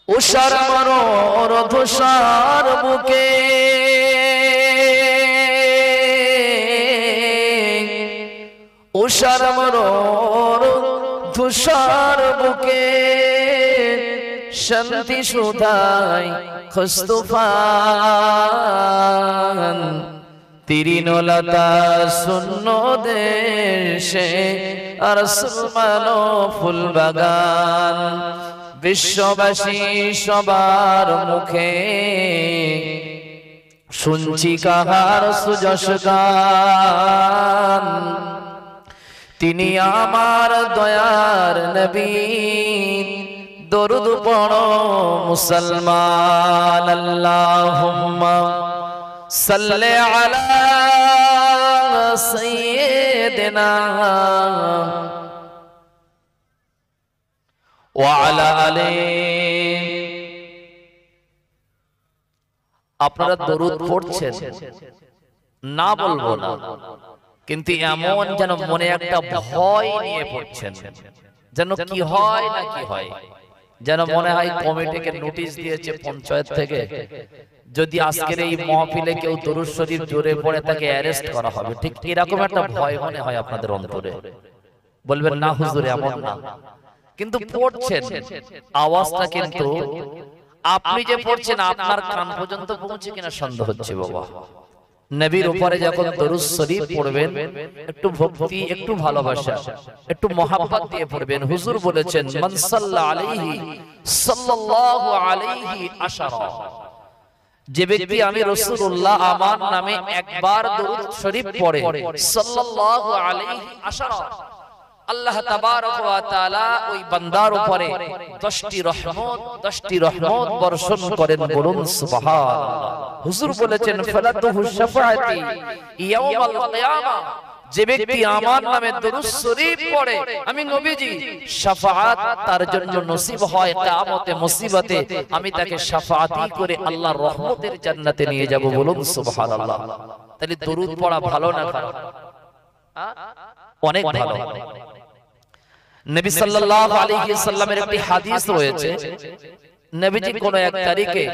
উষার মরর ধূসর বুকে উষার মরর ধূসর বুকে শান্তি সুধাই খুস্তুফান তিরিনলতা শূন্য দেশে আর সুলমানো ফুল বাগান বিশ্ববাসী সবার মুখে শুনছি কাহার সুযশ গান তিনি আমার দয়ার নবী দরুদ পড়ো মুসলমান আল্লাহুম্মা সাল্লি আলা সাইয়্যিদিনা ওয়া আলা আলিহি। আপনারা দরুদ পড়ছেন না বলবো না, কিন্তু এমন যেন মনে একটা ভয় নিয়ে পড়ছেন, যেন কি হয় না কি হয়, যেন মনে হয় কমিটিকে নোটিশ দিয়েছে পঞ্চায়েত থেকে, যদি আজকের এই মাহফিলে কেউ দরুদ শরীফ জোরে পড়ে তাকে অ্যারেস্ট করা হবে। ঠিক এরকম একটা ভয় মনে হয় আপনাদের অন্তরে। বলবেন না হুজুর এমন না, কিন্তু পড়ছেন, আওয়াজটা কিন্তু আপনি যে পড়ছেন আপনার কান পর্যন্ত পৌঁছে কিনা সন্দেহ হচ্ছে বাবা। নবীর উপরে যখন দরুদ শরীফ পড়বেন একটু ভক্তি, একটু ভালোবাসা, একটু মহব্বত দিয়ে পড়বেন। হুজুর বলেছেন মান সাল্লা আলাইহি সাল্লাল্লাহু আলাইহি আশারা, যে ব্যক্তি আমি রাসূলুল্লাহ আমার নামে একবার দরুদ শরীফ পড়ে সাল্লাল্লাহু আলাইহি আশারা, আল্লাহ তাবারক ওয়া তাআলা ওই বান্দার উপরে 10টি রহমত বর্ষণ করেন। বলুন সুবহানাল্লাহ। হুজুর বলেছেন ফালাতুহু শাফাআতি ইয়াউমাল কিয়ামা, যে ব্যক্তি আমার নামে দরুদ শরীফ পড়ে আমি নবীজি শাফাআত তার জন্য নসিব হয়, কিয়ামতে মুসিবতে আমি তাকে শাফাআতি করে আল্লাহর রহমতের জান্নাতে নিয়ে যাব। বলুন সুবহানাল্লাহ। তাহলে দরুদ পড়া ভালো না খারাপ? অনেক ভালো। নবী সাল্লাল্লাহু আলাইহি সাল্লামের একটি হাদিস রয়েছে, নবীজি কোন এক তারিখে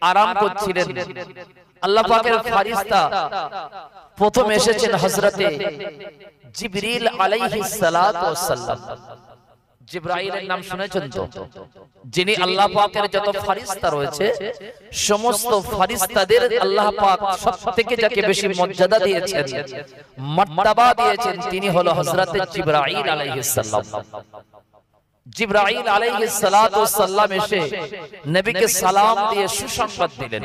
আরাম করছিলেন, আল্লাহ পাকের ফেরেশতা প্রথম এসেছেন হযরতে জিবরিল আলাইহিস সালাতু ওয়াস সালাম। জিবরাইলের নাম শুনেছেন তো? যিনি আল্লাহ পাকের যত ফেরেশতা রয়েছে সমস্ত ফেরেশতাদের আল্লাহ পাক সবথেকে যাকে বেশি মর্যাদা দিয়েছেন, মার্তবা দিয়েছেন, তিনি হলো হযরতে জিবরাইল আলাইহিস সালাম। জিবরাইল আলাইহিস সালাতু ওয়াস সালাম এসে নবীকে সালাম দিয়ে সুসংবাদ দিলেন,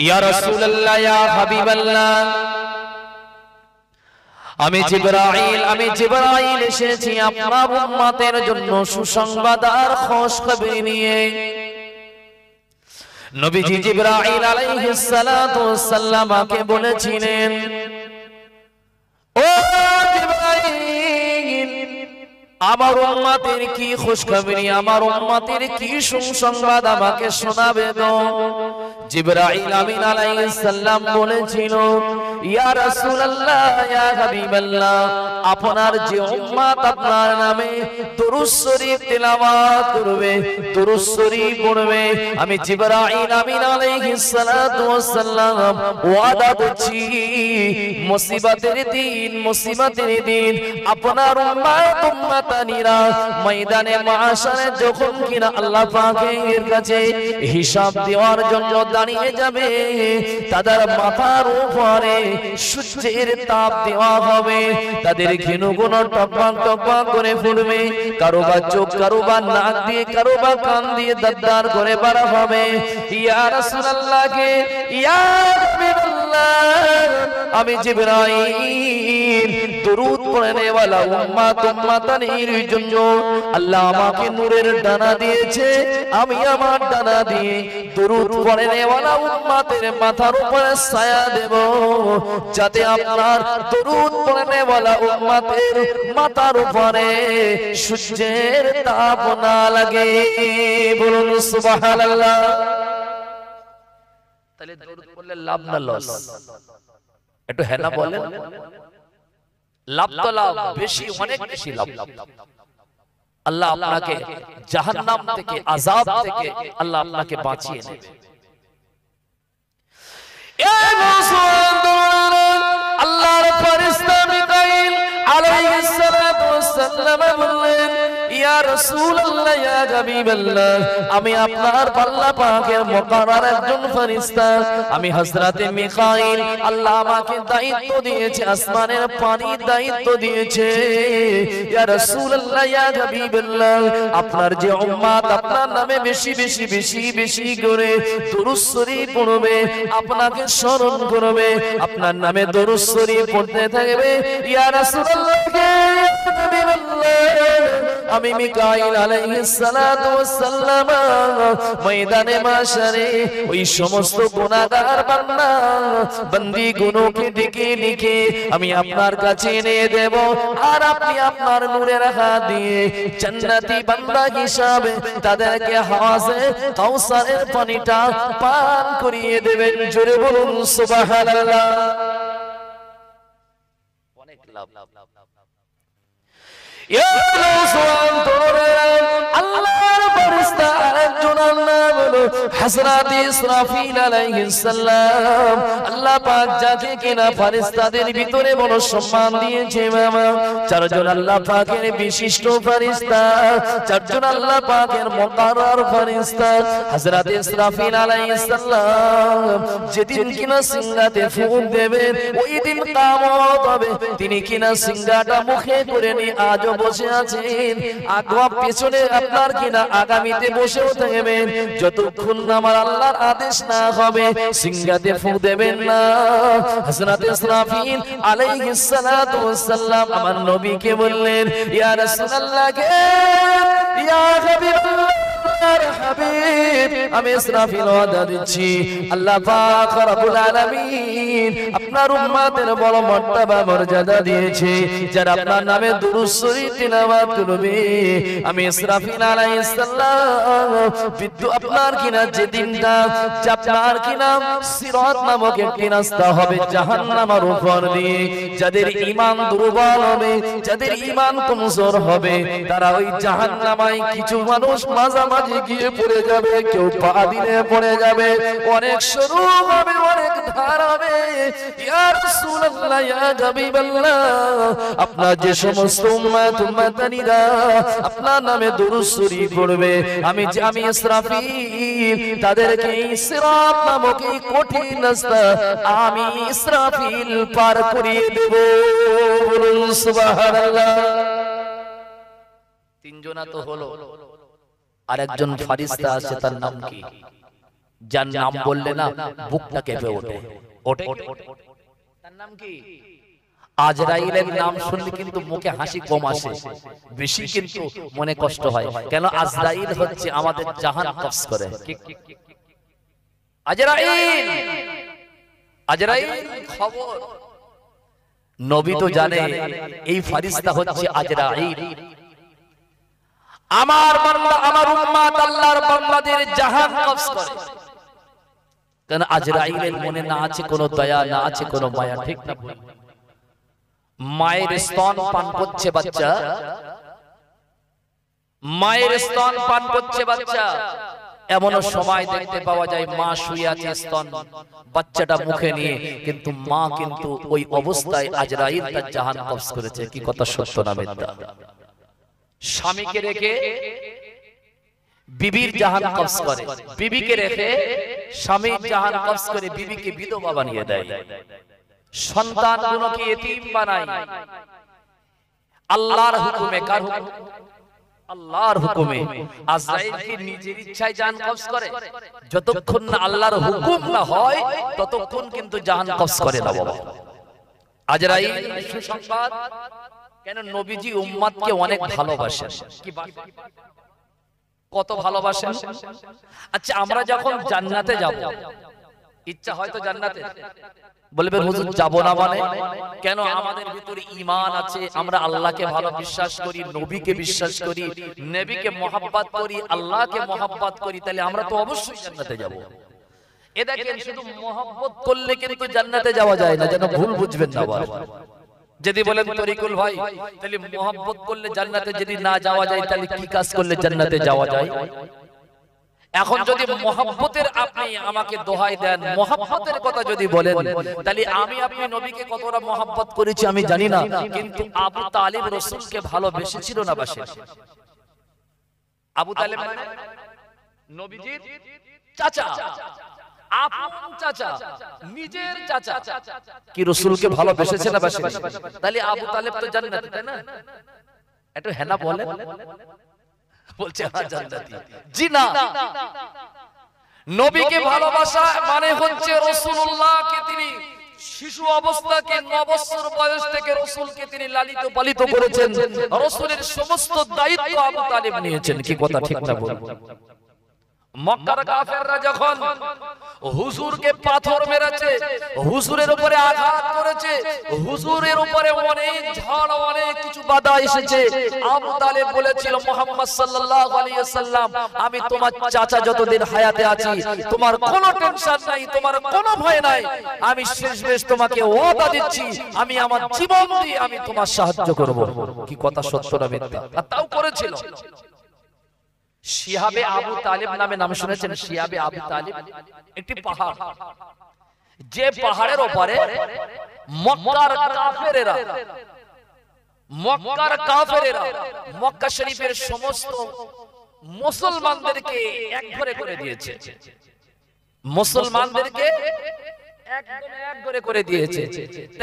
ইয়া রাসূলুল্লাহ, ইয়া হাবিবাল্লাহ, আমি জিবরাইল এসেছি আপনার উম্মতের জন্য সুসংবাদ আর খুশখবরি নিয়ে। নবীজি জিবরাইল আলাইহিস সালাতু ওয়াস সালাম আমাকে বলেছিলেন, ও জিবরাইল, আমার উম্মতের কি খুশখবরি, আমার উম্মতের কি সুসংবাদ আমাকে শোনাবে গো। জিবরাইল আমিন আলাইহিস সালাম বলেছিল, ইয়া রাসূলুল্লাহ, ইয়া হাবিবাল্লাহ, আপনার যে উম্মত আপনার নামে দরুদ শরীফ তেলাওয়াত করবে, দরুদ শরীফ পড়বে, আমি জিবরাইল আমিন আলাইহিস সালাতু ওয়াস সালাম ওয়াদা দিচ্ছি মুসিবতের দিন আপনার উম্মতানিরা ময়দানে মাশারে যখন কিনা আল্লাহ পাকের কাছে হিসাব দেওয়ার জন্য দাঁড়িয়ে যাবে, তাদের মাথার উপরে সূর্যের তাপ দেওয়া হবে, তাদের ঘিনুগুলো টকবক টকবক করে ফুটবে, কারোবা চোখ, কারোবা নাক দিয়ে, কারোবা কান দিয়ে দাঁড় করে বার হবে। ইয়া রাসূলুল্লাহ কে, ইয়া হাবিবাল্লাহ, আমি জিবরাইল দরুদ পড়নে ওয়ালা উম্মতানির জন্য আল্লাহ আমাকে নূরের ডানা দিয়েছে, আমি আমার ডানা দিয়ে দরুদ পড়নে ওয়ালা উম্মতের মাথার উপরে ছায়া দেব, যাতে আপনার দরুদ পড়নে ওয়ালা উম্মতের মাথার উপরে সূর্যের তাপ না লাগে। বলুন সুবহানাল্লাহ। তাহলে দরুদ পড়লে লাভ না লস? একটু হ্যাঁ না বলেন। লাভ তো লাভ, বেশি, অনেক বেশি লাভ। আল্লাহ আপনাকে জাহান্নাম থেকে, আযাব থেকে আল্লাহ আপনাকে বাঁচিয়ে নেবে। এই মুসলমান, আল্লাহর ফেরেশতা মিকাইল আলাইহিস সালাতু ওয়াস সালাম বললেন, ইয়া রাসূলুল্লাহ, ইয়া হাবিবাল্লাহ, আমি আপনার আল্লাহ পাকের মুকাররার একজন ফেরেশতা, আমি হযরতে মিকাইল। আল্লাহ আমাকে দায়িত্ব দিয়েছে, আসমানের পানির দায়িত্ব দিয়েছে। ইয়া রাসূলুল্লাহ, ইয়া হাবিবাল্লাহ, আপনার যে উম্মত আপনার নামে বেশি বেশি বেশি বেশি করে দুরূদ শরীফ পড়বে, আপনাকে স্মরণ করবে, আপনার নামে দুরূদ শরীফ পড়তে থাকবে, ইয়া রাসূলুল্লাহ, আমি মিকাইল আলাইহিস সালাতু ওয়াস সালাম ময়দানে মাশারে ওই সমস্ত গুনাহগার বান্দা বন্দি গুনাহকে ডেকে ডেকে আমি আপনার কাছে এনে দেব, আর আপনি আপনার নূরের হাত দিয়ে জান্নাতি বান্দা হিসাবে তাদেরকে হাওজে কাউসারের পানিটা পান করিয়ে দেবেন। জোরে বলুন সুবহানাল্লাহ। অনেক লাভ। ইয়া রাসূলুল্লাহ, আল্লাহর ফেরেশতা একজন, আল্লাহ বলো হযরত ইসরাফিল আলাইহিস সালাম। আল্লাহ পাক যাকে কিনা ফেরেশতাদের ভিতরে বড় সম্মান দিয়েছে মামা, চারজন আল্লাহ পাকের বিশিষ্ট ফেরেশতা, চারজন আল্লাহ পাকের মুকাররার ফেরেশতা। হযরত ইসরাফিল আলাইহিস সালাম যেদিন কিনা সিংহাতে ফুঁক দেবেন, ওই দিন কিয়ামত হবে, তিনি কিনা সিংহাটা মুখে করে নিয়ে আজও বসে আছেন, আগোয়া পেছনে আপনার কিনা আগামীতে বসেও থাকবেন, যতক্ষণ না আমার আল্লাহর আদেশ না হবে সিংহাতে ফুঁক দেবেন না। হযরত ইসরাফিল আলাইহিস সালাতু ওয়াস সালাম আমার নবীকে বললেন, ইয়া রাসূলুল্লাহ, ইয়া হাবিবাল্লাহ, আমি ইসরাফিল ওয়াদা দিচ্ছি, আল্লাহ পাক রব্বুল আলামিন আপনার উম্মতের বড় মর্যাদা মর্যাদা দিয়েছে, যারা আপনার নামে দুরূদ শরীফ তিলাওয়াত করবে, আমি ইসরাফিল আলাইহিস সালাম বিদ্যু আপনার কিনা যেদিনটা আপনার কিনা সিরাত নামক একটি রাস্তা হবে জাহান্নামের উপর দিয়ে, যাদের ঈমান দুর্বল হবে, যাদের ঈমান কমজোর হবে, তারা ওই জাহান্নামায় কিছু মানুষ মাঝামাঝি গিয়ে পড়ে যাবে, কেউ পা দিলে পড়ে যাবে, অনেক সরু হবে, অনেক ধার হবে। ইয়া রাসূলুল্লাহ, ইয়া হাবিবাল্লাহ, আপনার যে সমস্ত উম্মত উম্মতানিরা আপনার নামে দুরূদ শরীফ পড়বে, আমি ইসরাফিল তাদেরকে সিরাত নামক এই কঠিন রাস্তা আমি ইসরাফিল পার করিয়ে দেব। বলুন সুবহানাল্লাহ। তিনজনা তো হলো, আর একজন ফেরেশতা আছে, তার নাম কি? যার নাম বললে না বুকটা কেঁপে ওঠে। তার নাম কি? আজরাইলের নাম শুনলে কিন্তু মুখে হাসি কম আসে, বেশি কিন্তু মনে কষ্ট হয়। কেন? আজরাইল হচ্ছে আমাদের জাহান কবজ করে। আজরাইল খবর নবী তো জানে এই ফেরেশতা হচ্ছে আজরাইল। আমার বান্দা, আমার উম্মত আল্লাহর বান্দাদের জাহান কবজ করে। কেন? আজরাইলের মনে না আছে কোনো দয়া, না আছে কোনো মায়া, ঠিক না? মায়ের স্তন পান করছে বাচ্চা, মায়ের স্তন পান করছে বাচ্চা, এমনও সময় দেখতে পাওয়া যায় মা শুয়ে আছে, স্তন বাচ্চাটা মুখে নিয়ে, কিন্তু মা কিন্তু ওই অবস্থায় আজরাইল তার জাহান কবজ করেছে। কি কথা সত্য না মিথ্যা? স্বামীকে রেখে বিবির জাহান কবজ করে, বিবিকে রেখে স্বামীর জাহান কবজ করে, বিবিকে বিধবা বানিয়ে দেয়, সন্তানগুলোকে এতিম বানায়। আল্লাহর হুকুমে, কার হুকুমে? আল্লাহর হুকুমে। আজরাইল কি নিজের ইচ্ছায় জান কবজ করে? যতক্ষণ না আল্লাহর হুকুম না হয় ততক্ষণ কিন্তু জান কবজ করে না বাবা। আজরাইল সুসংবাদ, কেন? নবীজি উম্মতকে অনেক ভালোবাসেন। কি কত ভালোবাসেন? আচ্ছা, আমরা যখন জান্নাতে যাব, ইচ্ছা হয়তো জান্নাতে, বলবেন হুজুর যাব না মানে? কেন? আমাদের ভিতরে ঈমান আছে, আমরা আল্লাহকে ভালো বিশ্বাস করি, নবীকে বিশ্বাস করি, নবীকে মহব্বত করি, আল্লাহকে মহব্বত করি, তাহলে আমরা তো অবশ্যই জান্নাতে যাব। এ দেখেন, শুধু মহব্বত করলে কিন্তু জান্নাতে যাওয়া যায় না, যেন ভুল বুঝবেন না। যদি বলেন তরিকুল ভাই তাহলে মোহাব্বত করলে জান্নাতে যদি না যাওয়া যায় তাহলে কি কাজ করলে জান্নাতে যাওয়া যায়? এখন যদি মোহাব্বতের আপনি আমাকে দোহাই দেন, মোহাব্বতের কথা যদি বলেন, তাহলে আমি আপনি নবীকে কতটা মোহাব্বত করেছি আমি জানি না, কিন্তু আবু তালিব রাসূলকে ভালোবেসেছিল না বাসে? আবু তালিব মানে নবীজির চাচা, আপন চাচা, নিজের চাচা, কি রাসূলকে ভালোবেসেছে না বাসে? তাহলে আবু তালিব তো জান্নাতি, তাই না? একটু হ্যাঁ না বলেন। বলছে হ্যাঁ জান্নাতি। জি না, নবীকে ভালোবাসা মানে হচ্ছে রাসূলুল্লাহকে তিনি শিশু অবস্থাকে 9 বছর বয়স থেকে রাসূলকে তিনি লালিত পালিত করেছেন, রাসূলের সমস্ত দায়িত্ব আবু তালিব নিয়েছেন। কি কথা ঠিক না বলুন? মক্কার কাফেররা যখন হুজুরকে পাথর মেরেছে, হুজুরের উপরে আঘাত করেছে, হুজুরের উপরে অনেক ঝড় অনেক কিছু বাধা এসেছে, আবু তালিব বলেছিল মুহাম্মদ সাল্লাল্লাহু আলাইহি ওয়াসাল্লাম, আমি তোমার চাচা যতদিন হায়াতে আছি তোমার কোনো টেনশন নাই, তোমার কোনো ভয় নাই, আমি শেষমেশ তোমাকে ওয়াদা দিচ্ছি আমি আমার জীবন দিয়ে আমি তোমার সাহায্য করব। কি কথা সত্য না মিথ্যা? আর তাও করেছিল। শিহাবে আবু তালিব নামে নাম শুনেছেন? শিহাবে আবু তালিব একটি পাহাড়, যে পাহাড়ের উপরে মক্কার কাফেরেরা মক্কা শরীফের সমস্ত মুসলমানদেরকে একঘরে করে দিয়েছে, মুসলমানদেরকে এক করে দিয়েছে।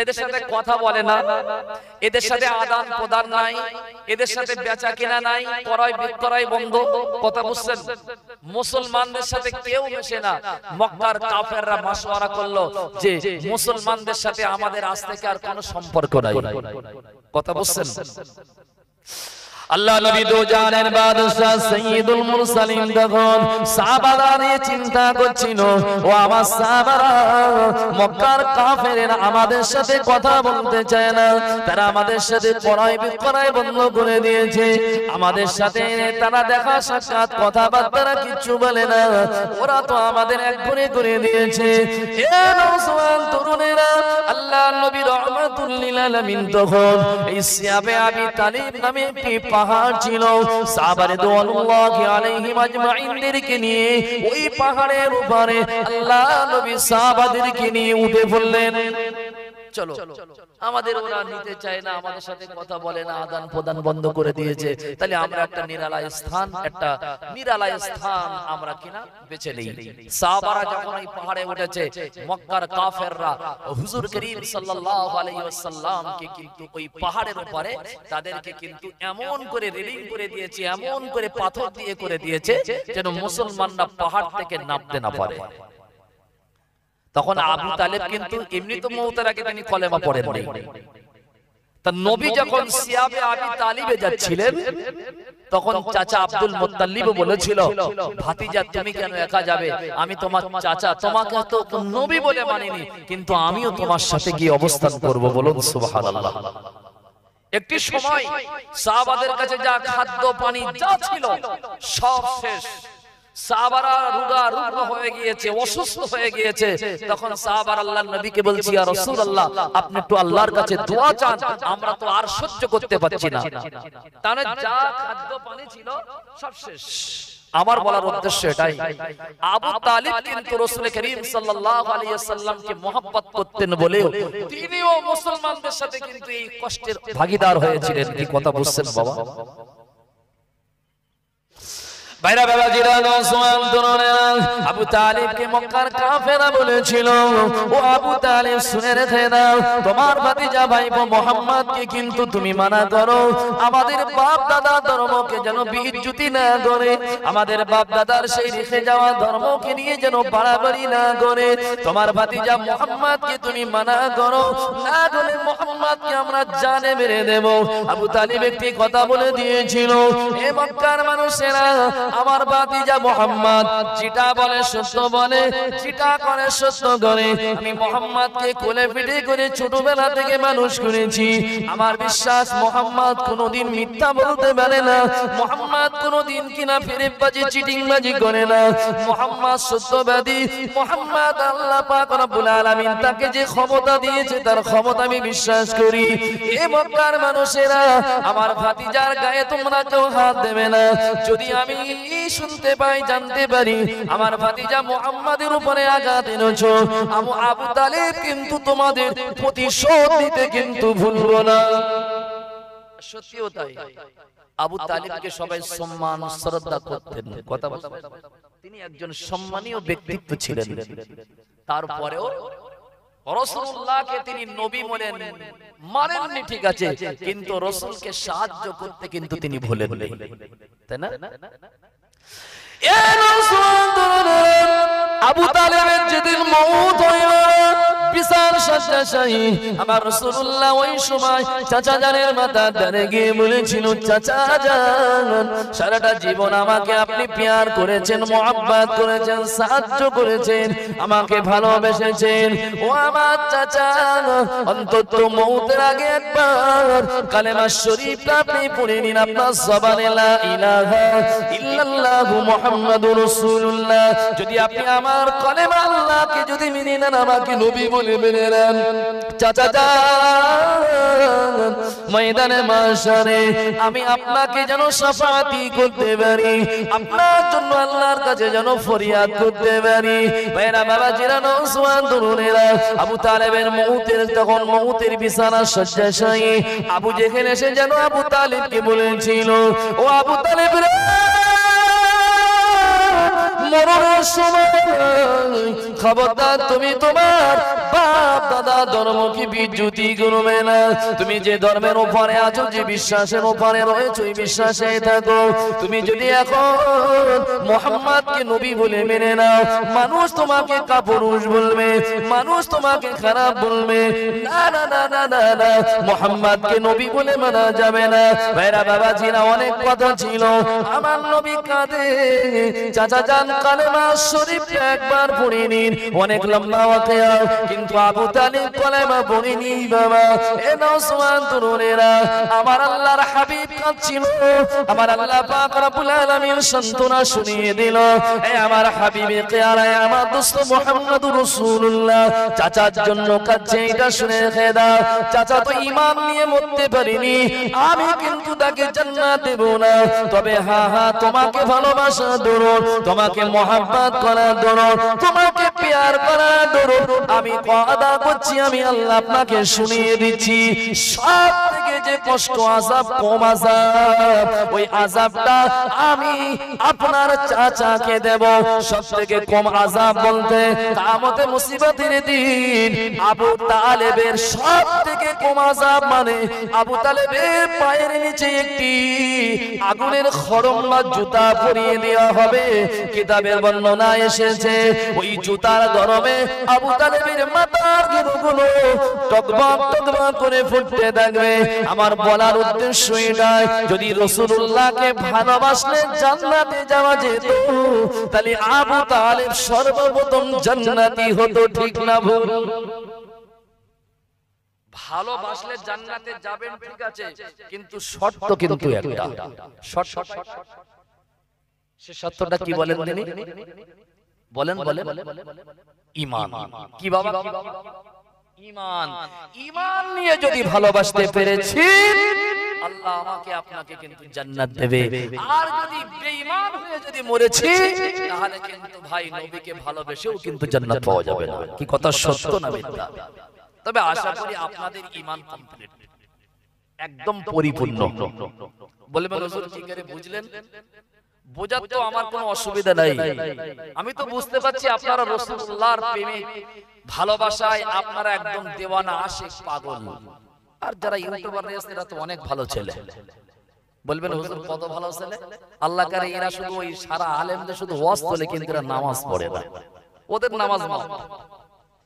এদের সাথে কথা বলে না, এদের সাথে আদান প্রদান নাই, এদের সাথে বেচা কেনা নাই, ক্রয় বিক্রয় বন্ধ। কথা বুঝছেন? মুসলমানদের সাথে কেউ মেশে না। মক্কার কাফেররা মাশওয়ারা করলো যে মুসলমানদের সাথে আমাদের আজ থেকে আর কোনো সম্পর্ক নাই। কথা বুঝছেন? আল্লাহ নবী দো জানের বাদশা সাইয়্যিদুল মুরসালিন তখন সাহাবারা নিয়ে চিন্তা করছিল, ও আমার সাহাবারা, মক্কার কাফেররা আমাদের সাথে কথা বলতে চায় না, তারা আমাদের সাথে ক্রয় বিক্রয় বন্ধ করে দিয়েছে, আমাদের সাথে তারা দেখা সাক্ষাৎ কথাবার্তা কিছু বলে না, ওরা তো আমাদের একঘরে করে দিয়েছে। এ নওজওয়ান তরুণেরা, আল্লাহ নবী রাহমাতুল লিল আলামিন তখন এই শিহাবে আবি তালিব নামে একটি পাহাড় ছিল, সাহাবা রিদওয়ানুল্লাহি আলাইহিম আজমাইনদেরকে নিয়ে ওই পাহাড়ের উপরে আল্লাহ নবী সাহাবাদেরকে নিয়ে উঠে পড়লেন। চলো, আমাদের ওরা নিতে চায় না, আমাদের সাথে কথা বলে না, আদান প্রদান বন্ধ করে দিয়েছে, তাহলে আমরা একটা নিরালায় স্থান আমরা কিনা বেছে নেই। সাহাবারা যখন এই পাহাড়ে উঠেছে, মক্কার কাফেররা হুজুর করিম সাল্লাল্লাহু আলাইহি ওয়াসাল্লামকে কিন্তু ওই পাহাড়ের উপরে তাদেরকে কিন্তু এমন করে রেলিং করে দিয়েছে, এমন করে পাথর দিয়ে করে দিয়েছে যেন মুসলমানরা পাহাড় থেকে নামতে না পারে। তখন আবু তালেব কিন্তু এমনি তো মওতের আগে তিনি কলেমা পড়েন নাই। তা নবী যখন শিহাবে আবি তালিবে যাচ্ছিলেন, তখন চাচা আব্দুল মুত্তালিব বলেছিল, ভাতিজা তুমি কেন একা যাবে? আমি তোমার চাচা, তোমাকে তো নবী বলে মানিনি, কিন্তু আমিও তোমার সাথে গিয়ে অবস্থান করব। বলুন সুবহানাল্লাহ। একটি সময় সাহাবাদের কাছে যা খাদ্য পানি যা ছিল সব শেষ, সাহাবারা রোগ হয়ে গিয়েছে, অসুস্থ হয়ে গিয়েছে। তখন সাহাবারা আল্লাহর নবীকে বলছি, ইয়া রাসূলুল্লাহ, আপনি একটু আল্লাহর কাছে দোয়া চান, আমরা তো আর সহ্য করতে পারছি না। তাহলে যা খাদ্য পানি ছিল সব শেষ। আমার বলার উদ্দেশ্য এটাই, আবু তালিব কিন্তু রাসূল করিম সাল্লাল্লাহু আলাইহি ওয়াসাল্লামকে মহব্বত করতেন বলেও তিনিও মুসলমানদের সাথে কিন্তু এই কষ্টের ভাগীদার হয়েছিলেন। কি কথা বুঝছেন বাবা? বাইরা বাবা জিরান ওসমান তরুণেরা, আবু তালিবকে মক্কার কাফেররা বলেছিল, ও আবু তালিব শুনে রেখে দাও, তোমার ভাতিজা ভাইপো মুহাম্মদকে কিন্তু তুমি মানা করো, আমাদের বাপ দাদা ধর্মকে যেন বিইজ্জতি না করে, আমাদের বাপ দাদার সেই রেখে যাওয়া ধর্মকে নিয়ে যেন বাড়াবাড়ি না করে, তোমার ভাতিজা মুহাম্মদকে তুমি মানা করো, না করলে মুহাম্মদকে আমরা জানে মেরে দেব। আবু তালিব একটি কথা বলে দিয়েছিল, এ মক্কার মানুষেরা, আমার ভাতিজা মুহাম্মদ যেটা বলে সত্য বলে, যেটা করে সত্য করে। আমি মুহাম্মদকে কোলে পিঠে করে ছোটবেলা থেকে মানুষ করেছি। আমার বিশ্বাস মুহাম্মদ কোনোদিন মিথ্যা বলতে পারে না, মুহাম্মদ কোনোদিন কিনা ফেরেববাজি চিটিংবাজি করে না। মুহাম্মদ সত্যবাদী, মুহাম্মদ আল্লাহ পাক রব্বুল আলামিন তাকে যে ক্ষমতা দিয়েছে তার ক্ষমতা আমি বিশ্বাস করি। এ মক্কার মানুষেরা, আমার ভাতিজার গায়ে তোমরা কেউ হাত দেবে না। যদি আমি শুনতে পাই, জানতে পারি আমার ভাতিজা মুহাম্মাদের উপরে আঘাত এনেছো, আবু তালেব কিন্তু তোমাদের প্রতিশোধ দিতে কিন্তু ভুলবো না। সত্যিও তাই, আবু তালিবকে সবাই সম্মান শ্রদ্ধা করতেন। কথা বলতে তিনি একজন সম্মানীয় ব্যক্তিত্ব ছিলেন। তারপরেও রাসূলুল্লাহকে তিনি নবী বলেন মানেননি, ঠিক আছে, কিন্তু রাসূলকে সাহায্য করতে কিন্তু তিনি ভুলেননি, তাই না? এ রাসূল, আবু তালেবের যেদিন মওত হলো বিশাল শয্যাশায়ী, আমার রাসূলুল্লাহ ওই সময় চাচা জানের মাথা ধরে গিয়ে বলেছিল, চাচা জান, সারাটা জীবন আমাকে আপনি প্যার করেছেন, মহব্বত করেছেন, সাহায্য করেছেন, আমাকে ভালোবেসেছেন। ও আমার চাচা, অন্তত মওতের আগে একবার কালেমা শরীফটা আপনি পড়ে নিন, আপনার জবানে লা ইলাহা ইল্লাল্লাহু মুহাম্মাদুর রাসূলুল্লাহ। যদি আপনি আমার কালেমা আল্লাহকে যদি মেনে নেন, আমাকে নবী বলে মেনে নেন, চাচা জান, ময়দানে মাশারে আমি আপনাকে যেন শাফাআতি করতে পারি, আপনার জন্য আল্লাহর কাছে যেন ফরিয়াদ করতে পারি। ভাইরা বাবাজিরা, নওজওয়ান তরুণেরা, আবু তালেবের মওতের তখন মওতের বিছানা শয্যাশায়ী আবু জেহেল এসে যেন আবু তালেবকে বলেছিল, ও আবু তালেব রে, মরণের সময় খবরদার তুমি তোমার বাপ দাদা ধর্মকে বিচ্যুতি করবে না। তুমি যে ধর্মের উপরে আছো, যে বিশ্বাসের উপরে রয়েছো, এই বিশ্বাসে থাকো। তুমি যদি এখন মুহাম্মদকে নবী বলে মেনে নাও, মানুষ তোমাকে কাপুরুষ বলবে, মানুষ তোমাকে খারাপ বলবে। না না না না না না, মুহাম্মদকে নবী বলে মানা যাবে না। ভাইরা বাবাজিরা, অনেক কথা ছিল, আমার নবী কাঁদে, চাচা জান কালেমা শরীফ একবার পড়ে নিন, অনেক লম্বা ওয়াকিয়া, কিন্তু আবু তালিব কালেমা পড়েনি বাবা। এ নওজওয়ান তরুণেরা, আমার আল্লাহর হাবিব কাঁদছিল, আমার আল্লাহ পাক রব্বুল আলামিন সান্তনা শুনিয়ে দিল, এ আমার হাবিবে কিয়ারা, আমার দোস্ত মুহাম্মদুর রাসূলুল্লাহ চাচার জন্য কাঁদছে, এটা শুনে রেখে দাও। চাচা তো ঈমান নিয়ে মরতে পারেনি, আমি কিন্তু তাকে জান্নাত দেব না, তবে হ্যাঁ হ্যাঁ তোমাকে ভালোবাসা দরুন, তোমাকে মহব্বত করা দরুন, তোমাকে প্যার করা দরুন, আমি ওয়াদা করছি, আমি আল্লাহ আপনাকে শুনিয়ে দিচ্ছি, সব থেকে যে কষ্ট আযাব, কম আযাব, ওই আযাবটা আমি আপনার চাচাকে দেব। সব থেকে কম আযাব বলতে কিয়ামতে মুসিবতের দিন আবু তালেবের সব থেকে কম আযাব মানে আবু তালেবের পায়ের নিচে একটি আগুনের খড়ম বা জুতা পরিয়ে দেওয়া হবে। কিতাবের বর্ণনা এসেছে, ওই জুতার গরমে আবু তালেবের মাথার গিরুগুলো টকবক টকবক করে ফুটতে থাকবে। আমার বলার উদ্দেশ্য এটাই, যদি রাসূলুল্লাহকে ভালোবাসলে জান্নাতে যাওয়া যেত, তাহলে আবু তালেব সর্বপ্রথম জান্নাতি হতো, ঠিক না ভুল? ভালোবাসলে জান্নাতে যাবেন, ঠিক আছে, কিন্তু শর্ত কিন্তু একটা, শর্ত, সে শর্তটা কি বলেন তিনি? বলেন বলেন, ঈমান। কি বাবা? ঈমান। ঈমান নিয়ে যদি ভালোবাসতে পেরেছি, আল্লাহ আমাকে আপনাকে কিন্তু জান্নাত দেবে। আর যদি বেঈমান হয়ে যদি মরেছি, তাহলে কিন্তু ভাই নবীকে ভালোবেসেও কিন্তু জান্নাত পাওয়া যাবে না। কি কথা সত্য না মিথ্যা? তবে আশা করি আপনাদের ঈমান কমপ্লিট, একদম পরিপূর্ণ। বলবেন হুজুর কি করে বুঝলেন? বোঝার তো আমার কোনো অসুবিধা নাই, আমি তো বুঝতে পারছি আপনারা রাসূলুল্লাহর প্রেমে ভালোবাসায় আপনারা একদম দেওয়ানা, আশিক, পাগল। আর যারা ইউটিউবার রয়েছে এরা তো অনেক ভালো ছেলে। বলবেন হুজুর কত ভালো ছেলে? আল্লাহ করে এরা শুধু ওই সারা আলেমদের শুধু ওয়াজ তোলে, কিন্তু এরা নামাজ পড়ে না, ওদের নামাজ মাফ।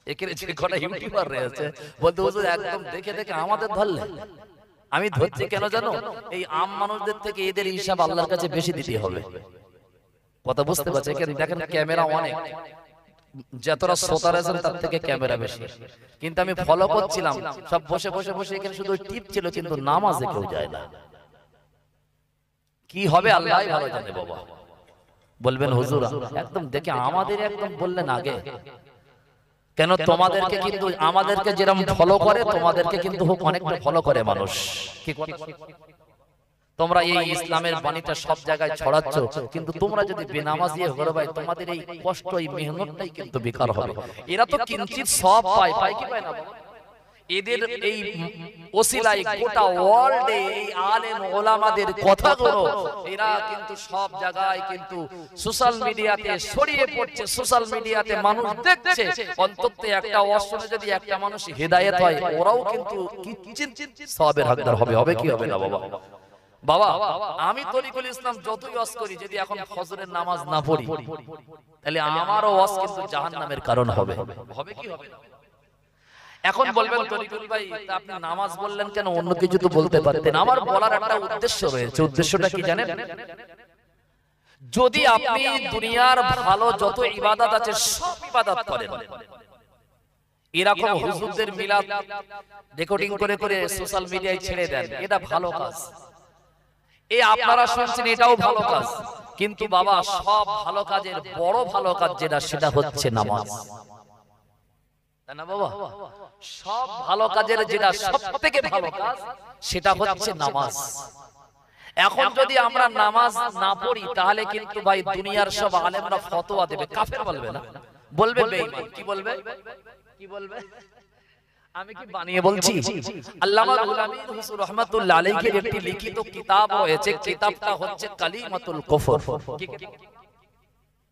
এখানে যে কটা ইউটিউবার রয়েছে বলতে হুজুর একদম দেখে দেখে আমাদের ধরলে। আমি ধরছি কেন জানো? এই আম মানুষদের থেকে এদের হিসাব আল্লাহর কাছে বেশি দিতে হবে। কথা বুঝতে পারছেন? দেখেন ক্যামেরা অনেক, যতটা শ্রোতার আছেন তার থেকে ক্যামেরা বেশি, কিন্তু আমি ফলো করছিলাম সব বসে বসে বসে এখানে শুধু টিপ ছিল, কিন্তু নামাজে কেউ যায় না। কি হবে আল্লাহই ভালো জানে বাবা। বলবেন হুজুর একদম দেখে আমাদের একদম বললেন আগে কেন? তোমাদেরকে কিন্তু আমাদেরকে যেরকম ফলো করে তোমাদেরকে কিন্তু অনেকটা ফলো করে মানুষ। কি তোমরা এই ইসলামের বাণীটা সব জায়গায় ছড়াচ্ছ, কিন্তু তোমরা যদি বেনামাজি হয়ে ভাই তোমাদের এই কষ্ট এই মেহনতটাই কিন্তু বেকার হবে। এরা তো কিঞ্চিত সব পায়, পায় কি পায় না? এদের এই ওসিলায় গোটা ওয়ার্ল্ডে এই আলেম ওলামাদের কথাগুলো এরা কিন্তু সব জায়গায় কিন্তু সোশ্যাল মিডিয়াতে ছড়িয়ে পড়ছে, সোশ্যাল মিডিয়াতে মানুষ দেখছে। অন্তত একটা ওয়াজে যদি একটা মানুষ হেদায়েত হয়, ওরাও কিন্তু কিঞ্চিত সওয়াবের হকদার হবে। হবে কি হবে না বাবা? বাবা আমি তরিকুল ইসলাম যতই ওয়াজ করি, যদি এখন ফজরের নামাজ না পড়ি তাহলে আমারও ওয়াজ কিন্তু জাহান্নামের কারণ হবে। হবে কি হবে না? এখন বলবেন তরিকুল ভাই আপনি নামাজ বললেন কেন, অন্য কিছু তো বলতে পারতেন। আমার বলার একটা উদ্দেশ্য রয়েছে। উদ্দেশ্যটা কি জানেন? যদি আপনি দুনিয়ার ভালো যত ইবাদত আছে সব ইবাদত করেন, এরকম হুজুরদের মিলাদ রেকর্ডিং করে করে সোশ্যাল মিডিয়ায় ছেড়ে দেন, এটা ভালো কাজ। এই আপনারা শুনছেন এটাও ভালো কাজ, কিন্তু বাবা সব ভালো কাজের বড় ভালো কাজ যেটা, সেটা হচ্ছে নামাজ। তাই না বাবা? সব ভালো কাজের যেটা সবথেকে ভালো কাজ সেটা হচ্ছে নামাজ। এখন যদি আমরা নামাজ না পড়ি তাহলে কিন্তু ভাই দুনিয়ার সব আলেমরা ফতোয়া দেবে, কাফের বলবে না, বলবে বেঈমান। কি বলবে? কি বলবে? আমি কি বানিয়ে বলছি? আল্লামা রুহুল আমিন হুজুর রাহমাতুল্লাহ আলাইহি একটি লিখিত কিতাব রয়েছে, কিতাবটা হচ্ছে কালিমাতুল কুফর।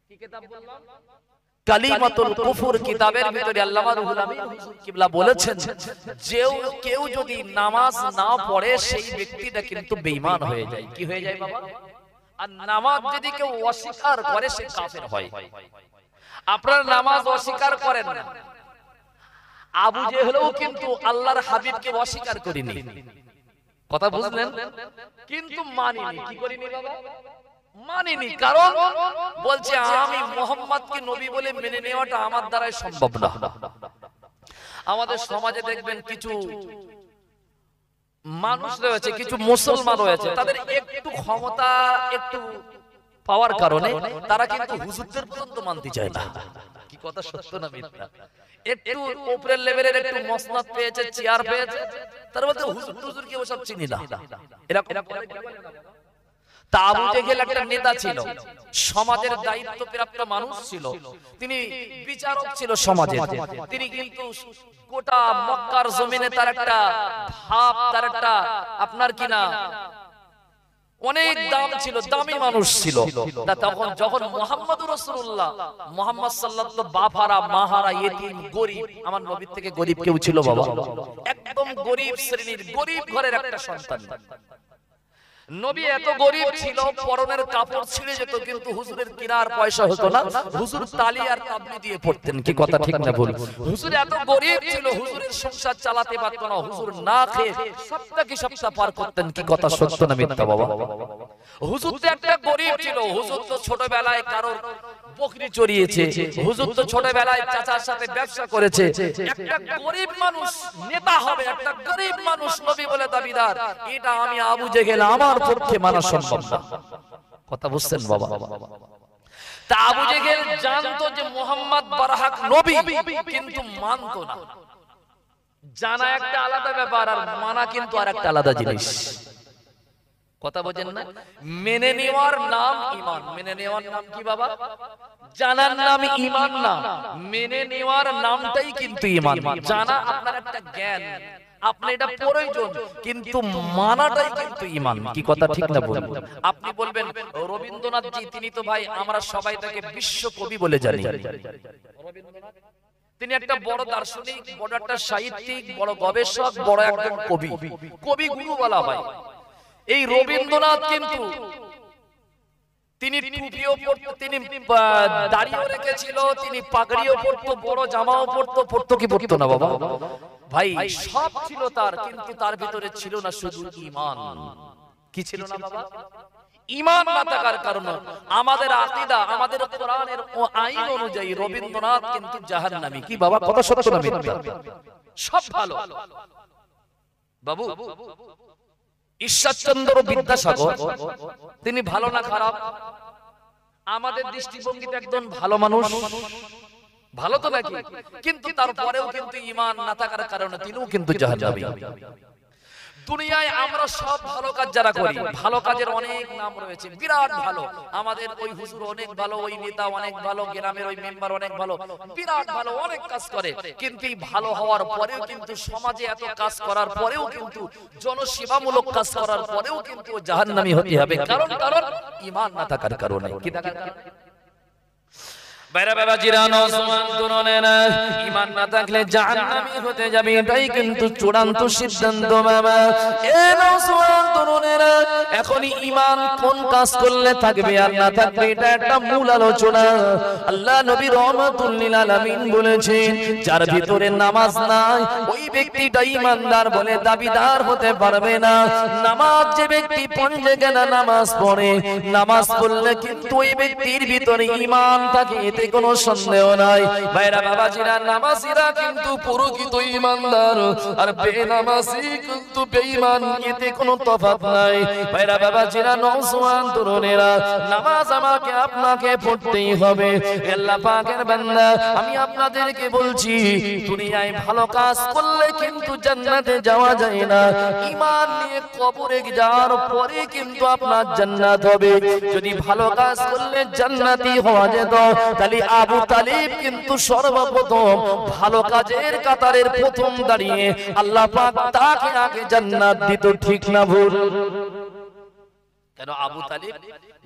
কি কিতাব বললাম? কালিমাতুল কুফর। কিতাবের ভিতরে আল্লামা রুহুল আমিন হুজুর কিবলা বলেছেন, যে কেউ যদি নামাজ না পড়ে সেই ব্যক্তিটা কিন্তু বেঈমান হয়ে যায়। কি হয়ে যায় বাবা? আর নামাজ যদি কেউ অস্বীকার করে সে কাফের হয়। আপনারা নামাজ অস্বীকার করেন না, আবু জেহেলও কিন্তু আল্লাহর হাবিবকে অস্বীকার করেনি। কথা বুঝলেন? কিন্তু মানিনি। কি করিনি বাবা? মানিনি। কারণ বলছে আমি মুহাম্মদকে নবী বলে মেনে নেওয়াটা আমার দ্বারাই সম্ভব না। আমাদের সমাজে দেখবেন কিছু মানুষ রয়েছে, কিছু মুসলমান রয়েছে, তাদের একটু ক্ষমতা একটু পাওয়ার কারণে তারা কিন্তু হুজুরদের পর্যন্ত মানতে চায় না। কি কথা সত্য না মিথ্যা? একটু উপরের লেভেলের একটু মসনদ পেয়েছে, চেয়ার পেয়েছে, তার মধ্যে হুজুর কি ওসব চিনি না। এরকম তা আবু জেহেল একটা নেতা ছিল, সমাজের দায়িত্বপ্রাপ্ত মানুষ ছিল, তিনি বিচারক ছিল সমাজের। তিনি কিন্তু গোটা মক্কার জমিনে তার একটা ভাব, তার একটা আপনার কিনা অনেক দাম ছিল, দামি মানুষ ছিল। তা তখন যখন মুহাম্মদুর রাসূলুল্লাহ, মুহাম্মদ সাল্লাল্লাহু বাফারা মাহারা ইতিম গরীব, আমার নবীর থেকে গরীব কেউ ছিল বাবা? একদম গরীব শ্রেণীর, গরীব ঘরের একটা সন্তান। নবী এত গরীব ছিল, পরনের কাপড় ছিঁড়ে যেত, কিন্তু হুজুরের কেনার পয়সা হতো না। হুজুর তালি আর তাবলি দিয়ে পড়তেন। কি কথা ঠিক না বল? হুজুর এত গরীব ছিল, হুজুরের সংসার চালাতে পারতো না। হুজুর না খেয়ে সপ্তাহ পার করতেন। কি কথা সত্য না মিথ্যা বাবা? হুজুর তো একটা গরীব ছিল। হুজুর তো ছোটবেলায় কারোর বকরি চড়িয়েছে, হুজুর তো ছোটবেলায় চাচার সাথে ব্যবসা করেছে। একটা গরীব মানুষ নেতা হবে, একটা গরীব মানুষ নবী বলে দাবিদার, এটা আমি আবু জেহেল আমার পক্ষে মানা সম্ভব না। কথা বুঝছেন বাবা? তা আবু জেহেল জানতো যে মুহাম্মদ বারহাক নবী, কিন্তু মানতো না। জানা একটা আলাদা ব্যাপার, আর মানা কিন্তু আর একটা আলাদা জিনিস। কথা বোঝেন না? মেনে নেওয়ার নাম ঈমান। মেনে নেওয়ার নাম কি বাবা? জানার নাম ঈমান না, মেনে নেওয়ার নামটাই কিন্তু ঈমান। জানা আপনার একটা জ্ঞান, আপনি এটা প্রয়োজন, কিন্তু মানাটাই কিন্তু ঈমান। কি কথা ঠিক না বলুন? আপনি বলবেন রবীন্দ্রনাথ জি, তিনি তো ভাই আমরা সবাই তাকে বিশ্বকবি বলে জানি। তিনি একটা বড় দার্শনিক, বড় একটা সাহিত্যিক, বড় গবেষক, বড় একজন কবি, কবি গুরু বলা হয়। এই রবীন্দ্রনাথ কিন্তু তিনি টুপিও পরতো, তিনি দাড়িও রেখেছিল, তিনি পাগড়িও পরতো, বড় জামাও পরতো। পরতো কি পরতো না বাবা? ভাই সব ছিল তার, কিন্তু তার ভিতরে ছিল না শুধু ঈমান। কি ছিল না বাবা? ঈমান না থাকার কারণে আমাদের আকীদা, আমাদের কোরআনের আইন অনুযায়ী রবীন্দ্রনাথ কিন্তু জাহান্নামী। কি বাবা, কত সত্য না মিথ্যা? সব ভালো বাবু। ঈশ্বরচন্দ্র বিদ্যাসাগর তিনি ভালো না খারাপ? আমাদের দৃষ্টিভঙ্গিতে একজন ভালো মানুষ, ভালো তো নাকি? কিন্তু তারপরেও কিন্তু ঈমান না থাকার কারণে তিনিও কিন্তু জাহান্নামী। দুনিয়ায় আমরা সব ভালো কাজ যারা করি, ভালো কাজের অনেক নাম রয়েছে, বিরাট ভালো। আমাদের ওই হুজুর অনেক ভালো, ওই নেতা অনেক ভালো, গ্রামের ওই মেম্বার অনেক ভালো, বিরাট ভালো, অনেক কাজ করে। কিন্তু এই ভালো হওয়ার পরেও কিন্তু সমাজে এত কাজ করার পরেও কিন্তু জনসেবামূলক কাজ করার পরেও কিন্তু জাহান্নামী হতে হবে। কারণ ঈমান না থাকার কারণে। কি থাকার কারণে? বাইরা বাবা জিরানো সুমান তুরনেনা, ঈমান না থাকলে জাহান্নামী হতে যাবে, এটাই কিন্তু চূড়ান্ত সিদ্ধান্ত বাবা। এ নওজওয়ান তরুণেরা, এখনই ঈমান কোন কাজ করলে থাকবে আর না থাকবে এটা একটা মূল আলোচনা। আল্লাহ নবী রহমাতুল লিল আলামিন বলেছেন, যার ভিতরে নামাজ নাই ওই ব্যক্তিটা ঈমানদার বলে দাবিদার হতে পারবে না। নামাজ যে ব্যক্তি পঞ্জে কেনা নামাজ পড়ে, নামাজ পড়লে কিন্তু ওই ব্যক্তির ভিতরে ঈমান থাকে, কোনো সন্দেহ নাই। ভাইরা বাবাজিরা, নামাজিরা কিন্তু প্রকৃত ঈমানদার, আর বেনামাজি কিন্তু বেঈমান, এতে কোনো তফাৎ নাই। ভাইরা বাবাজিরা, নওজওয়ান তরুণেরা, নামাজ আমাকে আপনাকে পড়তেই হবে। আল্লাহ পাকের বান্দা, আমি আপনাদেরকে বলছি, দুনিয়ায় ভালো কাজ করলে কিন্তু জান্নাতে যাওয়া যায় না। ঈমান নিয়ে কবরে যাওয়ার পরে কিন্তু আপনার জান্নাত হবে। যদি ভালো কাজ করলে জান্নাতি হওয়া যেত, তাহলে আবু তালিব কিন্তু সর্বপ্রথম ভালো কাজের কাতারের প্রথম দাঁড়িয়ে আল্লাহ পাক তাকে আগে জান্নাত দিত। ঠিক না ভুল? কেন? আবু তালিব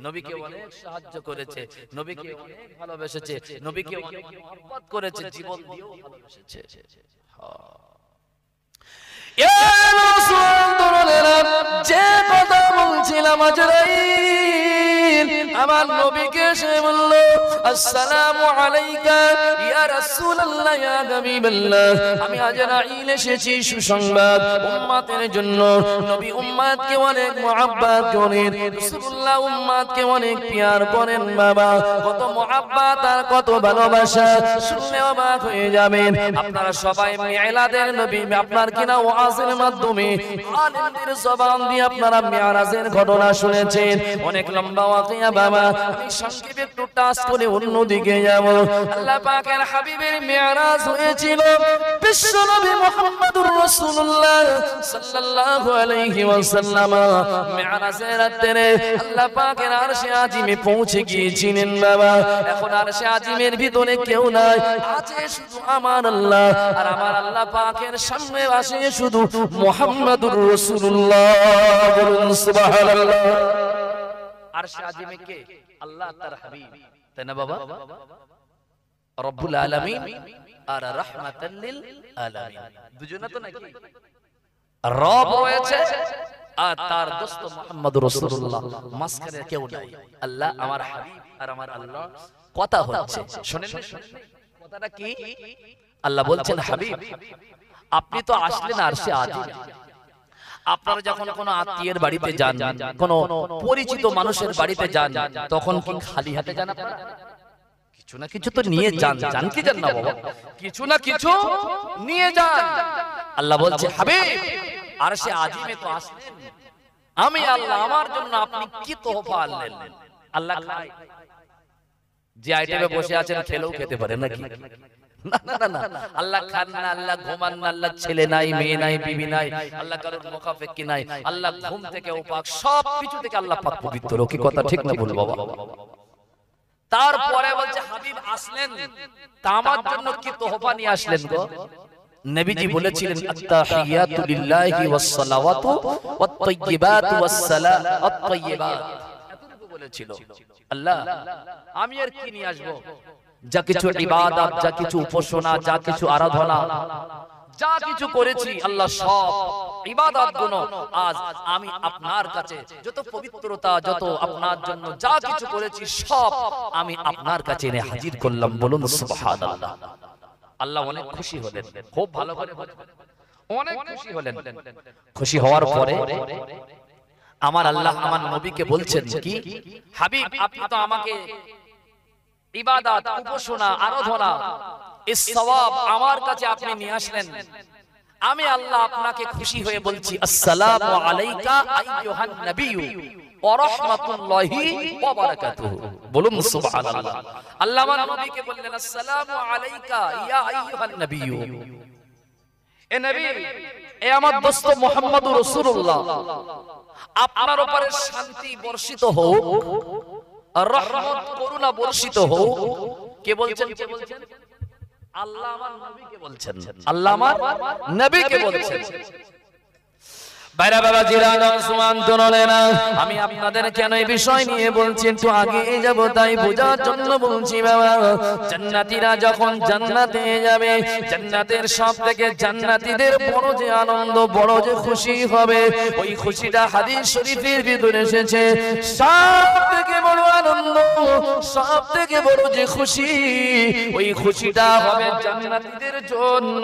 নবীকে অনেক সাহায্য করেছে, নবীকে অনেক ভালোবেসেছে, নবীকে অনেক মহব্বত করেছে, জীবন দিয়েও ভালোবেসেছে। যে কথা বলছিলাম, আজরাইল আমার নবীকে সে বলল, আসসালামু আলাইকা ইয়া রাসূলুল্লাহ, ইয়া হাবিবাল্লাহ, আমি আজরাইল এসেছি সুসংবাদ উম্মতের জন্য। নবী উম্মতকে অনেক মহব্বত করেন, রাসূলুল্লাহ উম্মতকে অনেক প্যার করেন। বাবা, কত মহব্বত আর কত ভালোবাসা, শুনলে অবাক হয়ে যাবেন। আপনারা সবাই মিলাদের নবী, আপনার কিনা ওয়াজের মাধ্যমে আলেমদের জবান দিয়ে আপনারা মিরাজের ঘটনা শুনেছেন, অনেক লম্বা ওয়াকিয়া। বাবা, আমি সংক্ষেপে একটু টাচ করে অন্যদিকে যাব। আল্লাহ পাকের হাবিবের মিরাজ হয়েছিল বিশ্বনবী মুহাম্মদুর রাসূলুল্লাহ সাল্লাল্লাহু আলাইহি ওয়াসাল্লাম মিরাজের রাতে আল্লাহ পাকের আরশে আজিমে পৌঁছে গিয়েছিলেন। বাবা, এখন আরশে আজিমের ভিতরে কেউ নাই, আছে শুধু আমার আল্লাহ। আর আমার আল্লাহ পাকের সামনে আসে শুধু মুহাম্মদুর রাসূলুল্লাহ। বলুন সুবহানাল্লাহ। আরশে আজিমে কে? আল্লাহ তার হাবিব, তাই না বাবা? রব্বুল আলামিন আর রাহমাতাল লিল আলামিন, দুজনে তো নাকি? রব রয়েছে আর তার দোস্ত মুহাম্মদুর রাসূলুল্লাহ, মাঝখানে কেউ নাই। আল্লাহ আমার হাবিব আর আমার আল্লাহ কথা হচ্ছে। শুনেন কথাটা কি? আল্লাহ বলছেন, হাবিব আপনি তো আসলেন আরশে আজিম, আপনারা যখন কোনো আত্মীয়ের বাড়িতে যান, কোন পরিচিত মানুষের বাড়িতে যান, তখন কি খালি হাতে যান? আপনারা কিছু না কিছু তো নিয়ে যান। যান কি যান না বাবা? কিছু না কিছু নিয়ে যান। আল্লাহ বলছে, হাবিব আরশে আজিমে তো আসলেন, আমি আল্লাহ, আমার জন্য আপনি কি তোহফা আনলেন? আল্লাহ খায়, যে আইটেমে বসে আছেন খেলেও খেতে পারে নাকি? আল্লাহ খান না, আল্লাহ ঘুমান না, আল্লাহ ছেলে নাই, মেয়ে নাই, বিবি নাই, আল্লাহ কারোর মুখাফেকি নাই, আল্লাহ ঘুম থেকে পাক, সব কিছু থেকে আল্লাহ পাক পবিত্র। কি কথা ঠিক না বল বাবা? তারপরে বলছে, হাবিব আসলেন তা আমার জন্য কি তোহফা নিয়ে আসলেন গো? নবীজি বলেছিলেন, আত-তাহিয়াতু লিল্লাহি ওয়াস-সালাওয়াতু ওয়াত-তাইয়্যিবাতু ওয়াস-সালাম আত-তাইয়্যিবাত, এতটুকু বলেছিল। আল্লাহ আমি আর কি নিয়ে আসবো? যা কিছু ইবাদত, যা কিছু উপাসনা, যা কিছু আরাধনা, যা কিছু করেছি আল্লাহ সব ইবাদত গুলো আজ আমি আপনার কাছে, যত পবিত্রতা, যত আপনার জন্য যা কিছু করেছি সব আমি আপনার কাছে এনে হাজির করলাম। বলুন সুবহানাল্লাহ। আল্লাহ অনেক খুশি হলেন, খুব ভালো করে অনেক খুশি হলেন। খুশি হওয়ার পরে আমার আল্লাহ আমার নবীকে বলছেন কি, হাবিব আপনি তো আমাকে ইবাদত, উপাসনা, আরাধনা, এই সওয়াব আমার কাছে আপনি নিয়ে আসলেন। আমি আল্লাহ আপনাকে খুশি হয়ে বলছি, আসসালামু আলাইকা আইয়ুহান নবিয়্যু ওয়া রাহমাতুল্লাহি ওয়া বারাকাতুহু। বলুন সুবহানাল্লাহ। আল্লাহ আমার নবীকে বললেন, আসসালামু আলাইকা ইয়া আইয়ুহান নবিয়্যু। এ নবী, এ আমার দোস্ত মুহাম্মদুর রাসূলুল্লাহ, আপনার উপরে শান্তি বর্ষিত হোক, রহমত করুণা বর্ষিত হোক। কে বলছেন? কে বলছেন? আল্লাহ আমার নবীকে বলছেন। আল্লাহ আমার নবীকে বলছেন। বাইরা বাবা জিরানা সুমান তোলেনা, আমি আপনাদের কেন এই বিষয় নিয়ে বলছি একটু আগে যাব, তাই বোঝার জন্য বলছি বাবা। জান্নাতীরা যখন জান্নাতে যাবে, জান্নাতের সব থেকে জান্নাতীদের বড় যে আনন্দ, বড় যে খুশি হবে, ওই খুশিটা হাদিস শরীফের ভিতরে এসেছে। সব থেকে বড় আনন্দ, সব থেকে বড় যে খুশি, ওই খুশিটা হবে জান্নাতীদের জন্য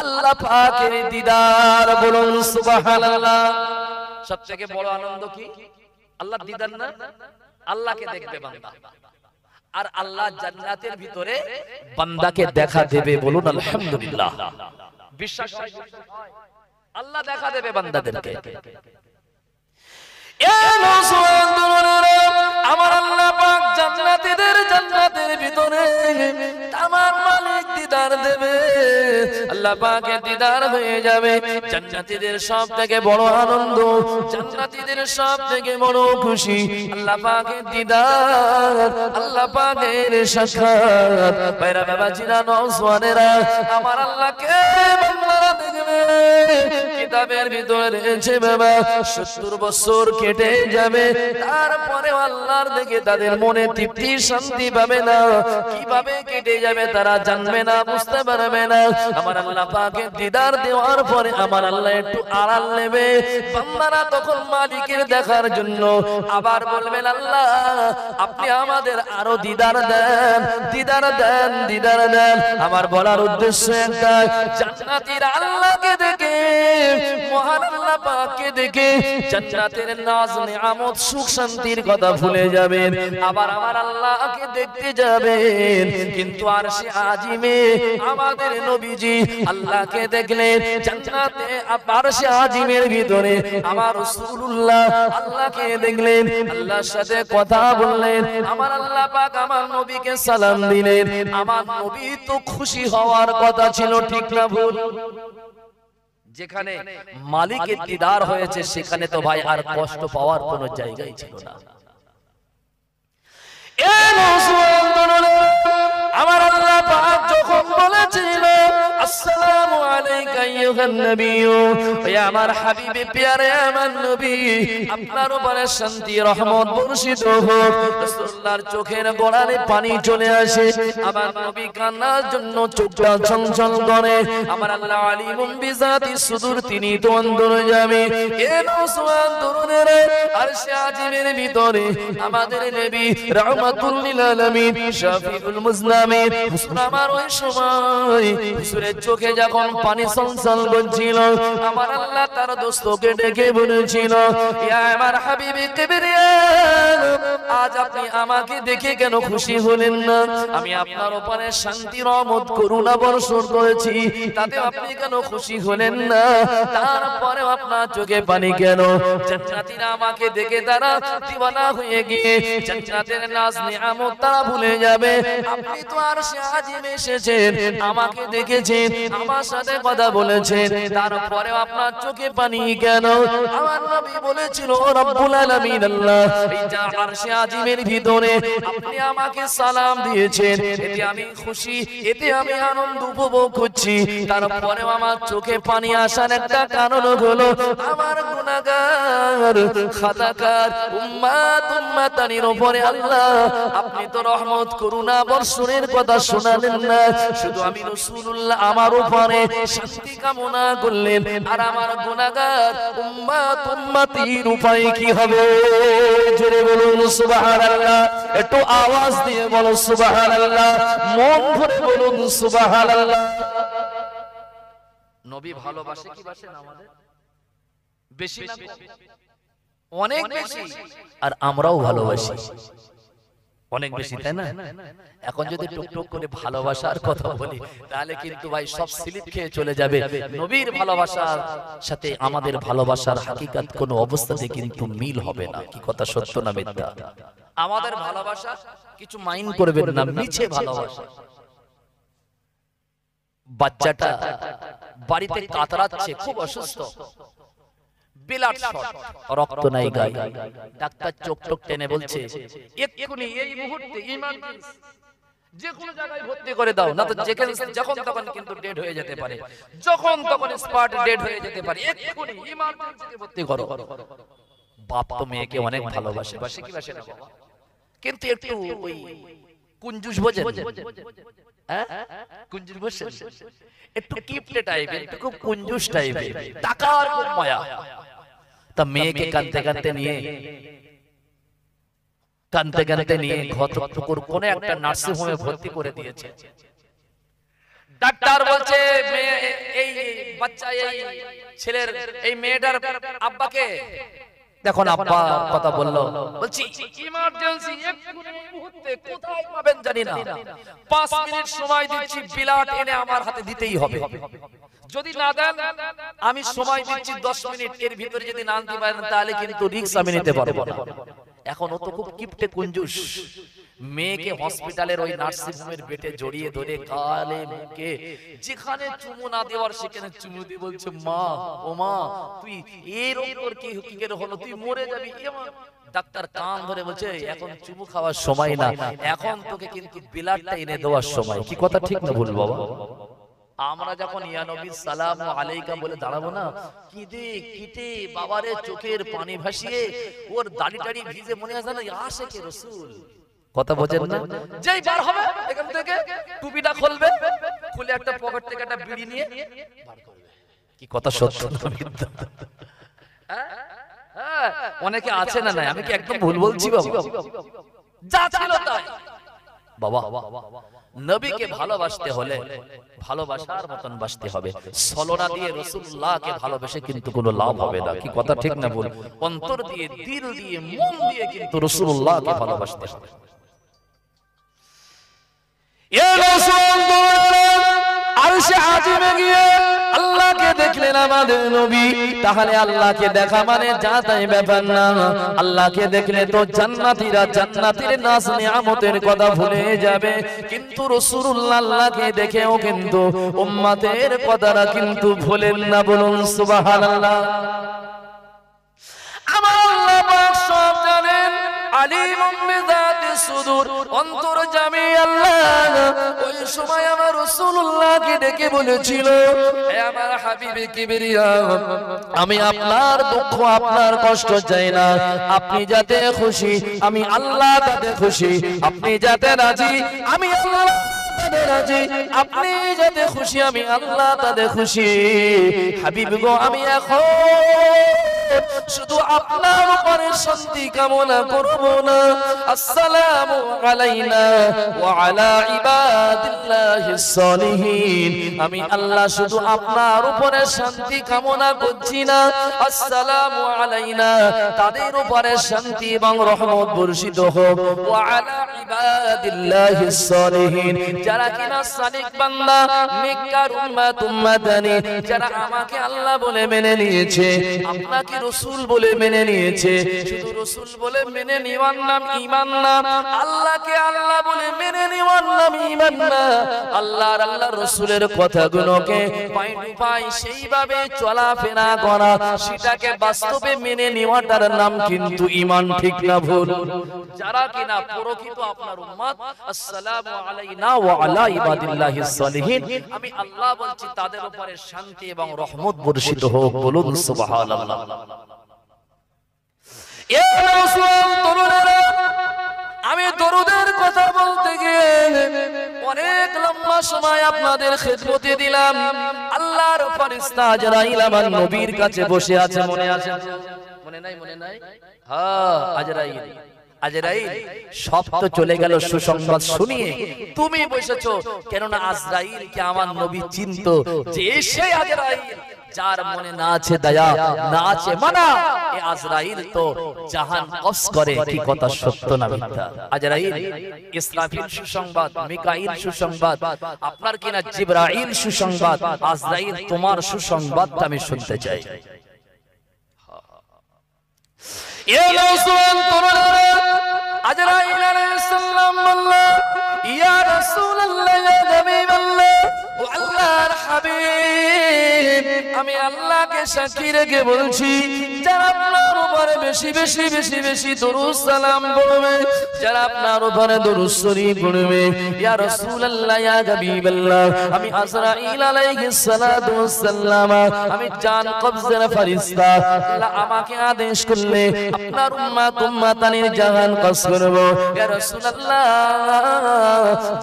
আল্লাহ পাকের দিদার। বলুন সুবহানাল্লাহ। সব থেকে বড় আনন্দ কি? আল্লাহর দিদার না? আল্লাহকে দেখবে বান্দা, আর আল্লাহ জান্নাতের ভিতরে বান্দাকে দেখা দেবে। বলুন আলহামদুলিল্লাহ। বিশ্বাস হয়? আল্লাহ দেখা দেবে বান্দাদেরকে। আমার আল্লাহ পাক জান্নাতীদের জান্নাতের ভিতরে আমার মালিক দিদার দেবে। আল্লাহ পাকের দিদার হয়ে যাবে। জান্নাতীদের সব থেকে বড় আনন্দ, জান্নাতীদের সব থেকে বড় খুশি আল্লাহ পাকের দিদার, আল্লাহ পাকের সাক্ষাৎ। বাইরা বাবা জিরা নওজওয়ানেরা, আমার আল্লাহকে বান্দারা দেখবে। কিতাবের ভিতরে রয়েছে বাবা 70 বছর কেটে যাবে, তারপরে আল্লাহর দেখে তাদের মনে তৃপ্তি শান্তি পাবে না। কিভাবে কেটে যাবে তারা জানবে না, বুঝতে পারবে না। আমার আল্লাহ পাকের দিদার দেওয়ার পরে আমার আল্লাহ একটু আড়াল নেবে। বান্দারা তখন মালিকের দেখার জন্য আবার বলবেন, আল্লাহ আপনি আমাদের আরো দিদার দেন, দিদার দেন, দিদার দেন। আমার বলার উদ্দেশ্য একটা, জান্নাতীরা আল্লাহকে দেখে, মহান আল্লাহ পাককে দেখে জান্নাতের নাজ নিয়ামত সুখ শান্তির কথা ভুলে যাবেন, আবার আমার আল্লাহকে দেখতে যাবেন। কিন্তু আরশে আজিমে আমাদের নবীজি আল্লাহকে দেখলেন, জান্নাতে আরশে আজিমের ভিতরে আমার রাসূলুল্লাহ আল্লাহকে দেখলেন, আল্লাহর সাথে কথা বললেন। আমার আল্লাহ পাক আমার নবীকে সালাম দিলেন। আমার নবী তো খুশি হওয়ার কথা ছিল, ঠিক না ভুল? যেখানে মালিকের দিদার হয়েছে সেখানে তো ভাই আর কষ্ট পাওয়ার কোনো জায়গাই ছিল না। আমার আল্লাহ পাক যখন বলেছিল, আসসালামু আলাইকা আইয়ুহান নবিয়্যু, ওই আমার হাবিবে প্যারে আমার নবী, আপনার উপরে শান্তি রহমত বর্ষিত হোক। রাসূলুল্লাহর চোখের গোড়ায় পানি চলে আসে। আমার নবী কান্নার জন্য চোখটা ছলছল করে। আমার আল্লাহ আলিমুম বিজাতি সুদূর, তিনি তো অন্তর্যামী। এ নওজওয়ান তরুণেরা, আরশে আজিমের ভিতরে আমাদের নবী রাহমাতুল লিল আলামিন শাফিউল মুজনামিন হুজুর আমার ওই সময় হুজুরের চোখে যখন পানি সলসল করছিল, আমার আল্লাহ তার দোস্তকে ডেকে বলেছিল, ইয়া আমার হাবিবে কিবরিয়া, আজ আপনি আমাকে দেখে কেন খুশি হলেন না? আমি আপনার উপরে শান্তি রহমত করুণা বর্ষণ করেছি, তাতে আপনি কেন খুশি হলেন না? তারপরে আপনার চোখে পানি কেন? জান্নাতীরা আমাকে দেখে তারা দিওয়ানা হয়ে গিয়ে জান্নাতের নাজ নিয়ামত তারা ভুলে যাবে। আপনি তো আরশে আজিমে এসেছেন, আমাকে দেখেছেন, আমার সাথে কথা বলেছেন, তারপরে আপনার চোখে পানি কেন? আমার নবী বলেছিল, রব্বুল আলামিন আল্লাহ, এই যে আরশে আজিমের ভিতরে আপনি আমাকে সালাম দিয়েছেন, এতে আমি খুশি, এতে আমি আনন্দ উপভোগ করছি। তারপরেও আমার চোখে পানি আসার একটা কারণ হলো আমার গুনাহগার খাতাকার উম্মাত উম্মাতানির উপরে আল্লাহ আপনি তো রহমত করুণা বর্ষণের কথা শোনালেন না, শুধু আমি রাসূলুল্লাহ আমার উপরে শান্তি কামনা করলেন, আর আমার গুনাহগার উম্মাত উম্মাতির উপায় কি হবে? জোরে বলুন সুবহানাল্লাহ, একটু আওয়াজ দিয়ে বলো সুবহানাল্লাহ, মন ভরে বলুন সুবহানাল্লাহ। নবী ভালোবাসে কি বাসে না আমাদের? বেশি না? অনেক বেশি, আর আমরাও ভালোবাসি অনেক বেশি, তাই না? এখন যদি টুকটুক করে ভালোবাসার কথা বলি তাহলে কিন্তু ভাই সব স্লিপ খেয়ে চলে যাবে। নবীর ভালোবাসার সাথে আমাদের ভালোবাসার হাকিকাত কোনো অবস্থাতে কিন্তু মিল হবে না। কি কথা সত্য না মিথ্যা? আমাদের ভালোবাসা কিছু মাইন্ড করবেন না, মিছে ভালোবাসা। বাচ্চাটা বাড়িতে কাতরাচ্ছে, খুব অসুস্থ, বিলাট শট, রক্ত নাই গায়ে। ডাক্তার চোখ টোক টেনে বলছে এক্ষুনি এই মুহূর্তে ইমার্জেন্সি যে কোনো জায়গায় ভর্তি করে দাও, না তো যখন তখন কিন্তু ডেড হয়ে যেতে পারে, যখন তখন স্পট ডেড হয়ে যেতে পারে, এক্ষুনি ইমার্জেন্সিতে ভর্তি করো। বাপ তো মেয়েকে অনেক ভালোবাসে, বাসে কি বাসে না বাবা? কিন্তু একটু ওই কুঞ্জুস বোঝেন, হ্যাঁ কুঞ্জুস বোঝেন, একটু কিপটে টাইপের, একটু খুব কুঞ্জুস টাইপের, টাকার খুব মায়া। তা মেয়েকে কাঁদতে কাঁদতে নিয়ে ঘটকপুকুর কোনে একটা নার্সিং হোমে ভর্তি করে দিয়েছে। ডাক্তার বলছে মেয়ে এই বাচ্চা এই ছেলের এই মেয়েটার আব্বাকে দেখুন, আব্বা কথা বললো, বলছি ইমার্জেন্সি এক্ষুনি এই মুহূর্তে কোথায় পাবেন জানি না, 5 মিনিট সময় দিচ্ছি, বিলাট এনে আমার হাতে দিতেই হবে। যদি না দেন আমি সময় দিচ্ছি 10 মিনিট, এর ভিতরে যদি না আনতে পারেন তাহলে কিন্তু রিস্ক আমি নিতে পারবো না। এখন ও তো খুব কিপটে কুঞ্জুস, মেয়েকে হসপিটালের ওই নার্সিং হোমের বেটে জড়িয়ে ধরে গালে মুখে যেখানে চুমু না দেওয়ার সেখানে চুমু দিয়ে বলছে মা, ও মা তুই এরকম তোর কি হকিকের হলো, তুই মরে যাবি। ডাক্তার কান ধরে বলছে এখন চুমু খাওয়ার সময় না, এখন তোকে কিন্তু বিলাটটা এনে দেওয়ার সময়। কি কথা ঠিক না ভুল বাবা? আমরা যখন ইয়া নবী সালামু আলাইকা বলে দাঁড়াবো না, কিদে কিটে বাবারে চোখের পানি ভাসিয়ে ওর দাড়ি টাড়ি ভিজে মনে আসে না আশিকে রাসূল। কথা বোঝেন না? যেই বার হবে এখান থেকে টুপিটা খুলবে, খুলে একটা পকেট থেকে একটা বিড়ি নিয়ে বার করবে। কি কথা সত্য না মিথ্যা? হ্যাঁ অনেকে আছে না, নাই আমি কি একদম ভুল বলছি বাবা? যা ছিল তাই বাবা। নবীকে ভালোবাসতে হলে ভালোবাসার মতন বাসতে হবে। ছলনা দিয়ে রাসূলুল্লাহকে ভালোবেসে কিন্তু কোনো লাভ হবে না। কি কথা ঠিক না বল? অন্তর দিয়ে, দিল দিয়ে, মন দিয়ে কিন্তু রাসূলুল্লাহকে ভালোবাসতে হবে। এ রাসূল আরশে আজিমে গিয়ে আল্লাহকে দেখলেন আমাদের নবী, তাহলে আল্লাহকে দেখা মানে যা তাই ব্যাপার না। আল্লাহকে দেখলে তো জান্নাতীরা জান্নাতের নাজ নিয়ামতের কথা ভুলে যাবে, কিন্তু রাসূলুল্লাহ আল্লাহকে দেখেও কিন্তু উম্মতের কথাটা কিন্তু ভুলেন না। বলুন সুবহানাল্লাহ। আমার আল্লাহ পাক সব জানেন, আলিমুম বিযাতিস সুদূর, অন্তর্যামী আল্লাহ। ওই সময় আমার রাসূলুল্লাহকে ডেকে বলেছিল, হে আমার হাবিবে কিবরিয়া, আমি আপনার দুঃখ আপনার কষ্ট চাই না, আপনি যাতে খুশি আমি আল্লাহ তাতে খুশি, আপনি যাতে রাজি আমি আল্লাহ তাতে রাজি, আপনি যাতে খুশি আমি আল্লাহ তাতে খুশি। হাবিব গো আমি এখন শুধু আপনার উপরে শান্তি কামনা করব না, আসসালামু আলাইনা ওয়া আলা ইবাদিল্লাহিস সালিহিন, আমি আল্লাহ শুধু আপনার উপরে শান্তি কামনা করছি না, আসসালামু আলাইনা তাদের উপরে শান্তি এবং রহমত বর্ষিত হোক, ওয়া আলা ইবাদিল্লাহিস সালিহিন যারা কিনা সালিক বান্দা নেককার উম্মাত উম্মাতানি, যারা আমাকে আল্লাহ বলে মেনে নিয়েছে, আপনাকে রাসূল বলে মেনে নিয়েছে। শুধু রাসূল বলে মেনে নেওয়ার নাম ঈমান না, আল্লাহকে আল্লাহ বলে মেনে নেওয়ার নাম ঈমান না। আল্লাহর আল্লাহর রাসূলের কথাগুলোকে পাই টু পাই সেইভাবে চলাফেরা করা, সেটাকে বাস্তবে মেনে নেওয়াটার নাম কিন্তু ঈমান। ঠিক না ভুল? যারা কিনা প্রকৃত আপনার উম্মত, আসসালামু আলাইনা ওয়া আলা ইবাদিল্লাহিস সালিহিন, আমি আল্লাহ বলছি তাদের উপরে শান্তি এবং রহমত বর্ষিত হোক। বলুন সুবহানাল্লাহ। আমি দরুদের কথা বলতে গিয়ে অনেক লম্বা সময় আপনাদের খেদমতে দিলাম। আল্লাহর ফেরেশতা আজরাইল আমার নবীর কাছে বসে আছে, মনে আছে? মনে নাই? মনে নাই? হ্যাঁ, আজরাইল সব তো চলে গেল সুসংবাদ শুনিয়ে, তুমি বসেছো কেননা আজরাইলকে আমার নবী চিনতো যে সেই আজরাইল যার মনে না আছে দয়া, না আছে মানা, এ আজরাইল তো জাহান কবজ করে। কি কথা সত্য না মিথ্যা? আজরাইল ইসরাফিল সুসংবাদ, মিকাইল সুসংবাদ, আপনার কিনা জিবরাইল সুসংবাদ, আজরাইল তোমার সুসংবাদটা আমি শুনতে চাই। এ নওজওয়ান তরুণরা, আজরাইল আলাইহিস সালাম বললেন, ইয়া রাসূলুল্লাহ, ইয়া হাবিবাল্লাহ, ও আল্লাহর হাবিব, আমি আল্লাহকে সাক্ষী রেখে বলছি, যারা আপনার উপরে বেশি বেশি বেশি বেশি দরুদ সালাম পড়বে, যারা আপনার উপরে দরুদ শরীফ পড়বে, ইয়া রাসূলুল্লাহ, ইয়া হাবিবাল্লাহ, আমি আজরাইল আলাইহিস সালাতু ওয়াস সালাম, আমি জান কবজের ফেরেশতা, আল্লাহ আমাকে আদেশ করলে আপনার উম্মত উম্মতানির জান কবজ করব। ইয়া রাসূলুল্লাহ,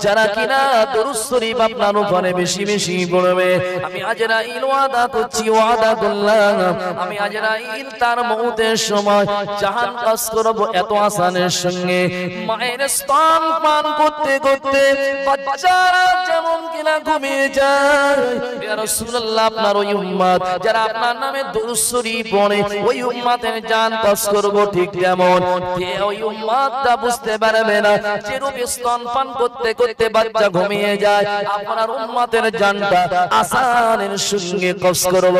যারা কিনা দরুদ শরীফ আপনার উপরে বেশি বেশি পড়বে, আমি আজরাইল ওয়াদা করছি, ওয়াদা করলাম, আমি আজরাইল তার মউতের সময় জাহান কবজ করব এত আসানের সঙ্গে। মায়ের স্তন পান করতে করতে বাচ্চারা যেমন কিনা ঘুমিয়ে যায়, ইয়া রাসূলুল্লাহ, আপনার ওই উম্মত যারা আপনার নামে দরুদ শরীফ পড়ে, ওই উম্মতের জান কবজ করব ঠিক যেমন ওই উম্মতটা বুঝতে পারবে না, যেরূপ স্তন পান করতে করতে বাচ্চা ঘুমিয়ে যায়, আপনার উম্মতের জানটা আসানের সঙ্গে কবজ করব।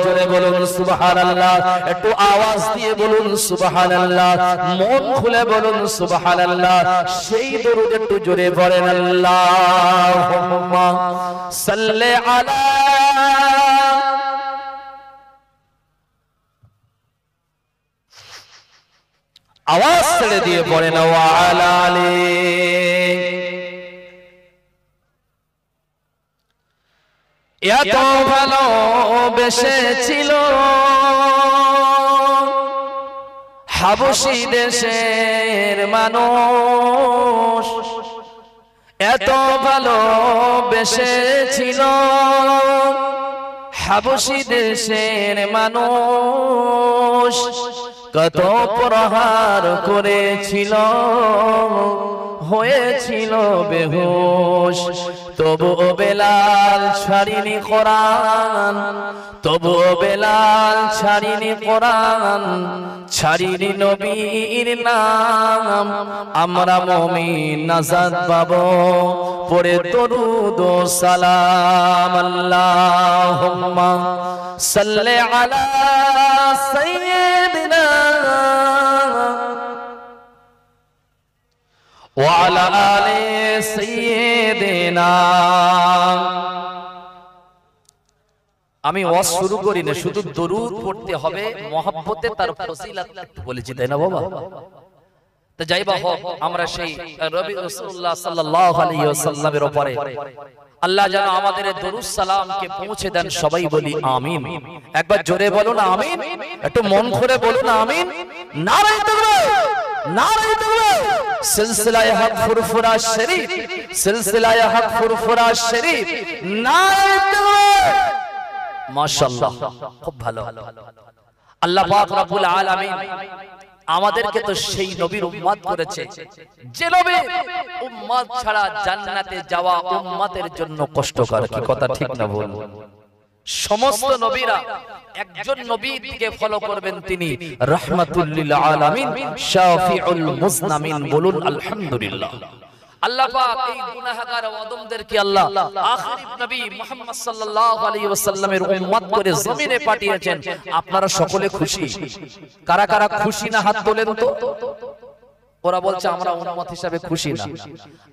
জোরে বলুন সুবহানাল্লাহ, একটু আওয়াজ দিয়ে বলুন সুবহানাল্লাহ, মন খুলে বলুন সুবহানাল্লাহ, সেই দরুদ একটু জোরে পড়েন, আল্লাহুম্মা সাল্লি আলা, আওয়াজ ছেড়ে দিয়ে পড়েন, ওয়া আলা আলি। এত ভালোবেসেছিল হাবশী দেশের মানুষ, এত ভালোবেসেছিল হাবশী দেশের মানুষ, কত প্রহার করেছিল, হয়েছিল বেহুশ, তবুও বেলাল ছাড়িনি কোরআন, তবুও বেলাল ছাড়িনি কোরআন, ছাড়িনি নবীর নাম, আমরা মুমিন নাজাত পাবো পড়ে দরুদ ও সালাম। আল্লাহুম্মা সাল্লি আলা সাইয়্যিদিনা ওয়া আলা আলি সাইয়্যিদিনা। আমি ওয়াজ শুরু করি না, শুধু দরুদ পড়তে হবে, মহব্বতে তার ফজিলত বলেছি, তাই না বাবা? তো যাই বা হোক, আমরা সেই নবী রাসূলুল্লাহ সাল্লাল্লাহু আলাইহি ওয়াসাল্লামের উপরে আল্লাহ যেন আমাদের দরুদ সালামকে পৌঁছে দেন, সবাই বলি আমিন। একবার জোরে বলুন আমিন, একটু মন খুলে বলুন আমিন। নারায়ে তাকবীর, নারায়ে তাকবীর। সিলসিলায়ে হক ফুরফুরা শরীফ, সিলসিলায়ে হক ফুরফুরা শরীফ, নারায়ে তাকবীর। মাশাআল্লাহ, খুব ভালো। আল্লাহ পাক রব্বুল আলামিন আমাদেরকে তো সেই নবীর উম্মত করেছে, যে নবীর উম্মত ছাড়া জান্নাতে যাওয়া উম্মতের জন্য কষ্টকর। কি কথা ঠিক না বলুন? সমস্ত নবীরা একজন নবীর দিকে ফলো করবেন, তিনি রাহমাতুল লিল আলামিন, শাফিউল মুজনামিন। বলুন আলহামদুলিল্লাহ। আল্লাহ পাক এই গুনাহগার ও আদমদেরকে আল্লাহ আখির নবী মুহাম্মদ সাল্লাল্লাহু আলাইহি ওয়াসাল্লামের উম্মত করে জমিনে পাঠিয়েছেন। আপনারা সকলে খুশি? কারা কারা খুশি না হাত তোলেন তো। ওরা বলছে আমরা উম্মত হিসাবে খুশি না।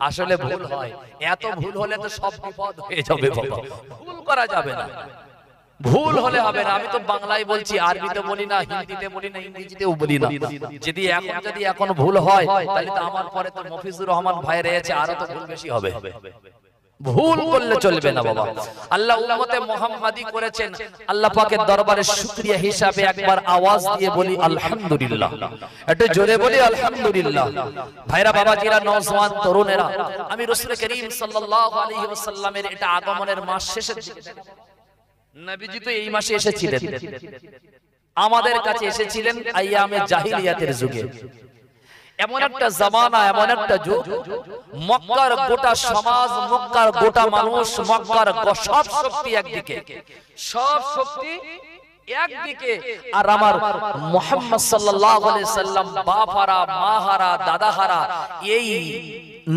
আসলে ভুল হয়, এত ভুল হলে তো সব বিপদ হয়ে যাবে বাবা, ভুল করা যাবে না, ভুল হলে হবে না। আমি তো বাংলায় বলছি, আরবিতে বলি না, হিন্দিতে বলি না, ইংরেজিতেও বলি না। যদি এখন ভুল হয়, তাহলে তো আমার পরে তো মফিজুর রহমান ভাই রয়েছে, আরো তো ভুল বেশি হবে। ভুল করলে চলবে না বাবা। আল্লাহ উম্মতে মুহাম্মাদি করেছেন, আল্লাহ পাকের দরবারে শুকরিয়া হিসাবে একবার আওয়াজ দিয়ে বলি আলহামদুলিল্লাহ। একটু জোরে বলি আলহামদুলিল্লাহ। ভাইরা, বাবাজিরা, নওজওয়ান তরুণেরা, আমি রাসূল করিম সাল্লাল্লাহু আলাইহি ওয়াসাল্লামের এটা আগমনের মাস শেষের দিকে, নবীজি তো এই মাসে এসেছিলেন, আমাদের কাছে এসেছিলেন আইয়ামে জাহিলিয়াতের যুগে। এমন একটা জামানা, এমন একটা যুগ, মক্কার গোটা সমাজ, মক্কার গোটা মানুষ, মক্কার সব শক্তি একদিকে, সব শক্তি একদিকে, আর আমার মুহাম্মদ সাল্লাল্লাহু আলাইহি সাল্লাম বাপহারা, মাহারা, দাদাহারা এই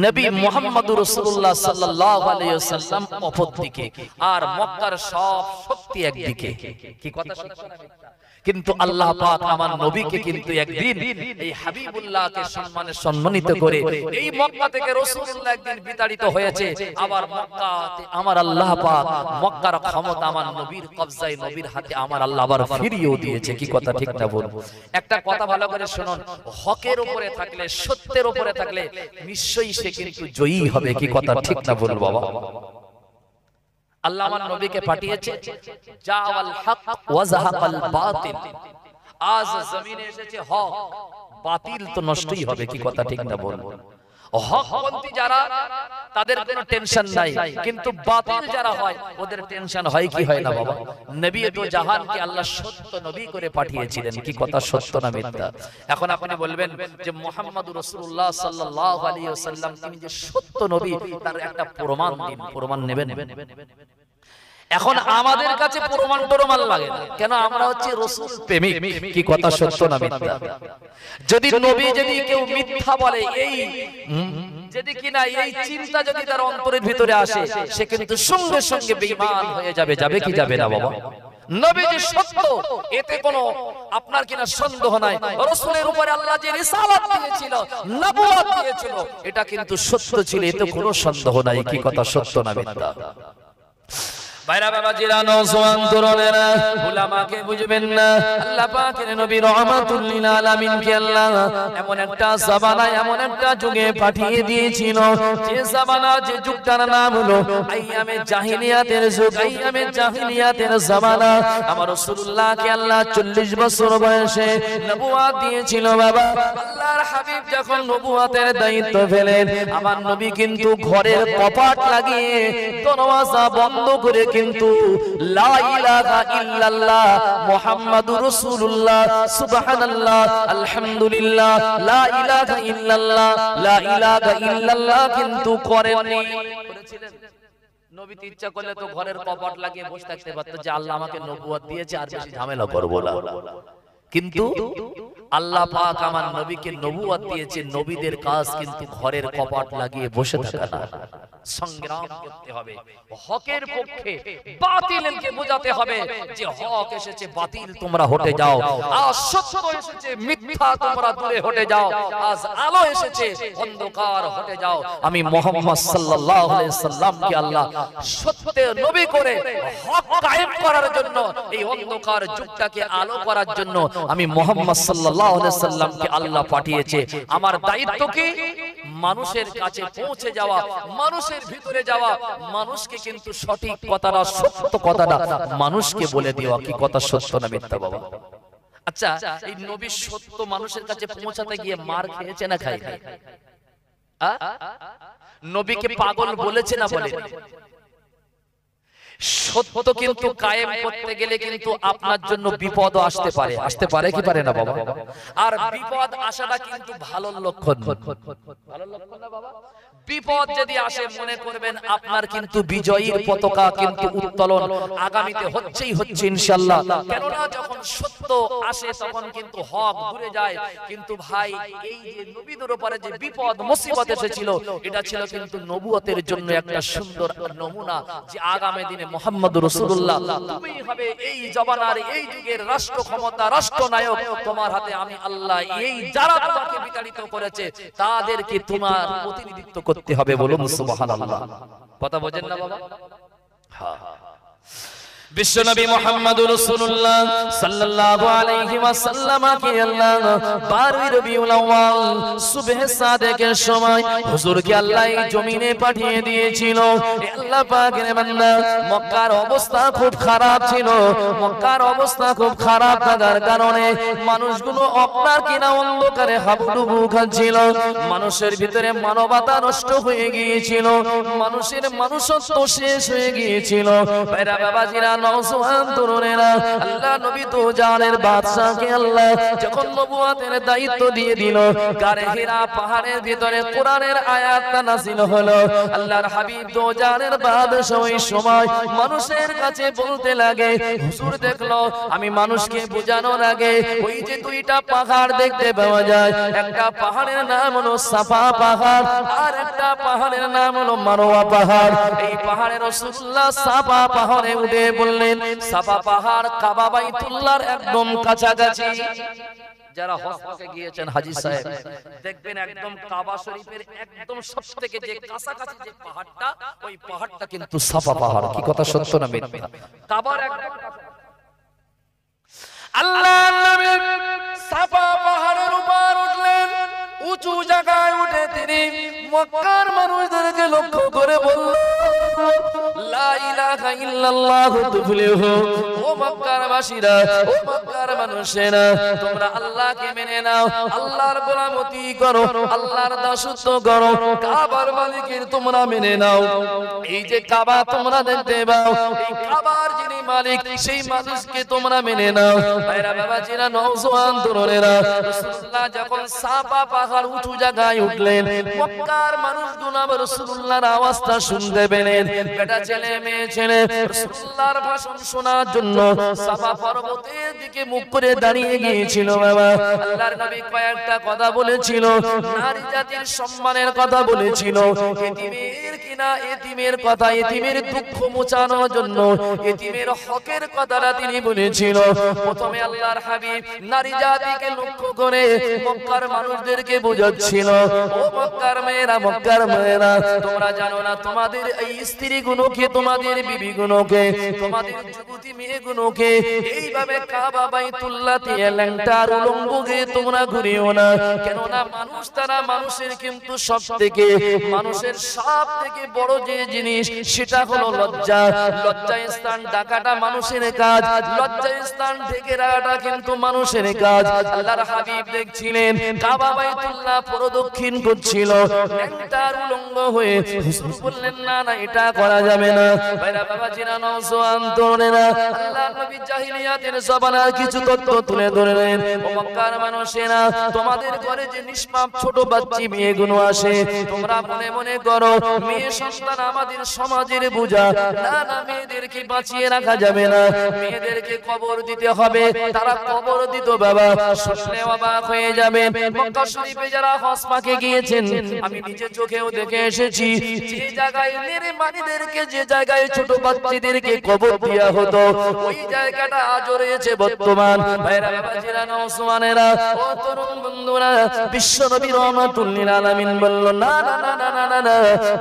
নবী মুহাম্মদুর রাসূলুল্লাহ সাল্লাল্লাহু আলাইহি ওয়াসাল্লাম অপরদিকে, আর মক্কার সব শক্তি একদিকে। কি কথা সত্য না মিথ্যা? কিন্তু আল্লাহ পাক আমার নবীকে কিন্তু একদিন এই হাবিবুল্লাহকে সম্মানিত করে এই মক্কা থেকে রাসূলুল্লাহ একদিন বিতাড়িত হয়েছে, আবার মক্কাতে আমার আল্লাহ পাক মক্কার ক্ষমতা আমার নবীর কবজায়, নবীর হাতে আমার আল্লাহ আবার ফিরিয়েও দিয়েছে। কি কথা ঠিক না বলবো? একটা কথা ভালো করে শুনুন, হকের উপরে থাকলে, সত্যের উপরে থাকলে নিশ্চয়ই সে কিন্তু জয়ী হবে। কি কথা ঠিক না বলবো বাবা? আল্লাহ আমার নবীকে পাঠিয়েছে, জাওয়াল হক ওয়া যাহাকাল বাতিল। আজ জমিনে এসেছে হক, বাতিল তো নষ্টই হবে। কি কথা ঠিক না বলবো? হকপন্থী যারা তাদের কোনো টেনশন নাই, কিন্তু বাতিল যারা হয় ওদের টেনশন হয় কি হয় না বাবা? নবী তো জাহানকে আল্লাহ সত্য নবী করে পাঠিয়েছিলেন। কি কথা সত্য না মিথ্যা? এখন আপনি বলবেন যে মুহাম্মদুর রাসূলুল্লাহ সাল্লাল্লাহু আলাইহি ওয়াসাল্লাম তিনি যে সত্য নবী, তার একটা প্রমাণ দিন। প্রমাণ নেবেন? এখন আমাদের কাছে প্রমাণ টরমান লাগে না, কেন? আমরা হচ্ছে রাসূল প্রেমিক। কি কথা সত্য না মিথ্যা? যদি নবী, যদি কেউ মিথ্যা বলে, এই যদি কিনা এই চিন্তা যদি তার অন্তরের ভিতরে আসে, সে কিন্তু সঙ্গে সঙ্গে বেঈমান হয়ে যাবে। যাবে কি যাবে না বাবা? নবী যে সত্য, এতে কোনো আপনার কিনা সন্দেহ নাই। রাসূলের উপরে আল্লাহ যে রিসালাত দিয়েছিল, নবুয়ত দিয়েছিল, এটা কিন্তু সত্য ছিল, এতে কোনো সন্দেহ নাই। কি কথা সত্য না মিথ্যা? ভাইরা বাবাজিরা, নওজোয়ান তরুণেরা, উলামাকে বুঝবেন না, আল্লাহ পাকের নবী রাহমাতুল লিল আলামিন কে আল্লাহ এমন একটা জামানা, এমন একটা যুগে পাঠিয়ে দিয়েছিল, যে জামানা, যে যুগটার নাম হলো আইয়ামে জাহিলিয়াতের যুগ, আইয়ামে জাহিলিয়াতের জামানা। আমার রাসূলুল্লাহকে আল্লাহ 40 বছর বয়সে নবুয়ত দিয়েছিল বাবা। আল্লাহর হাবিব যখন নবুয়তের দায়িত্ব পেলেন, আমার নবী কিন্তু ঘরের কপাট লাগিয়ে দরওয়াজা বন্ধ করে কিন্তু লা ইলাহা ইল্লাল্লাহ মুহাম্মাদুর রাসূলুল্লাহ সুবহানাল্লাহ আলহামদুলিল্লাহ লা ইলাহা ইল্লাল্লাহ লা ইলাহা ইল্লাল্লাহ কিন্তু করেননি। করেছিলেন? নবী ইচ্ছা করলে তো ঘরের কপাট লাগিয়ে বসে থাকতে পারত যে আল্লাহ আমাকে নবুয়ত দিয়েছে, আর বেশি ঝামেলা করব না। কিন্তু আল্লাহ পাক আমার নবীকে নবুয়ত দিয়েছে, নবীদের কাজ কিন্তু ঘরের কপাট লাগিয়ে বসে থাকা না, সংগ্রাম করতে হবে হকের পক্ষে। বাতিলকে বোঝাতে হবে যে হক এসেছে, বাতিল তোমরা হটে যাও। আজ সত্য এসেছে, মিথ্যা তোমরা দূরে হটে যাও। আজ আলো এসেছে, অন্ধকার হটে যাও। আমি মুহাম্মদ সাল্লাল্লাহু আলাইহি সাল্লামকে আল্লাহ সত্যের নবী করে হক কায়েম করার জন্য, এই অন্ধকার যুগটাকে আলো করার জন্য আমি মুহাম্মদ সাল্লাল্লাহু আলাইহি সাল্লামকে আল্লাহ পাঠিয়েছে। আমার দায়িত্ব কি? মানুষের কাছে পৌঁছে যাওয়া, মানুষের ভিতরে যাওয়া, মানুষকে কিন্তু সঠিক কথাটা, সত্য কথাটা মানুষকে বলে দেওয়া। কি কথা সত্য না মিথ্যা বাবা? আচ্ছা, এই নবী সত্য মানুষের কাছে পৌঁছাতে গিয়ে মার খেয়েছে না খায়? নবীকে পাগল বলেছে না বলে? সত্য কিন্তু কায়েম করতে গেলে কিন্তু আপনার জন্য বিপদ আসতে পারে। আসতে পারে কি পারে না বাবা? আর বিপদ আসাটা কিন্তু ভালো লক্ষণ। ভালো লক্ষণ না বাবা? বিপদ যদি আসে, মনে করবেন আপনার কিন্তু বিজয়ীর পতাকা কিন্তু উত্তোলন আগামীতে হচ্ছেই হচ্ছে ইনশাআল্লাহ। কেননা যখন সত্য আসে তখন কিন্তু হক দূরে যায়। কিন্তু ভাই, এই যে নবীদের উপরে যে বিপদ মুসিবত এসেছিল, এটা ছিল কিন্তু নবুয়তের জন্য একটা সুন্দর নমুনা, যে আগামী দিনে মুহাম্মদুর রাসূলুল্লাহ তুমি হবে এই জমানার, এই যুগের রাষ্ট্র ক্ষমতা, রাষ্ট্রনায়ক তোমার হাতে। আমি আল্লাহ এই যারা তোমাকে বিতাড়িত করেছে তাদেরকে তোমার প্রতিনিধিত্ব করতে হবে। বলুন সুবহানাল্লাহ। কথা বোঝেন না বাবা? হ্যাঁ। বিশ্বনবী মুহাম্মদুর রাসূলুল্লাহ সাল্লাল্লাহু আলাইহি ওয়াসাল্লাম কে আল্লাহ 12 রবিউল আউয়াল সুবহে সাদেকের সময় হুজুরকে আল্লাহ এই জমিনে পাঠিয়ে দিয়েছিল। আল্লাহ পাকের বান্দা, মক্কার অবস্থা খুব খারাপ ছিল। মক্কার অবস্থা খুব খারাপ থাকার কারণে মানুষগুলো আপনার কিনা অন্ধকারে হাবুডুবু খাচ্ছিল। মানুষের ভিতরে মানবতা নষ্ট হয়ে গিয়েছিল, মানুষের মানুষত্ব শেষ হয়ে গিয়েছিল। ভাইরা বাবাজিরা, নওজোয়ান তরুণেরা, আল্লাহ নবী তো জানের বাদশাকে আল্লাহ যখন নবুয়তের দায়িত্ব দিয়ে দিল, গারে হিরা পাহাড়ের ভিতরে কোরআনের আয়াতটা নাযিল হলো। আল্লাহর হাবিব তো জানের বাদশা ওই সময় মানুষের কাছে বলতে লাগে, হুজুর দেখলো আমি মানুষকে বোঝানোর আগে ওই যে দুইটা পাহাড় দেখতে পাওয়া যায়, একটা পাহাড়ের নাম হলো সাফা পাহাড়, আর একটা পাহাড়ের নাম হলো মারওয়া পাহাড়। এই পাহাড়ে রাসূলুল্লাহ সাফা পাহাড়ে উঠে বললেন, সাফা পাহাড় কাবা বাইতুল্লাহর একদম কাছাকাছি। যারা হজ করতে গিয়েছেন হাজী সাহেব দেখবেন একদম কাবা শরীফের একদম সবথেকে যে কাছাকাছি যে পাহাড়টা, ওই পাহাড়টা কিন্তু সাফা পাহাড়। কি কথা সত্য না মিথ্যা? কাবার একদম আল্লাহর নবী সাফা পাহাড়ের উপর উঠলেন। উঁচু জায়গায় উঠে তিনি মক্কার মানুষদেরকে লক্ষ্য করে বললেন, লা ইলাহা ইল্লাল্লাহ তুফলিহু। ও মক্কার বাসীরা, ও মক্কার মানুষেরা, তোমরা আল্লাহকে মেনে নাও, আল্লাহর গোলামতি করো, আল্লাহর দাসত্ব করো, কাবার মালিকের তোমরা মেনে নাও। এই যে কাবা তোমরা দেখতে পাও, এই কাবার যিনি মালিক সেই মানুষকে তোমরা মেনে নাও। ভাইরা বাবাজিরা, নওজোয়ান তরুণেরা, রাসূলুল্লাহ যখন সাফা পাহাড় উঁচু জায়গায় উঠলেন, মক্কার মানুষগুলো রাসূলুল্লাহর আওয়াজটা শুনতে পেলেন। বেটা ছেলে মেয়ে ছেলে রাসূলুল্লাহর ভাষণ শোনার জন্য সাফা পর্বতের দিকে মুখ করে দাঁড়িয়ে গিয়েছিল। বাবা আল্লাহর নবী কয়েকটা কথা বলেছিল, নারী জাতির সম্মানের কথা বলেছিল, এতিমের কিনা এতিমের কথা, এতিমের দুঃখ মোচানোর জন্য এতিমের হকের কথাটা তিনি বলেছিল। প্রথমে আল্লাহর হাবিব নারী জাতিকে লক্ষ্য করে মক্কার মানুষদেরকে বোঝাচ্ছিল, ও মক্কার মেয়েরা, মক্কার মেয়েরা, তোমরা জানো না তোমাদের এই স্ত্রী গুলোকে, তোমাদের বিবি গুলোকে, তোমাদের যুবতী মেয়ে গুলোকে এইভাবে কাবা বাইতুল্লাহতে ল্যাংটার উলঙ্গ গিয়ে তোমরা ঘুরিও না। কেননা মানুষ তারা মানুষের কিন্তু সবথেকে, মানুষের সবথেকে বড় যে জিনিস সেটা হলো লজ্জা। লজ্জা স্থান ঢাকাটা মানুষের কাজ, লজ্জা স্থান ঢেকে রাখাটা কিন্তু মানুষের কাজ। আল্লাহর হাবিব দেখছিলেন কাবা বাইতুল্লাহ প্রদক্ষিণ করছিল ল্যাংটার উলঙ্গ হয়ে। হুজুর বললেন, না না, এটা করা যাবে না। ভাইরা বাবাজিরা, নওজোয়ান তরুণেরা, আল্লাহর নবী জাহিলিয়াতের জমানার কিছু তথ্য তুলে ধরলেন। ও মক্কার মানুষেরা, তোমাদের ঘরে যে নিষ্পাপ ছোট বাচ্চা মেয়েগুলো আসে, তোমরা মনে মনে করো মেয়ে সন্তান আমাদের সমাজের বোঝা। না না, মেয়েদেরকে বাঁচিয়ে রাখা যাবে না, মেয়েদেরকে কবর দিতে হবে। তারা কবর দিত বাবা, শুনলে অবাক হয়ে যাবে। মক্কা শরীফে যারা হজ পাকে গিয়েছেন, আমি নিজে চোখেও দেখে এসেছি, যে জায়গায় মেরে মানিদেরকে, যে জায়গায় ছোট বাচ্চাদেরকে কবর দেয়া হতো, ওই জায়গাটা আজও রয়েছে বর্তমান। ভাইরা বাবাজিরা, নওজোয়ানেরা, ও তরুণ বন্ধুরা, বিশ্বনবী রাহমাতুল লিল আলামিন বলল, না না না না না না,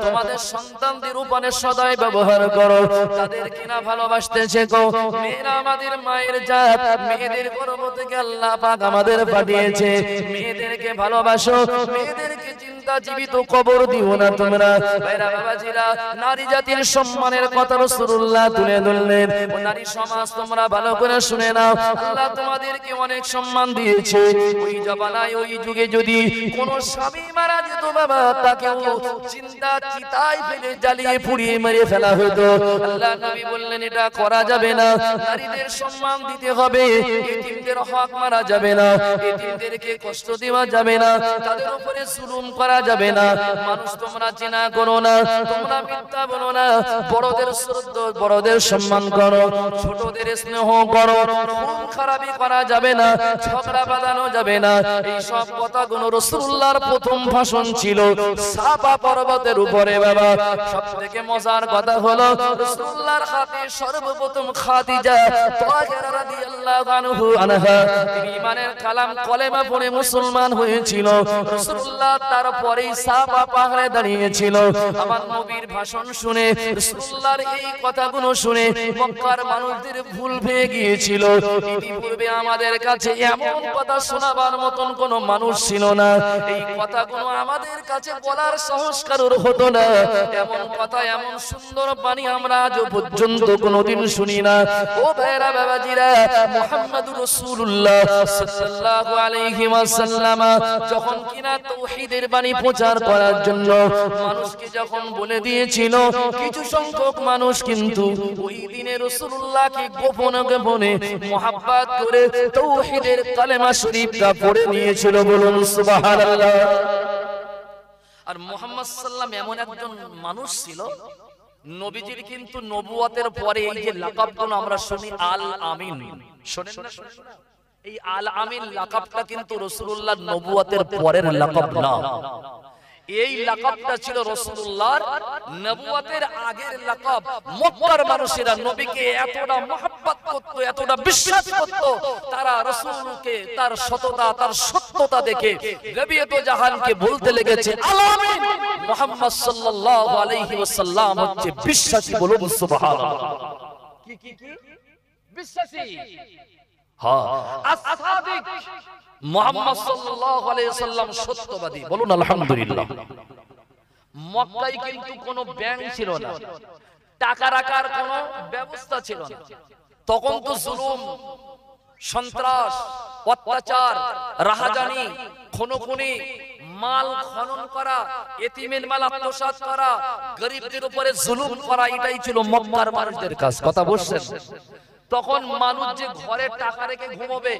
তোমাদের সন্তানদের উপরে সদাই ব্যবহার করো, তাদের কিনা ভালোবাসতে শেখো। মেয়েরা আমাদের মায়ের জাত, মেয়েদের গর্ভ থেকে আল্লাহ পাক আমাদের পাঠিয়েছে, মেয়েদেরকে ভালোবাসো, মেয়েদেরকে চিন্তা জীবিত কবর দিও না তোমরা। ভাইরা বাবাজিরা, নারী জাতির সম্মানের কথা রাসূলুল্লাহ তুলে ধরলেন। ও নারী সমাজ, তোমরা ভালো করে শুনে নাও, আল্লাহ তোমাদেরকে অনেক সম্মান দিয়েছে। ওই জমানায়, ওই যুগে যদি কোন স্বামী মারা যেত বাবা, তাকে চিন্তা চিতায় ফেলে জ্বালিয়ে পুড়িয়ে মেরে ফেলা হতো। আল্লাহ নবী বললেন, এটা করা যাবে না, নারীদের সম্মান দিতে হবে, এতিমদের হক মারা যাবে না, এতিমদেরকে কষ্ট দেওয়া যাবে না, তাদের উপরে জুলুম করা যাবে না। মানুষ তোমরা চেনা করো না, তোমরা মিথ্যা বলো না, বড়দের শ্রদ্ধা, বড়দের সম্মান করো, ছোটদের স্নেহ করো, খুন খারাপি করা যাবে না, ঝগড়া বাঁধানো যাবে না। এই সব কথাগুলো রাসূলুল্লাহর প্রথম ভাষণ ছিল সাফা পর্বতের উপরে। বাবা সবথেকে মজার কথা হলো, রাসূলুল্লাহর হাতে সর্বপ্রথম খাদিজা তাহেরা রাদিয়াল্লাহু আনহা, তিনি ঈমানের কালাম কলেমা পড়ে মুসলমান হয়েছিল। রাসূলুল্লাহ তারপরেই সাফা পাহাড়ে দাঁড়িয়েছিল। আমার নবীর ভাষণ শুনে, রাসূলুল্লাহর এই কথাগুলো শুনে মক্কার মানুষদের ভুল ভেঙে গিয়েছিল। ইতিপূর্বে আমাদের কাছে এমন কথা শোনাবার মতন কোন মানুষ ছিল না, এই কথাগুলো আমাদের কাছে বলার সাহস কারোর হতো না। এমন কথা, এমন সুন্দর বাণী আমরা আজ পর্যন্ত কোনোদিন শুনি না। ও ভাইরা বাবাজিরা, মুহাম্মদুর রাসূলুল্লাহ সাল্লাল্লাহু আলাইহি ওয়াসাল্লাম যখন কিনা তাওহীদের বাণী প্রচার করার জন্য মানুষকে যখন বলে দিয়েছিল, কিছু সংখ্যক মানুষ কিন্তু ওই দিনে রাসূলুল্লাহকে গোপনে গোপনে মুহাব্বত করে তাওহীদের কালেমা শরীফটা পড়ে নিয়েছিল। বলুন সুবহানাল্লাহ। আর মুহাম্মদ সাল্লাল্লাহু আলাইহি এমন একজন মানুষ ছিল, নবীজির কিন্তু নবুয়তের পরে এই যে লাকাবগুলো আমরা শুনি আল আমিন, শুনেন না? এই আল আমিন লাকাবটা কিন্তু রাসূলুল্লাহর নবুয়তের পরের লাকাব না। এই লাকাবটা ছিল রাসূলুল্লাহর নবুয়তের আগের লাকাব। মক্কার মানুষেরা নবীকে এতটা মহব্বত করত, এতটা বিশ্বাস করত, তারা রাসূলকে তার সততা তার সত্যতা দেখে নবীয়ত জাহানকে বলতে লেগেছে আল আমিন, মুহাম্মদ সাল্লাল্লাহু আলাইহি ওয়াসাল্লাম হচ্ছে বিশ্বাসী। বলুন সুবহানাল্লাহ। কি কি কি বিশ্বাসী? হ্যাঁ, আস-সাদিক। মুহাম্মদ সাল্লাল্লাহু আলাইহি ওয়াসাল্লাম সত্যবাদী। বলুন আলহামদুলিল্লাহ। মক্কায় কিন্তু কোনো ব্যাংক ছিল না, টাকা রাখার কোনো ব্যবস্থা ছিল না। তখন তো জুলুম, সন্ত্রাস, অত্যাচার, রাহাজানি, খুনোখুনি, মাল খনন করা, এতিমের মাল আত্মসাৎ করা, গরিবদের উপরে জুলুম করা, এটাই ছিল মক্কার মানুষদের কাজ। কথা বলছেন? তখন মানুষ যে ঘরে টাকা রেখে ঘুমাবে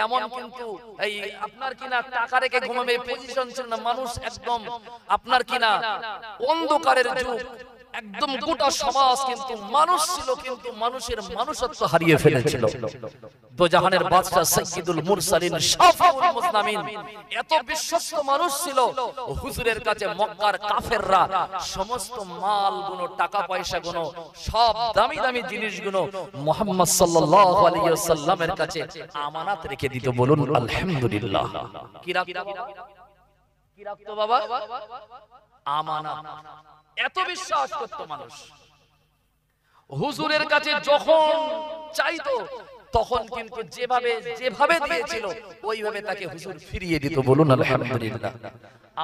এমন কিন্তু এই আপনার কিনা টাকা রেখে ঘুমাবে পজিশন ছিল না। মানুষ একদম আপনার কিনা অন্ধকারের যুগ, একদম গোটা সমাজ কিন্তু মানুষ ছিল, কিন্তু মানুষের মানুষত্ব হারিয়ে ফেলেছিল। দো জাহানের বাদশা সাইয়্যিদুল মুরসালিন শাফিউল মুজনামিন এত বিশ্বস্ত মানুষ ছিল, হুজুরের কাছে মক্কার কাফেররা সমস্ত মালগুলো, টাকা পয়সাগুলো, সব দামি দামি জিনিসগুলো মুহাম্মদ সাল্লাল্লাহু আলাইহি ওয়াসাল্লামের কাছে আমানত রেখে দিত। বলুন আলহামদুলিল্লাহ। কি রাখতো? কি রাখতো বাবা? আমানত। এত বিশ্বাস করত মানুষ। হুজুরের কাছে যখন চাইতো তখন কিন্তু যেভাবে যেভাবে দিয়েছিল ওইভাবে তাকে হুজুর ফিরিয়ে দিত। বলুন আলহামদুলিল্লাহ।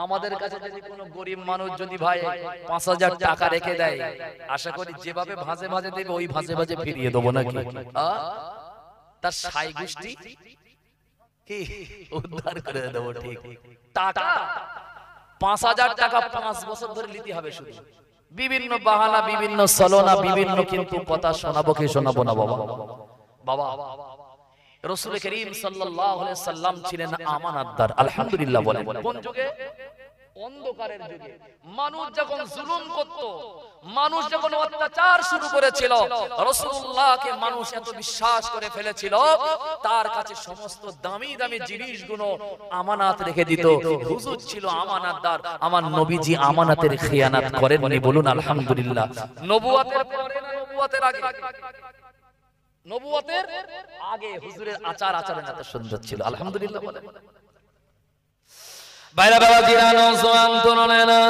আমাদের কাছে যদি কোনো গরিব মানুষ যদি ভাই ৫০০০ টাকা রেখে দেয়, আশা করি যেভাবে ভাঁজে ভাঁজে দেবে ওই ভাঁজে ভাঁজে ফিরিয়ে দেবো নাকি? তার সাই গোষ্ঠী কি উদ্ধার করে দেবো। ঠিক টাকা ৫০০০ টাকা ৫ বছর ধরে নিতে হবে শুধু। বিভিন্ন বাহানা, বিভিন্ন ছলনা, বিভিন্ন কিন্তু কথা শোনাবো কি শোনাবো না বাবা? বাবা রাসূল করিম সাল্লাল্লাহু আলাইহি সাল্লাম ছিলেন আমানতদার। আলহামদুলিল্লাহ বলেন। কোন যুগে? অন্ধকারের যুগে। মানুষ যখন জুলুম করত, মানুষ যখন অত্যাচার শুরু করেছিল, রাসূলুল্লাহকে মানুষ এত বিশ্বাস করে ফেলেছিল, তার কাছে সমস্ত দামি দামি জিনিসগুলো আমানত রেখে দিত। হুজুর ছিল আমানতদার। আমার নবীজি আমানতের খেয়ানত করেননি। বলুন আলহামদুলিল্লাহ। নবুয়তের পরে না নবুয়তের আগে? নবুয়তের আগে হুজুরের আচার আচরণ এত সুন্দর ছিল। আলহামদুলিল্লাহ বলেন। বাইরা বাবা জিরানো জওয়ান তরুণেরা,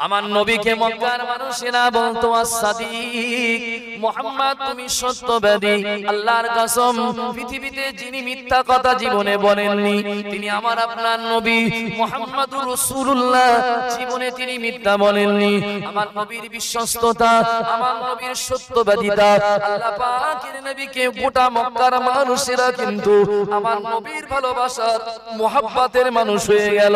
আমার নবীকে মক্কার মানুষেরা বলতো আস-সাদিক, মুহাম্মদ তুমি সত্যবাদী। আল্লাহর কসম, পৃথিবীতে যিনি মিথ্যা কথা জীবনে বলেননি তিনি আমার আপনার নবী মুহাম্মদুর রাসূলুল্লাহ। জীবনে তিনি মিথ্যা বলেননি। আমার নবীর বিশ্বস্ততা, আমার নবীর সত্যবাদিতা, আল্লাহ পাকের নবীকে গোটা মক্কার মানুষেরা কিন্তু আমার নবীর ভালোবাসার মুহাব্বতের মানুষ হয়ে গেল।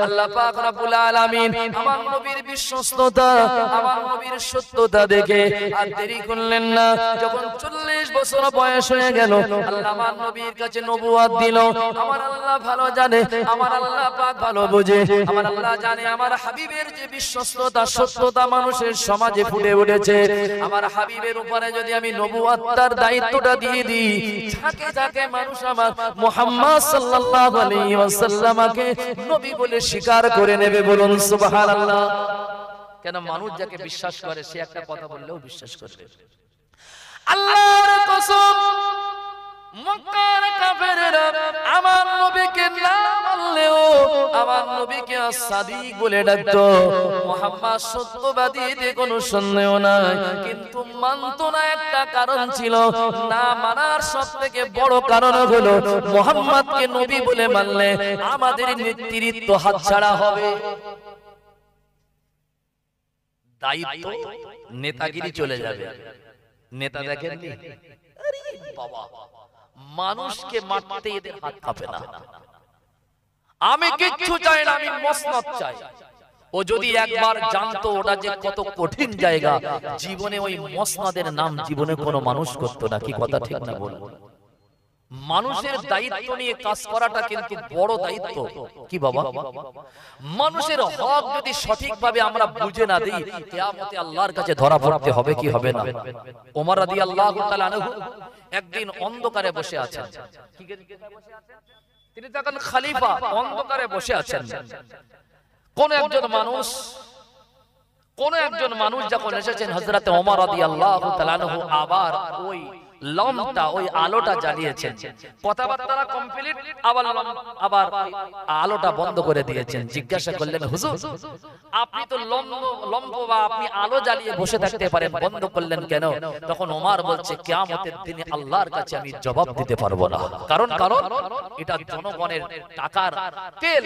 আল্লাহ পাক রব্বুল আলামিন আমার নবীর বিশ্বস্ততা, আমার নবীর সত্যতা দেখে আর দেরি করলেন না। যখন 40 বছর বয়স হয়ে গেল, আল্লাহ আমার নবীর কাছে নবুয়ত দিল। আমার আল্লাহ ভালো জানে, আমার আল্লাহ পাক ভালো বোঝে, আমার আল্লাহ জানে আমার হাবিবের যে বিশ্বস্ততা, সত্যতা মানুষের সমাজে ফুটে উঠেছে। আমার হাবিবের উপরে যদি আমি নবুয়তার দায়িত্বটা দিয়ে দিই, যাকে যাকে মানুষ আমার মুহাম্মদ সাল্লাল্লাহু আলাইহি ওয়াসাল্লামকে নবী বলে স্বীকার করে নেবে। বলুন সুবহানাল্লাহ। কেন? মানুষ যাকে বিশ্বাস করে সে একটা কথা বললেও বিশ্বাস করবে। আল্লাহর কসম, মক্কার কাফেররা আমার নবীকে না মানলেও আমার নবীকে আস-সাদিক বলে ডাকতো। মুহাম্মদ সত্যবাদী এতে কোনো সন্দেহ নাই, কিন্তু মানতো না একটা কারণ ছিল। না মানার সবথেকে বড় কারণ হলো মুহাম্মদকে নবী বলে মানলে আমাদের নেতৃত্ব হাতছাড়া হবে। দায়িত্ব, নেতাগিরি চলে যাবে। নেতা দেখেননি? আরে বাবা, মানুষকে মারতে এদের হাত কাঁপে না। আমি কিচ্ছু চাই না, আমি মসনদ চাই। ও যদি একবার জানতো ওটা যে কত কঠিন জায়গা, জীবনে ওই মসনদের নাম জীবনে কোনো মানুষ করতো না। কি কথা ঠিক না বল? মানুষের দায়িত্ব নিয়ে কাজ করাটা কিন্তু বড় দায়িত্ব। কি বাবা, মানুষের হক যদি সঠিকভাবে আমরা বুঝে না দিই, কিয়ামতে আল্লাহর কাছে ধরা পড়তে হবে কি হবে না? ওমর রাদিয়াল্লাহু তাআলা আনহু একদিন অন্ধকারে বসে আছেন। তিনি তখন খলিফা, অন্ধকারে বসে আছেন। কোন একজন মানুষ যখন এসেছেন, হযরত ওমর রাদিয়াল্লাহু তাআলা আনহু আবার ওই লম্পটা, ওই আলোটা জ্বালিয়েছেন। কথাবার্তা কমপ্লিট, আবার আলোটা বন্ধ করে দিয়েছেন। জিজ্ঞাসা করলেন, হুজুর আপনি তো লম্প বা আপনি আলো জ্বালিয়ে বসে থাকতে পারেন, বন্ধ করলেন কেন? তখন ওমর বলছে, কিয়ামতের দিনে আল্লাহর কাছে আমি জবাব দিতে পারবো না। কারণ এটা জনগণের টাকার তেল,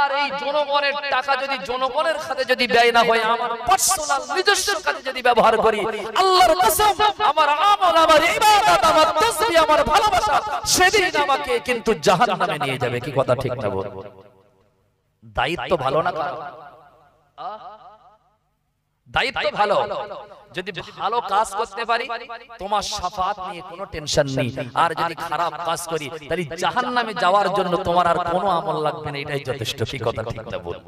আর এই জনগণের টাকা যদি জনগণের খাতে যদি ব্যয় না হয়, আমার পার্সোনাল নিজস্ব কাজে যদি ব্যবহার করি, আল্লাহর কসম আমার আমল, আমার ইবাদত, আমার তাসবিহ, আমার ভালোবাসা সেদিন আমাকে কিন্তু জাহান্নামে নিয়ে যাবে। কি কথা ঠিক না বল? দায়িত্ব ভালো না? দায়িত্ব ভালো। যদি ভালো কাজ করতে পারি, তোমার শাফাত নিয়ে কোনো টেনশন নেই। আর যদি খারাপ কাজ করি, তাহলে জাহান্নামে যাওয়ার জন্য তোমার আর কোনো আমল লাগবে না। এটাই যথেষ্ট। কি কথা ঠিক না বল?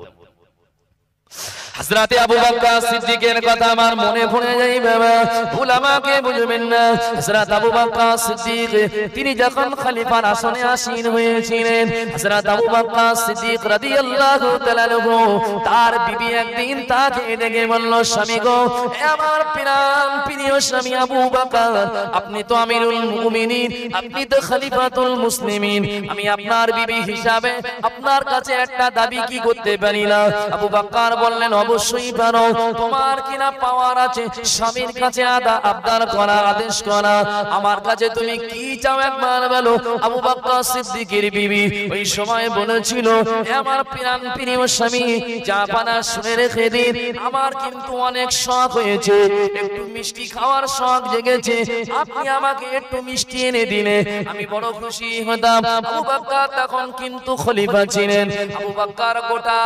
হযরত আবু বকর সিদ্দিকের কথা আমার মনে পড়ে যায় বাবা, ভুল আমাকে বুঝবেন না। হযরত আবু বকর সিদ্দিক তিনি যখন খলিফার আসনে আসীন হয়েছিলেন, হযরত আবু বকর সিদ্দিক রাদিয়াল্লাহু তাআলা আনহু তার বিবি একদিন তাকে ডেকে বলল, স্বামী গো, আমার প্রিয় স্বামী আবু বকর, আপনি তো আমিরুল মুমিনিন, আপনি তো খলিফাতুল মুসলিমিন, আমি আপনার বিবি হিসাবে আপনার কাছে একটা দাবি কি করতে পারি না? আবু বকর বললেন, অবশ্যই পারো। তোমার কিনা পাওয়ার আছে স্বামীর কাছে আবদার করা, আদেশ করা। আমার কাছে তুমি কি চাও একবার বলো। আবু বকর সিদ্দিকের বিবি ওই সময় বলেছিল, আমার প্রিয় স্বামী, জাপানা শুনে রেখে দিন, আমার কিন্তু অনেক শখ হয়েছে, একটু মিষ্টি খাওয়ার শখ জেগেছে, আপনি আমাকে একটু মিষ্টি এনে দিলে আমি বড় খুশি হতাম। আবু বকর তখন কিন্তু খলিফা ছিলেন। আবু বকর গোটা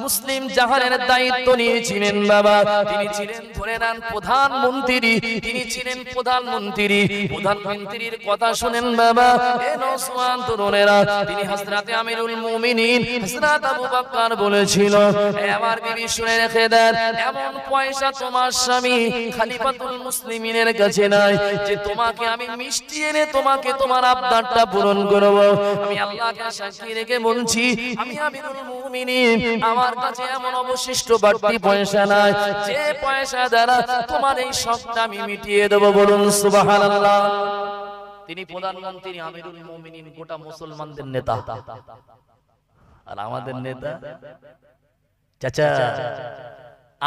মুসলিম জাহানের দায়িত্ব নিয়েছিলেন বাবা। তিনি ছিলেন ধরে নেন প্রধানমন্ত্রী, তিনি ছিলেন প্রধানমন্ত্রীর কথা শুনেন বাবা। এ নওজওয়ান তরুণেরা, তিনি হযরতে আমিরুল মুমিনিন হযরত আবু বকর বলেছিল, আমার বিবি শুনে রেখে দেন, এমন পয়সা তোমার স্বামী খলিফাতুল মুসলিমিনের কাছে নাই যে তোমাকে আমি মিষ্টি এনে তোমাকে তোমার আবদারটা পূরণ করব। আমি আল্লাহকে সাক্ষী রেখে বলছি, আমি আমিরুল মুমিনিন, আমার কাছে এমন অবশিষ্ট বাড়তি পয়সা নাই যে পয়সা দ্বারা তোমার এই শখটা আমি মিটিয়ে দেব। বলুন সুবহানাল্লাহ। তিনি প্রধানমন্ত্রী, আমিরুল মুমিনিন, গোটা মুসলমানদের নেতা। আর আমাদের নেতা চাচা,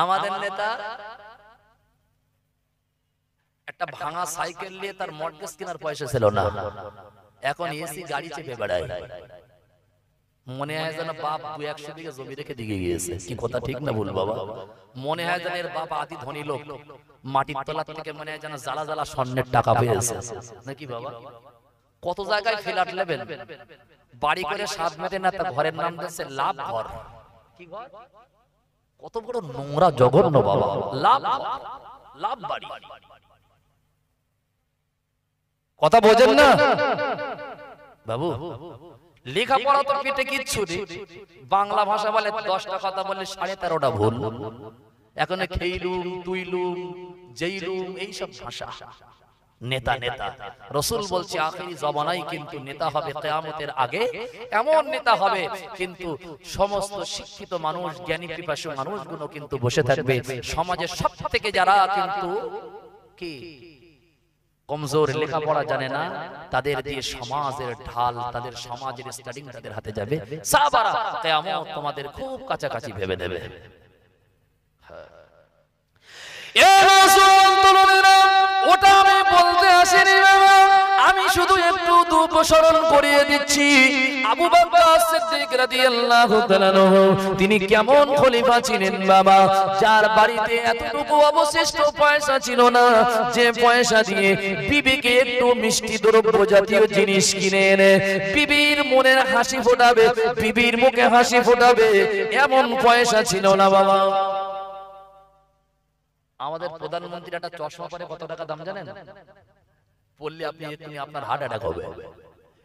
আমাদের নেতা একটা ভাঙা সাইকেল নিয়ে তার মর্টগেজ কেনার পয়সা ছিল না, এখন এসি গাড়ি চেপে বেড়ায়। মনে হয় যেন বাপ 200 বিঘা জমি রেখে দিকে গিয়েছে। কি কথা ঠিক না বল বাবা? মনে হয় যেন এর বাপ আদি ধনী লোক, মাটির তলা থেকে মনে হয় যেন জ্বালা জ্বালা স্বর্ণের টাকা পেয়েছে নাকি বাবা? কত জায়গায় ফ্ল্যাট নেবেন, বাড়ি করে স্বাদ মেটে না, তার ঘরের নাম দিয়েছে লাভ ঘর। কি ঘর? কত বড় নোংরা জঘন্য বাবা, লাভ বাড়ি। কথা বোঝেন না বাবু? লেখাপড়া তো পেটে কিচ্ছু নেই, বাংলা ভাষা বলে 10টা কথা বললে 13.5টা ভুল। এখন খেইলুম, তুইলুম, যেইলুম, এইসব ভাষা। নেতা রাসূল বলছে আখিরি জামানায় কিন্তু নেতা হবে কিয়ামতের আগে, এমন নেতা হবে কিন্তু সমস্ত শিক্ষিত মানুষ, জ্ঞানী পিপাসু মানুষগুলো কিন্তু বসে থাকবে। সমাজের সবথেকে যারা কিন্তু কি কমজোর, লেখাপড়া জানে না, তাদের দিয়ে সমাজের ঢাল, তাদের সমাজের স্টাডিং তাদের হাতে যাবে। সাহাবারা কিয়ামত তোমাদের খুব কাছাকাছি ভেবে দেবে। এ রাসূল তরুণেরা, ওটা আমি বলতে আসিনি বাবা, আমি শুধু একটু দুঃস্মরণ করিয়ে দিচ্ছি আবু বকর সিদ্দিক রাদিয়াল্লাহু তাআলা তিনি কেমন খলিফা ছিলেন বাবা, যার বাড়িতে এতটুকু অবশিষ্ট পয়সা ছিল না যে পয়সা দিয়ে বিবিকে একটু মিষ্টি দ্রব্য জাতীয় জিনিস কিনে এনে বিবির মনের হাসি ফোটাবে, বিবির মুখে হাসি ফোটাবে, এমন পয়সা ছিল না বাবা। আমাদের প্রধানমন্ত্রী একটা চশমা পরে কত টাকা দাম জানেন? পড়লে আপনি এক্ষুনি আপনার হার্ট অ্যাটাক হবে।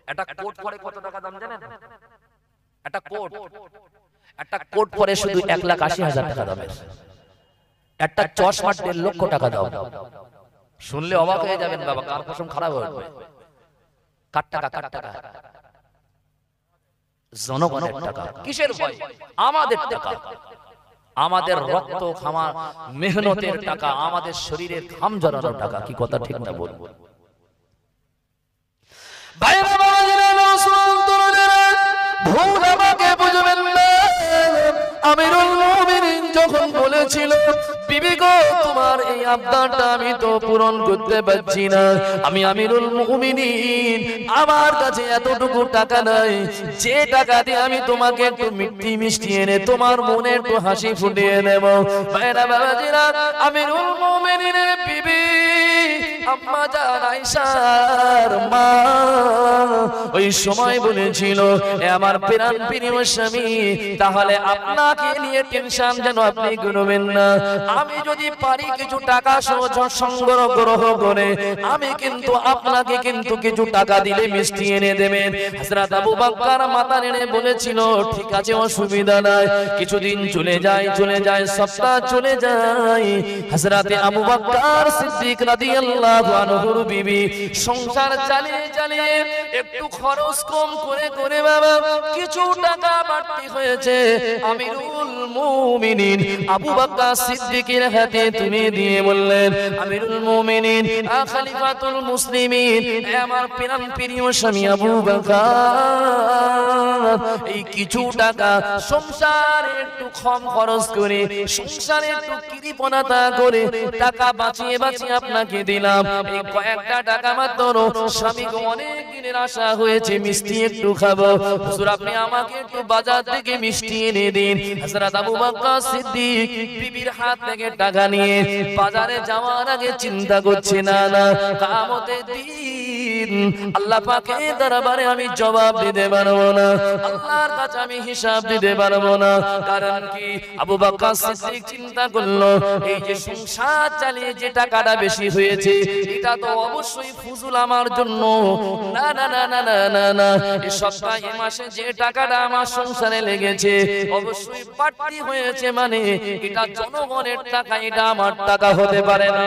একটা কোট পরে কত টাকা দাম জানেন? একটা কোট পরে শুধু 1,80,000 টাকা দামের। একটা চশমা 1.5 লক্ষ টাকা দাম। শুনলে অবাক হয়ে যাবেন বাবা, কার কসম খারাপ হবে। কার টাকা? জনগণের টাকা। কিসের ভয়? আমাদের টাকা, আমাদের রক্ত খামা মেহনতের টাকা, আমাদের শরীরের ঘাম ঝরানোর টাকা। কি কথা ঠিক না বলবো? ভুল আমাকে বুঝবেন না। আমিরুল মুমিনিন যখন বলেছিল বিবি গো তোমার এই আবদারটা আমি তো পূরণ করতে পারছি না, আমি আমিরুল মুমিনিন আমার কাছে এতটুকু টাকা নাই যে টাকা দিয়ে আমি তোমাকে একটু মিষ্টি এনে তোমার মনে একটু হাসি ফুটিয়ে নেব। ভাইরা বাবাজিরা, আমিরুল মুমিনিনের বিবি আম্মা জান আয়েশার মা ওই সময় বলেছিল আমার প্রাণ প্রিয় স্বামী, তাহলে আপনাকে নিয়ে টেনশন যেন আপনি করবেন না, আমি যদি পারি কিছু টাকা সংগ্রহ করে আমি কিন্তু আপনাকে কিন্তু কিছু টাকা দিলে মিষ্টি এনে দেবেন। হযরত আবু বকর মাথা নেড়ে বলেছিল ঠিক আছে, অসুবিধা নাই। কিছুদিন চলে যায়, সপ্তাহ চলে যায়। হযরত আবু বকর সিদ্দিক রাদিয়াল্লাহু আনহুর বিবি সংসার চালিয়ে একটু খরচ কম করে বাবা কিছু টাকা বাড়তি হয়েছে। আমিরুল মুমিনিন আবু বকর সিদ্দিকের হাতে তুলে দিয়ে বললেন আমিরুল মুমিনিন খলিফাতুল মুসলিমিন, আমার প্রাণ প্রিয় স্বামী আবু বকর, এই কিছু টাকা সংসারে একটু কম খরচ করে, সংসারে একটু কৃপণতা করে টাকা বাঁচিয়ে আপনাকে দিলাম। এই কয়েকটা টাকা মাত্র স্বামীকে অনেক দিনের আশা হয়েছে মিষ্টি একটু খাবো, হুজুর আপনি আমাকে একটু বাজার থেকে মিষ্টি এনে দিন। হযরত আবু বকর সিদ্দিক বিবির হাত থেকে টাকা নিয়ে বাজারে যাওয়ার আগে চিন্তা করছে না কিয়ামতের দিন আল্লাহ পাকের দরবারে আমি জবাব দিতে পারবো না, আল্লাহর কাছে আমি হিসাব দিতে পারবো না। কারণ কি আবু বকর সিদ্দিক চিন্তা করলো এই যে সংসার চালিয়ে যে টাকাটা বেশি হয়েছে এটা তো অবশ্যই ফুজুল আমার জন্য না না না না না না, এই সপ্তাহে মাসে যে টাকাটা আমার সংসারে লেগেছে অবশ্যই বাড়তি হয়েছে, মানে এটা জনগণের টাকা, এটা আমার টাকা হতে পারে না।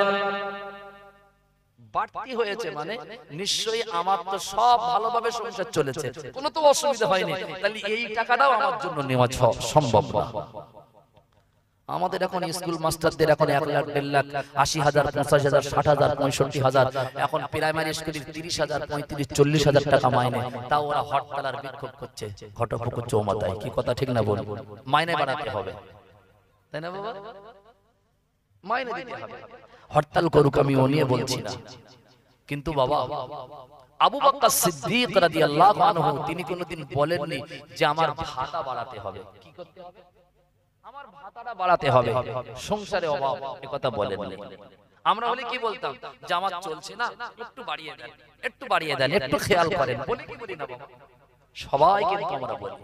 বাড়তি হয়েছে মানে নিশ্চয়ই আমার তো সব ভালোভাবে সংসার চলেছে, কোনো তো অসুবিধা হয়নি, তাহলে এই টাকাটাও আমার জন্য নেওয়া সম্ভব না। আমাদের এখন স্কুল মাস্টারদের এখন 1 লাখ 1.5 লাখ 80,000 50,000 60,000 65,000 এখন প্রাইমারি স্কুলের 30,000 35,000 40,000 টাকা মাইনে, তাও ওরা হরতাল আর বিক্ষোভ করছে ঘটপুকুর চৌমাথায়। কি কথা ঠিক না বলবো? মাইনে বাড়াতে হবে, তাই না বাবা? মাইনে দিতে হবে। হরতাল করুক আমি ও নিয়ে বলছি না, কিন্তু বাবা আবু বকর সিদ্দিক রাদিয়াল্লাহু আনহু তিনি কোনোদিন বলেননি যে আমার ভাতা বাড়াতে হবে। কি করতে হবে? আমার ভাতাটা বাড়াতে হবে, সংসারে অভাব, এই কথা বলেননি। আমরা হলে কি বলতাম, জামাত চলছে না একটু বাড়িয়ে দেন, একটু বাড়িয়ে দেন, একটু খেয়াল করেন, বলি কি বলি না বাবা? সবাই কিন্তু আমরা বলি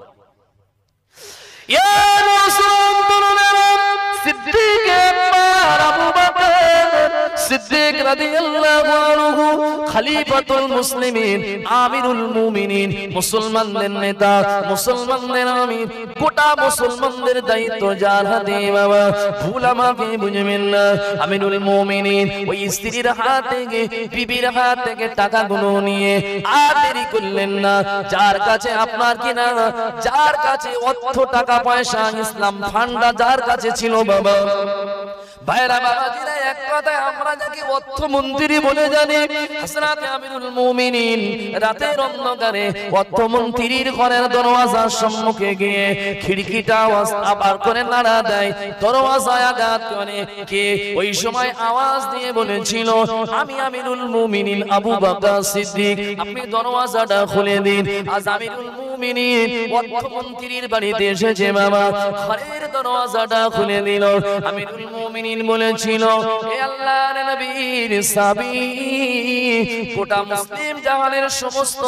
ইয়া রাসূলুল্লাহ সিদ্দিক আবু বকর সিদ্দিক রাদিয়াল্লাহু আনহু খলিফাতুল মুসলিমিন আমিরুল মুমিনিন, মুসলমানদের নেতা, মুসলমানদের আমির, গোটা মুসলমানদের দায়িত্ব যার হাতে বাবা। ভুল আমাকে বুঝবেন না, আমিরুল মুমিনিন ওই স্ত্রীর হাত থেকে বিবির হাত থেকে টাকাগুলো নিয়ে আর দেরি করলেন না। যার কাছে আপনার কিনা যার কাছে অর্থ টাকা পয়সা ইসলাম ফান্ডা যার কাছে ছিল বাবা, ভাইরা বাবাজিরা, এক কথায় আমরা যাকে অর্থমন্ত্রী বলে জানি, হযরত আমিরুল মুমিনিন রাতের অন্ধকারে অর্থমন্ত্রীর ঘরের দরওয়াজার সম্মুখে গিয়ে খিড়কিটা আবার করে নাড়া দেয়, দরওয়াজায় আঘাত করে। কে ওই সময় আওয়াজ দিয়ে বলেছিল, আমি আমিরুল মুমিনিন আবু বকর সিদ্দিক, আপনি দরওয়াজাটা খুলে দিন। আজ আমিরুল মুমিনিন অর্থমন্ত্রীর বাড়িতে এসেছে বাবা, ঘরের দরওয়াজাটা খুলে দিল। আমিরুল মুমিনিন বলেছিল, হে আল্লাহর নবীর সাহাবী, গোটা মুসলিম জাহানের সমস্ত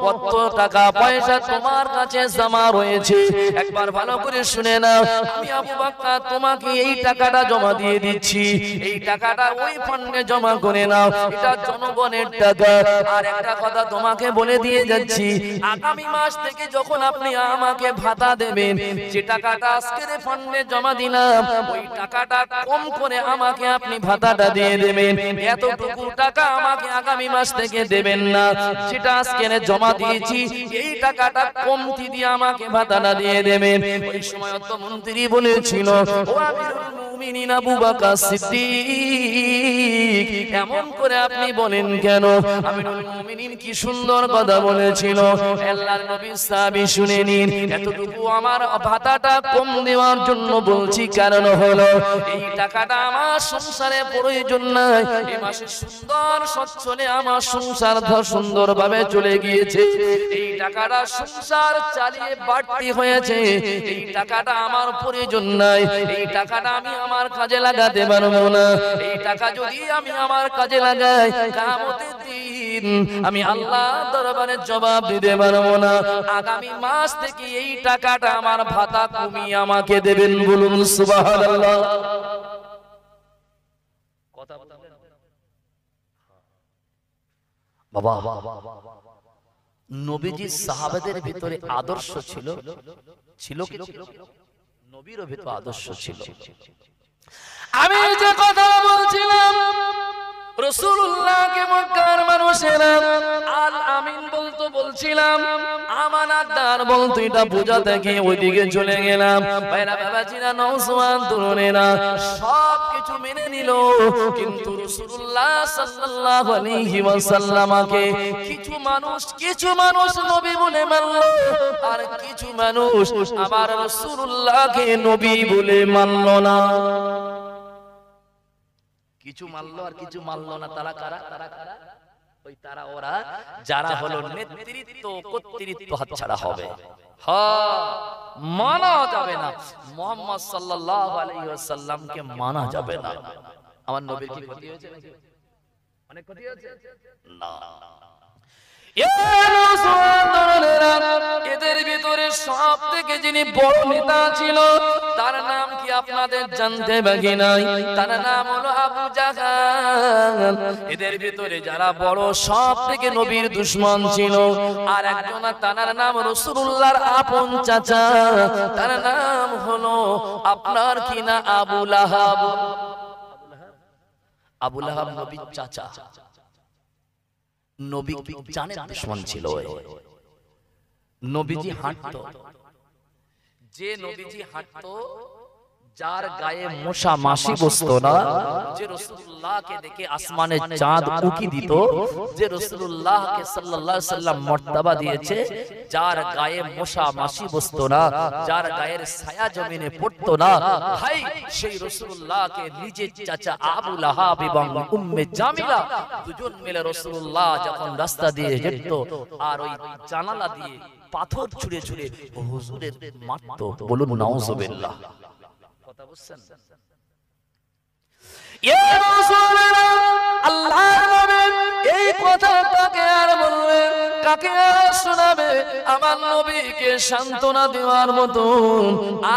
অর্থ টাকা পয়সা তোমার কাছে জমা রয়েছে, একবার ভালো করে শুনে নাও। আমি আবু বকর তোমাকে এই টাকাটা জমা দিয়ে দিচ্ছি, এই টাকাটা ওই ফান্ডে জমা করে নাও, এটা জনগণের টাকা। আর একটা কথা তোমাকে বলে দিয়ে যাচ্ছি, আগামী মাস থেকে যখন আপনি আমাকে ভাতা দেবেন, যে টাকাটা আজকের ফান্ডে জমা দিলাম, ওই টাকাটা কম করে আমাকে আপনি ভাতাটা দিয়ে দেবেন। এতটুকু টাকা আমাকে আগামী মাস থেকে দেবেন না, যেটা আজকে জমা দিয়েছি এই টাকাটা কমতি দিয়ে আমাকে ভাতাটা দিয়ে দেবেন। ওই সময় অর্থমন্ত্রী বলেছিল, ও আমিরুল মুমিনিন আবু বকর সিদ্দিক, এমন করে আপনি বলেন কেন? আমিরুল মুমিনিন কি সুন্দর কথা বলেছিল, আল্লাহর নবীর সাহাবী শুনে নিন। এতটুকু আমার ভাতাটা কম দেওয়ার জন্য বলছি, কারণ হলো এই টাকাটা আমার সংসারে প্রয়োজন নাই, এই মাসে সুন্দর সচ্ছলে আমার সংসার সুন্দরভাবে চলে গিয়েছে, এই টাকাটা সংসার চালিয়ে বাড়তি হয়েছে, এই টাকাটা আমার প্রয়োজন নাই, এই টাকাটা আমি আমার কাজে লাগাতে পারবো না। এই টাকা যদি আমি আমার কাজে লাগাই, কিয়ামতের দিন আমি আল্লাহর দরবারে জবাব দিতে পারবো না। আগামী মাস থেকে এই টাকাটা আমার ভাতা কমিয়ে আমাকে দেবেন, বলুন সুবহানাল্লাহ। কথা বলেন বাবা। নবীজি সাহাবাদের ভিতরে আদর্শ ছিল, ছিল কি ছিল? নবীরও ভিতরে আদর্শ ছিল। আমি যে কথা বলছিলাম, রাসূলুল্লাহকে মক্কার মানুষেরা আল আমিন বলতো, বলছিলাম আমানতদার বলতো, এটা বোঝাতে গিয়ে ওইদিকে চলে গেলাম। ভাইরা বাবাজিরা, নওজওয়ান তরুণেরা সব কিছু মেনে নিল, কিন্তু রাসূলুল্লাহ সাল্লাল্লাহু আলাইহি ওয়াসাল্লামকে কিছু মানুষ নবী বলে মানল, আর কিছু মানুষ আবার রাসূলুল্লাহকে নবী বলে মানল না। কিছু মানলো আর কিছু মানলো না। তারা কারা? ওই তারা ওরা যারা হলো নেতৃত্ব কর্তৃত্ব হাতছাড়া হবে। মানা যাবে না, মুহাম্মদ সাল্লাল্লাহু আলাইহি ওয়াসাল্লামকে মানা যাবে না। আমার নবীর কি ক্ষতি হয়েছে? অনেক ক্ষতি হয়েছে না। এদের ভিতরে সব থেকে যিনি বড় নেতা ছিল, তার নাম কি আপনাদের জানতে বাকি নাই? তার নাম হলো আবু জাহল। এদের ভিতরে যারা বড় সব থেকে নবীর দুশমন ছিল, আর একজন তার নাম রাসূলুল্লাহর আপন চাচা, তার নাম হলো আপনার কি না আবু লাহাব। আবু লাহাব নবীর চাচা, নবী জানের দুশমন ছিল। নবীজি হাঁটতো, যে নবীজি হাঁটতো, যার গায়ে মশা মাছি বসতো না, যে রাসূলুল্লাহকে দেখে আসমানে চাঁদ উকি দিত, যে রাসূলুল্লাহকে সাল্লাল্লাহু আলাইহি সাল্লাম মর্তবা দিয়েছে, যার গায়ে মশা মাছি বসতো না, যার গায়ের ছায়া জমিনে পড়তো না, ভাই সেই রাসূলুল্লাহকে নিজের চাচা আবু লাহাব এবং উম্মে জামিলা দুজন মিলে রাসূলুল্লাহ যখন রাস্তা দিয়ে যেত, আর ওই জানালা দিয়ে পাথর ছুঁড়ে ছুঁড়ে হুজুরের মারতো। বলুন নাউজুবিল্লাহ। কথা বুঝছেন? ইয়া রাসূলুল্লাহ, আল্লাহর নবী এই কথা কাকে আর বলবে, কাকে আর শোনাবে? আমার নবীকে সান্ত্বনা দেওয়ার মতো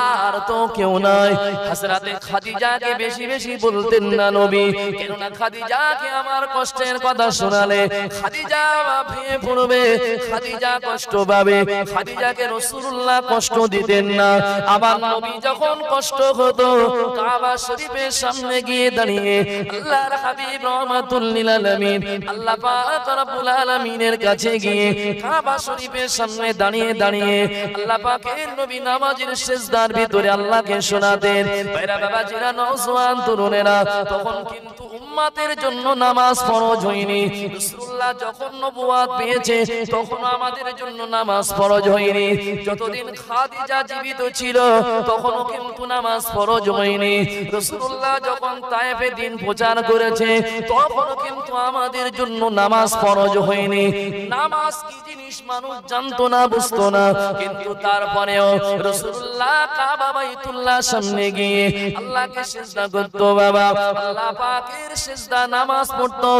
আর তো কেউ নাই। হযরতে খাদিজাকে বেশি বেশি বলতেন না নবী, কেননা খাদিজাকে আমার কষ্টের কথা শোনালে খাদিজা ভেঙে পড়বে, খাদিজা কষ্ট পাবে। খাদিজাকে রাসূলুল্লাহ কষ্ট দিতেন না। আমার নবী যখন কষ্ট হতো, কাবা শরীফের সামনে গিয়ে দাঁড়িয়ে আল্লাহর হাবিব রাহমাতুল লিল আলামিন আল্লাহ পাক রব্বুল আলামিনের কাছে গিয়ে গিয়ে কাবা শরীফের সামনে দাঁড়িয়ে দাঁড়িয়ে আল্লাহ পাকের নবী নামাজের সিজদার ভিতরে আল্লাহকে শোনাতেন। ভাইরা বাবাজিরা, নওজোয়ান তরুণেরা, তখন কিন্তু উম্মতের জন্য নামাজ ফরজ হয়নি। রাসূলুল্লাহ যখন নবুয়ত পেয়েছে তখন আমাদের জন্য নামাজ ফরজ হয়নি। যতদিন খাদিজা জীবিত ছিল তখনও কিন্তু নামাজ ফরজ হয়নি। রাসূলুল্লাহ যখন তায়েফে দ্বীন প্রচার করেছে তখনও কিন্তু আমাদের জন্য নামাজ ফরজ হয়নি। নামাজ কি জিনিস মানুষ জানতো না, বুঝতো না, কিন্তু তারপরেও রাসূলুল্লাহ কাবা বাইতুল্লাহ সামনে গিয়ে আল্লাহকে সিজদা করতো। বাবা, আল্লাহ পাকের সিজদা নামাজ পড়তো।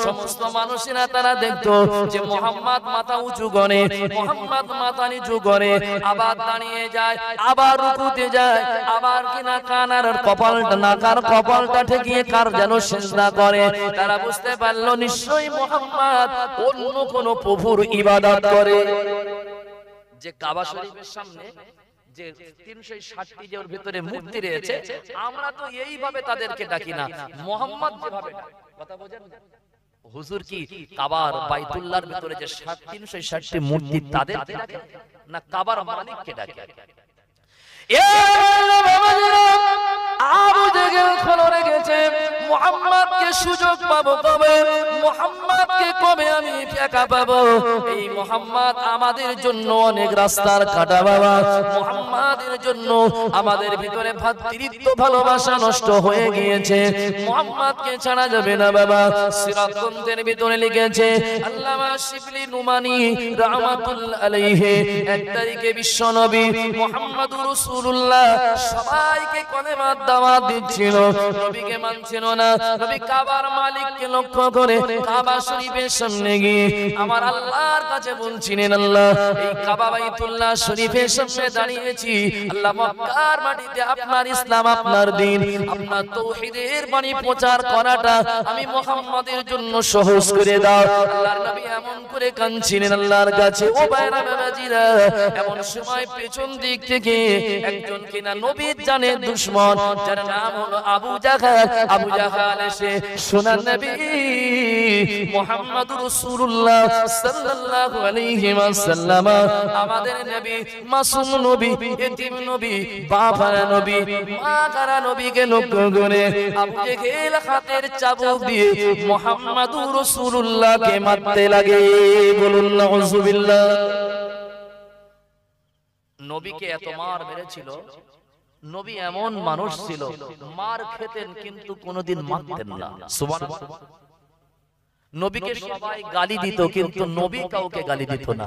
সমস্ত মানুষেরা তারা দেখতো যে মুহাম্মদ মাথা উঁচু করে, মুহাম্মদ মাথা নিচু করে, আবার দাঁড়িয়ে যায়, আবার রুকুতে যায়, আবার কিনা কানার কপালটা নাকার কপালটা ঠেকিয়ে কার যেন সিজদা করে। তারা বুঝতে পারলো নিশ্চয়ই মুহাম্মদ অন্য কোন প্রভুর ইবাদত করে। যে কাবা শরীফের সামনে যে 360টি যে ওর ভিতরে মূর্তি রয়েছে, আমরা তো এইভাবে তাদেরকে ডাকি না, মুহাম্মদ যেভাবে ডাকে। কথা বোঝেন? হুজুর কি কাবার বাইতুল্লাহর ভিতরে যে 360টি মূর্তি তাদেরকে ডাকে না কাবার মালিককে ডাকে? আবু জেহেল খলরে গেছে, মুহাম্মদকে সুযোগ পাবো কবে, মুহাম্মদকে কবে আমি একা পাবো? এই মুহাম্মদ আমাদের জন্য অনেক রাস্তার কাটা বাবা। মুহাম্মাদের জন্য আমাদের ভিতরে ভ্রাতৃত্ব ভালোবাসা নষ্ট হয়ে গিয়েছে। মুহাম্মদকে ছাড়া যাবে না বাবা। সিরাত গ্রন্থের ভিতরে লিখেছে আল্লামা শিবলি নুমানি রাহমাতুল্লাহ আলাইহি, 1 তারিখে বিশ্ব নবী মুহাম্মদুর রাসূলুল্লাহ সবাইকে কলেমার দাওয়াত দিচ্ছিল, নবীকে মানছিল না। নবী কাবার মালিককে লক্ষ্য করে কাবা শরীফের সামনে গিয়ে আমার আল্লাহর কাছে বলছিলেন, আল্লাহ এই কাবা বাইতুল্লাহ শরীফের সামনে দাঁড়িয়েছি, আল্লাহ মক্কার মাটিতে আপনার ইসলাম, আপনার দ্বীন, আপনার তাওহীদের বাণী প্রচার করাটা আমি মুহাম্মাদের জন্য সহজ করে দাও। আল্লাহর নবী এমন করে কাঁদছিলেন আল্লাহর কাছে। ও ভাইরা বাবাজিরা, এমন সময় পেছন দিক থেকে একজন কিনা নবীর জানের দুশমন, যার নাম হলো আবু জাহল, আবু জাহল এসে সোনার নবী মুহাম্মদুর রাসূলুল্লাহ সাল্লাল্লাহু আলাইহি ওয়াসাল্লাম, আমাদের নবী, মাসুম নবী, এতিম নবী, বাফারা নবী, মাগারা নবীকে লক্ষ্য করে আবু জেহেল হাতের চাবুক দিয়ে মুহাম্মদুর রাসূলুল্লাহকে মারতে লাগে। বলুন নাউযুবিল্লাহ। নবীকে এত মার মেরেছিল, নবী এমন মানুষ ছিল, মার খেতেন কিন্তু কোনোদিন মারতেন না। সুবহানাল্লাহ। নবীকে সবাই গালি দিত কিন্তু নবী কাউকে গালি দিত না।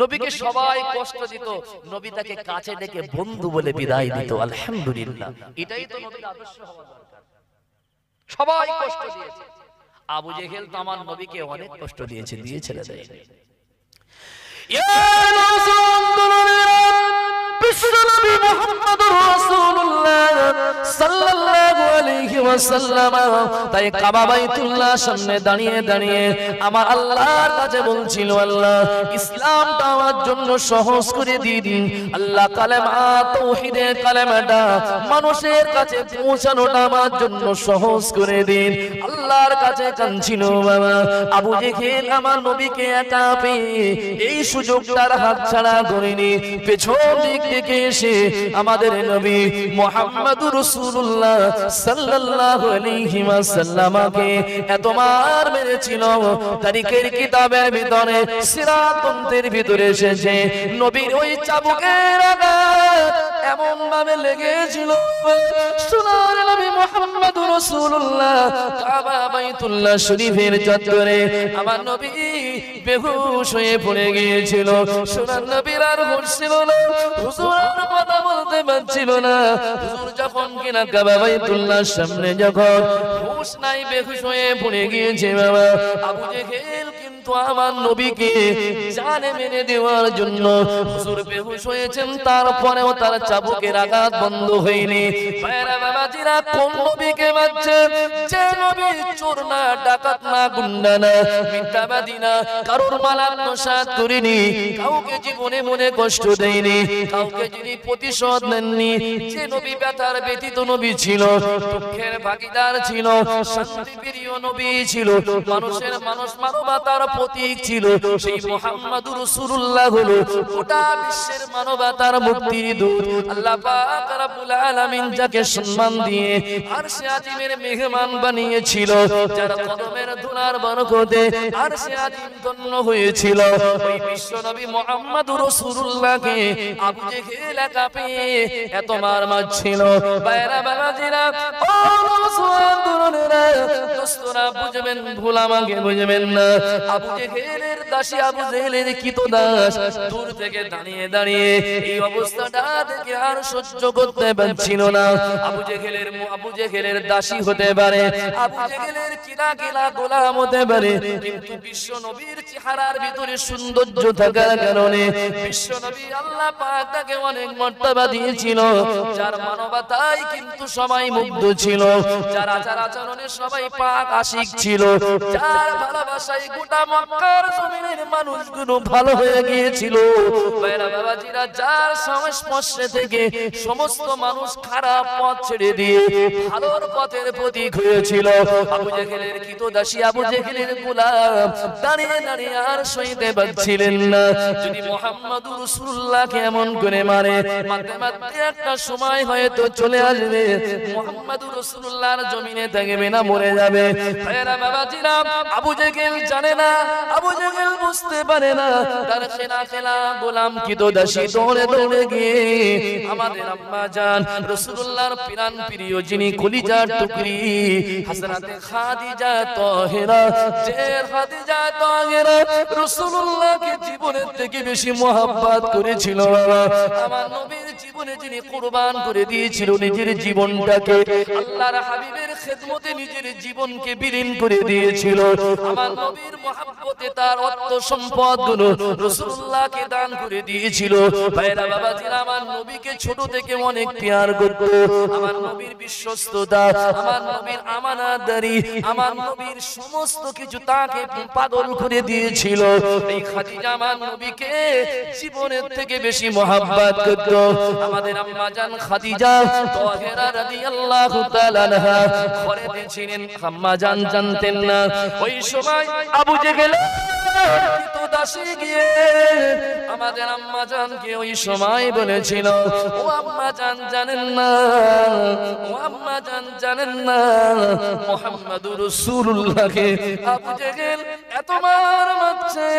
নবীকে সবাই কষ্ট দিত, নবী তাকে কাছে ডেকে বন্ধু বলে বিদায় দিত। আলহামদুলিল্লাহ, এটাই তো নবীর আদর্শ হওয়া দরকার। সবাই কষ্ট দিয়েছে, আবু জেহেল তো আমার নবীকে অনেক কষ্ট দিয়েছে, দিয়ে ছেড়ে দেয়। বিশ্বনবী মুহাম্মদুর রাসূলুল্লাহ সাল্লাল্লাহু আলাইহি ওয়াসাল্লাম তাই কাবা বাইতুল্লাহ সামনে দাঁড়িয়ে দাঁড়িয়ে আমার আল্লাহর কাছে বলছিল, আল্লাহ ইসলামটা আমার জন্য সহজ করে দিন, আল্লাহ কালেমা তাওহীদের কালেমাটা মানুষের কাছে পৌঁছানোটা আমার জন্য সহজ করে দিন। আল্লাহর কাছে কাঁদছিল বাবা। আবু জেহেল আমার নবীকে একা পেয়ে এই সুযোগটার হাতছাড়া করেনি, পেছন দিক থেকে এসে আমাদের নবী মুহাম্মদুর রাসূলুল্লাহ সাল্লাল্লাহু আলাইহি ওয়াসাল্লামকে এত মার মেরেছিল। তারিখের কিতাবের ভিতরে, সিরাত গ্রন্থের ভিতরে এসেছে নবীর ওই চাবুকের আঘাত এমন ভাবে লেগেছিল, সোনার নবী মুহাম্মদুর রাসূলুল্লাহ কাবা বাইতুল্লাহ শরীফের চত্বরে আমার নবী বেহুশ হয়ে পড়ে গিয়েছিল। সোনার নবীর আর হুঁশ ছিল না, হুজুর আর কথা বলতে পারছিল না। হুজুর যখন কিনা কাবা বাইতুল্লাহ সামনে যখন হুঁশ নাই, বেহুশ হয়ে পড়ে গিয়েছে বাবা, আবু জেহেল কিন্তু আমার নবীকে জানে মেরে দেওয়ার জন্য হুজুর বেহুশ হয়েছেন, তারপরেও তার চাবুকের আঘাত বন্ধ হয়নি। ভাইরা বাবাজিরা, কোন নবীকে মারছে? যে নবী চোর না, ডাকাত না, গুন্ডা না, মিথ্যাবাদী না, কারোর মাল আত্মসাৎ করেনি, কাউকে জীবনে মনে কষ্ট দেয়নি, কাউকে যিনি প্রতিশোধ নেননি, যে নবী ব্যথার ব্যতীত নবী ছিল, দুঃখের ভাগিদার ছিল, শান্তিপ্রিয় নবী ছিল, মানুষের মানুষ মানবতার প্রতীক ছিল সেই মুহাম্মাদুর রাসূলুল্লাহ হলো গোটা বিশ্বের মানবতার মুক্তির দূত। আল্লাহ পাক রব্বুল আলামিন যাকে সম্মান দিয়ে আরশে আজিমের মেহমান বানিয়েছিল, যার কদমের ধুলার বরকতে আরশে আজিম ধন্য হয়েছিল, ওই বিশ্ব নবী মুহাম্মাদুর রাসূলুল্লাহকে আবু জেহেল কাঁপিয়ে এত মার মারছিল। বাইরা বাবাজিরা, ও মুসলমানেরা, দোস্তরা বুঝবেন, ভুল আমাকে বুঝবেন না। আবু জেহেলের দাসী, আবু জেহেলের কৃতদাস দূর থেকে দাঁড়িয়ে দাঁড়িয়ে এই অবস্থাটা দেখে আর সহ্য করতে পারছিল না। আবু জেহেলের দাসী হতে পারে, আবু জেহেলের কিনা কিনা গোলাম হতে পারে, কিন্তু বিশ্ব নবীর চেহারার ভিতরে সৌন্দর্য থাকার কারণে বিশ্ব নবী আল্লাহ পাক তাকে অনেক মর্যাদা দিয়েছিল, যার মানবতায় কিন্তু সবাই মুগ্ধ ছিল, যার আচার আচরণে সবাই পাক আশিক ছিল, যার ভালোবাসায় গোটা মক্কার জমিনের মানুষগুলো ভালো হয়ে গিয়েছিল। বাইরা বাবাজিরা, যার সংস্পর্শে থেকে সমস্ত মানুষ খারাপ পথ ছেড়ে দিয়ে ভালোর পথের প্রতীক হয়েছিল। আবু জেহেলের কৃতদাসী, আবু জেহেলের গোলাম দাঁড়িয়ে দাঁড়িয়ে আর সইতে পারছিলেন না। যদি মুহাম্মাদুর রাসূলুল্লাহকে এমন করে মারে, মারতে মারতে একটা সময় হয়তো চলে আসবে মুহাম্মাদুর রাসূলুল্লাহর জমিনে থাকবে না, মরে যাবে। ভাইরা বাবাজিরা, আবু জেহেল জানে না, আবু জেহেল বুঝতে পারে না, তার সেনা গোলাম কৃতদাসী দৌড়ে দৌড়ে গিয়ে আমাদের আম্মা জান রাসূলুল্লাহর প্রাণ প্রিয়, যিনি কলিজার টুকরি হযরতে খাদিজা তাহেরা, যে খাদিজা তাহেরা রাসূলুল্লাহকে জীবনের থেকে বেশি মহব্বত করেছিল, আমার নবীর জীবনে যিনি কুরবান করে দিয়েছিল নিজের জীবনটাকে, আল্লাহর হাবিবের খেদমতে নিজের জীবনকে বিলীন করে দিয়েছিল, আমার নবীর মহব্বতে তার অর্থ সম্পদগুলো রাসূলুল্লাহকে দান করে দিয়েছিল। ভাইরা বাবাজিরা, আমার নবীকে ছোট থেকে অনেক প্যার করত, আমার নবীর বিশ্বস্ততা, আমার নবীর আমানতদারি, আমার নবীর সমস্ত কিছু তাকে পাগল করে দিয়েছিল। এই খাদিজা আমার নবীকে জীবনের থেকে বেশি মহব্বত করত। আমাদের আম্মা জান খাদিজা তাহেরা রাদিয়াল্লাহু তাআলা আনহা ঘরেতে ছিলেন, আম্মা জান জানতেন না। ওই সময় আবু জেহেল দাসী গিয়ে আমাদের আম্মা জানকে ওই সময় বলেছিল, ও আম্মা জান জানেন না, ও আম্মা জান জানেন না, মুহাম্মাদুর রাসূলুল্লাহকে আবু জেহেল এত মার মারছে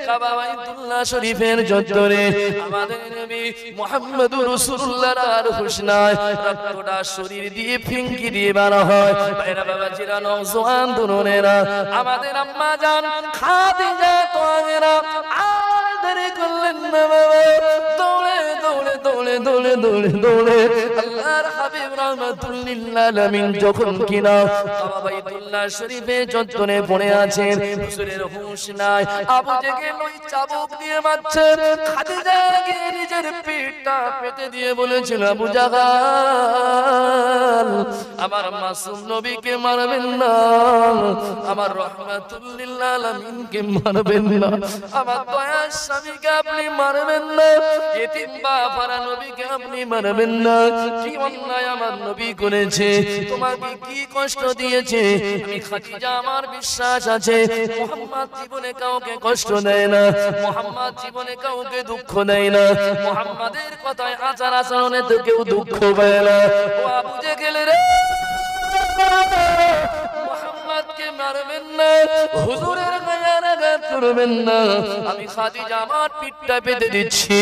কাবা বাইতুল্লাহ শরীফের চত্বরে। আমাদের নবী মুহাম্মাদুর রাসূলুল্লাহর আর হুঁশ নাই, রক্তটা শরীর দিয়ে ফিঙ্কি দিয়ে বার হয়। ভাইরা বাবাজিরা, নওজোয়ান তরুণেরা, আমাদের আম্মা জান খাদিজা তাহেরা আর দেরি করলেন না বাবা, দৌড়ে দৌড়ে দৌড়ে দৌড়ে দৌড়ে দৌড়ে আল্লাহর হাবিব রাহমাতুল লিল আলামিন যখন কিনা কাবা বাইতুল্লাহ শরীফে চত্বরে পড়ে আছেন, হুজুরের হুঁশ নাই, আবু জেহেল ওই চাবুক দিয়ে মারছে। খাদিজাকে নিজের পিঠটা পেতে দিয়ে বলেছিল, আবু জাহাল, আমার মাসুম নবীকে মারবেন না, আমার রাহমাতুল লিল আলামিনকে মারবেন না, আমার দয়ার স্বামীকে আপনি মারবেন না, এতিম বাবারা নবীকে আপনি মারবেন না। কি অন্যায় আমার নবী করেছে, তোমাকে কি কষ্ট দিয়েছে? আমি খাদিজা, আমার বিশ্বাস আছে মুহাম্মদ জীবনে কাউকে কষ্ট দেয় না, মুহাম্মদ জীবনে কাউকে দুঃখ দেয় না, মুহাম্মাদের কথায় আচার আচরণে তো কেউ দুঃখ পায় না। ও আবু জেহেল রে, মুহাম্মদকে মারবেন না, হুজুরের গায়ে আঘাত করবেন না, আমি খাদিজা আমার পিঠটা পেতে দিচ্ছি,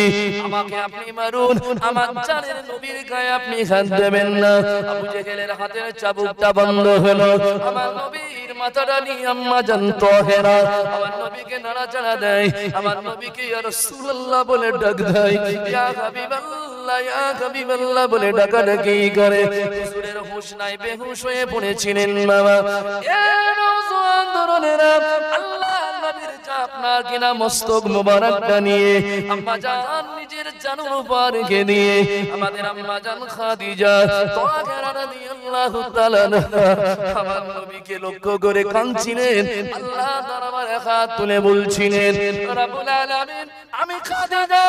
আমাকে আপনি মারুন, আমার জানের নবীর গায়ে আপনি হাত দেবেন না। আবু জেহেলের হাতের চাবুকটা বন্ধ হলো, আমার নবীর মাথাটা নিয়ে আম্মা জান তাহেরা আমার নবীকে নাড়াচাড়া দেয়, আমার নবীকে ইয়া রাসূলুল্লাহ বলে ডাক দেয়, ইয়া হাবিবাল্লাহ, ইয়া হাবিবাল্লাহ বলে ডাকাডাকি করে। হুজুরের হুঁশ নাই, বেহুশ হয়ে পড়েছিলেন বাবা। এ নওজোয়ান তরুণেরা, আল্লাহর নবীর যা আপনার কিনা মস্তক মোবারকটা নিয়ে আম্মা জান নিজের জানের উপর রেখে দিয়ে আমাদের আম্মা জান খাদিজা তাহেরা রাদিয়াল্লাহু তাআলা আমার নবীকে লক্ষ্য করে কাঁদছিলেন, আল্লাহ দরবারে হাত তুলে বলছিলেন, রব্বুল আলামিন আমি খাদিজা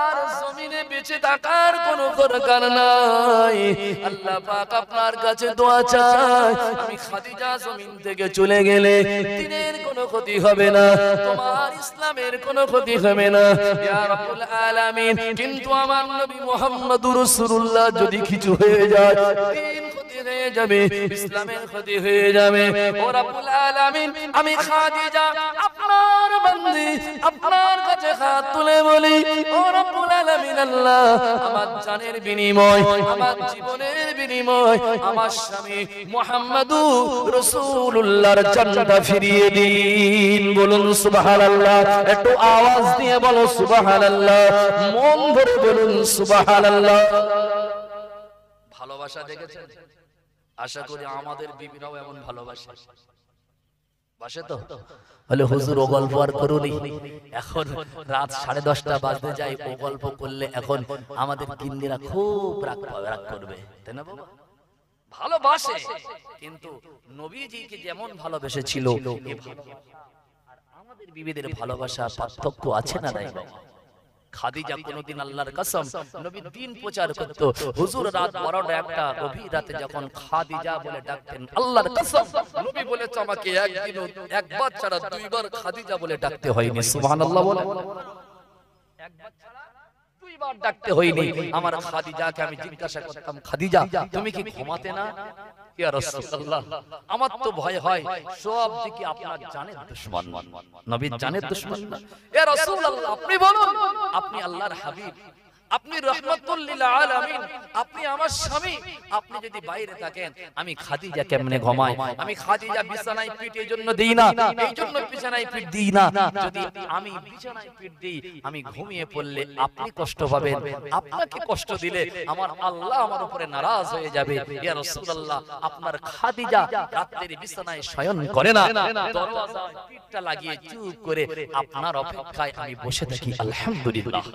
আর জমিনে বেঁচে থাকার কোনো দরকার নাই, আল্লাহ পাক আপনার কাছে দোয়া চাই আমি খাদিজা জমিন থেকে চলে গেলে দ্বীনের কোনো ক্ষতি হবে না, তোমার ইসলামের কোনো ক্ষতি হবে না ইয়া রাব্বুল আলামিন। কিন্তু আমার নবী মুহাম্মদুর রাসূলুল্লাহ যদি কিছু হয়ে যায়, দ্বীন ক্ষতি হয়ে যাবে, ইসলামের ক্ষতি হয়ে যাবে, ও রাব্বুল আলামিন আমি খাদিজা আপনার বান্দি আপনার কাছে হাত তুলে বলি, ও রাব্বুল আলামিন আল্লাহ আমার জানের বিনিময় আমার জীবনের বিনিময় আমার স্বামী মুহাম্মদুর রাসূলুল্লাহর জানটা ফিরিয়ে দিন। বলুন সুবহানাল্লাহ, একটু আওয়াজ দিয়ে বলো সুবহানাল্লাহ, মন ভরে বলুন সুবহানাল্লাহ। ভালোবাসা দেখেছেন? আশা করি আমাদের বিবিরাও এমন ভালোবাসে, বাসে তো? বলে হুজুর ও গল্প আর করুনি, এখন রাত 10:30 বাজতে যায়, ও গল্প করলে এখন আমাদের কিন্দিরা খুব রাগ করবে, তাই না বাবা? ভালোবাসে, কিন্তু নবীজিকে যেমন ভালোবেসেছিল আর আমাদের বিবিদের ভালোবাসা পার্থক্য আছে না নাই বাবা? খাদিজা কোনদিন আল্লাহর কসম নবী দিন প্রচার করত, হুজুর রাত 12টা গভীর রাতে যখন খাদিজা বলে ডাকতেন, আল্লাহর কসম নবী বলেছে আমাকে একদিন একবার ছাড়া দুইবার খাদিজা বলে ডাকতে হয়নি। সুবহানাল্লাহ বলে একবার ছাড়া দুইবার ডাকতে হয়নি। আমার খাদিজাকে আমি জিজ্ঞাসা করতাম, খাদিজা তুমি কি ঘুমাতে না? ইয়া রাসূলুল্লাহ আমার তো ভয় হয় সব দিকে আপনার জানের দুশমন, নবীর জানের দুশমন না। ইয়া রাসূলুল্লাহ আপনি বলুন, আপনি আল্লাহর হাবিব, আপনি রাহমাতুল লিল আলামিন, আপনি আমার স্বামী, আপনি যদি বাইরে থাকেন আমি খাদিজা কেমনে ঘুমাই? আমি খাদিজা বিছানায় পিঠ এই জন্য দেই না, এই জন্য বিছানায় পিঠ দিই না, যদি আমি বিছানায় পিঠ দিই আমি ঘুমিয়ে পড়লে আপনি কষ্ট পাবেন, আপনাকে কষ্ট দিলে আমার আল্লাহ আমার উপরে নারাজ হয়ে যাবে। ইয়া রাসূলুল্লাহ আপনার খাদিজা রাতের বিছানায় শয়ন করে না, দরওয়াজায় পিঠটা লাগিয়ে চুপ করে আপনার অপেক্ষায় আমি বসে থাকি। আলহামদুলিল্লাহ।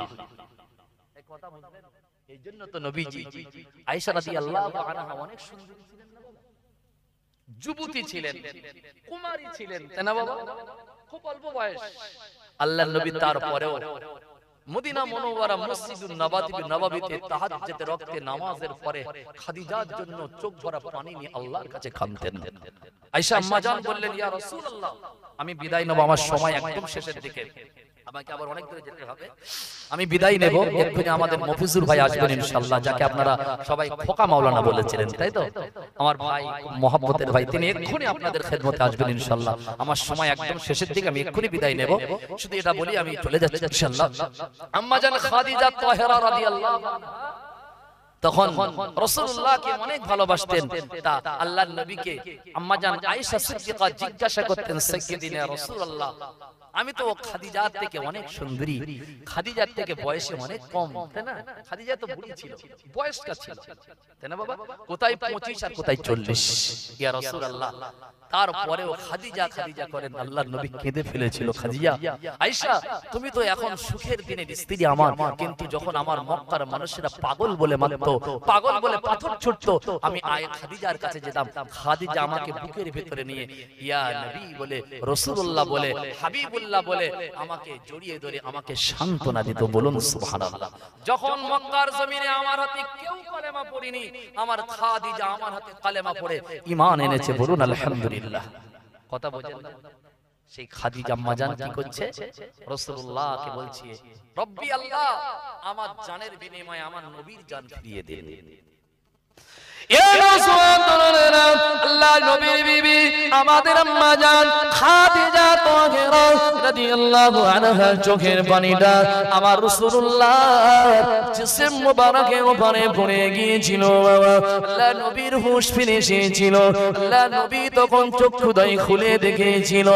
এই জন্য তো নবীজি আয়েশা রাদিয়াল্লাহু আনহা অনেক সুন্দরী ছিলেন না বাবা, যুবতী ছিলেন, কুমারী ছিলেন, তাই না বাবা? খুব অল্প বয়স। আল্লাহর নবী তারপরেও মদিনা মুনাওয়ারা মসজিদুন নববীতে তাহাজ্জুদের ওয়াক্তে নামাজের পরে খাদিজার জন্য চোখ ভরা পানি নিয়ে আল্লাহর কাছে কাঁদতেন। আয়েশা আম্মা জান বললেন, ইয়া রাসূলুল্লাহ আমি বিদায় নেব, আমার সময় একদম শেষের দিকে, আমাকে আবার অনেক দূরে যেতে হবে, আমি বিদায় নেব। এক্ষুনি আমাদের মফিজুর ভাই আসবেন ইনশাআল্লাহ, যাকে আপনারা সবাই খোকা মাওলানা বলেছিলেন, তাই তো? আমার ভাই মহব্বতের ভাই, তিনি এক্ষুনি আপনাদের খেদমতে আসবেন ইনশাআল্লাহ। আমার সময় একদম শেষের দিকে, আমি এক্ষুনি বিদায় নেব। শুধু এটা বলি আমি চলে যাচ্ছি ইনশাআল্লাহ। আম্মা জান খাদিজা তাহেরা রাদিয়াল্লাহু আনহা তখন রাসূলুল্লাহকে অনেক ভালোবাসতেন। তা আল্লাহর নবীকে আম্মা জান আয়েশা সিদ্দিকা জিজ্ঞাসা করতেন, সাইয়্যিদিনা রাসূলুল্লাহ আমি তো খাদিজার থেকে অনেক সুন্দরী, খাদিজার থেকে বয়সে অনেক কম, তাই না? খাদিজা তো বুড়ি ছিল, বয়স্কা ছিল, তাই না বাবা? কোথায় 25 আর কোথায় 40। ইয়া রাসূলুল্লাহ তারপরেও খাদিজা খাদিজা করেন, আল্লাহর নবী কেঁদে ফেলেছিল। খাদিজা আয়েশা তুমি তো এখন সুখের দিনের স্ত্রী আমার, কিন্তু যখন আমার মক্কার মানুষেরা পাগল বলে মানত, পাগল বলে পাথর ছুটতো, আমি খাদিজার কাছে যেতাম, খাদিজা আমাকে বুকের ভিতরে নিয়ে ইয়া নবী বলে, রাসূলুল্লাহ বলে, হাবিবুল্লাহ বলে আমাকে জড়িয়ে ধরে আমাকে সান্ত্বনা দিত। বলুন সুবহানাল্লাহ। যখন মক্কার জমিনে আমার হাতে কেউ কালেমা পড়েনি, আমার খাদিজা আমার হাতে কালেমা পড়ে ঈমান এনেছে। বলুন আলহামদুলিল্লাহ। কথা বোঝেন না? সেই খাদিজা আম্মা জান কি করছে? রাসূলুল্লাহকে বলছে, রব্বি আল্লাহ আমার জানের বিনিময়ে আমার নবীর জান ফিরিয়ে দেন। আল্লাহ নবীর বিবি আমাদের আম্মা জান খাদিজা তাহেরা রাদিয়াল্লাহু আনহা চোখের পানিটা আমার রাসূলুল্লাহ জিসম মোবারকের উপরে পড়ে গিয়েছিল বাবা। আল্লাহ নবীর হুঁশ ফিরে এসেছিল। আল্লাহ নবী তখন চক্ষুদ্বয় খুলে দেখেছিল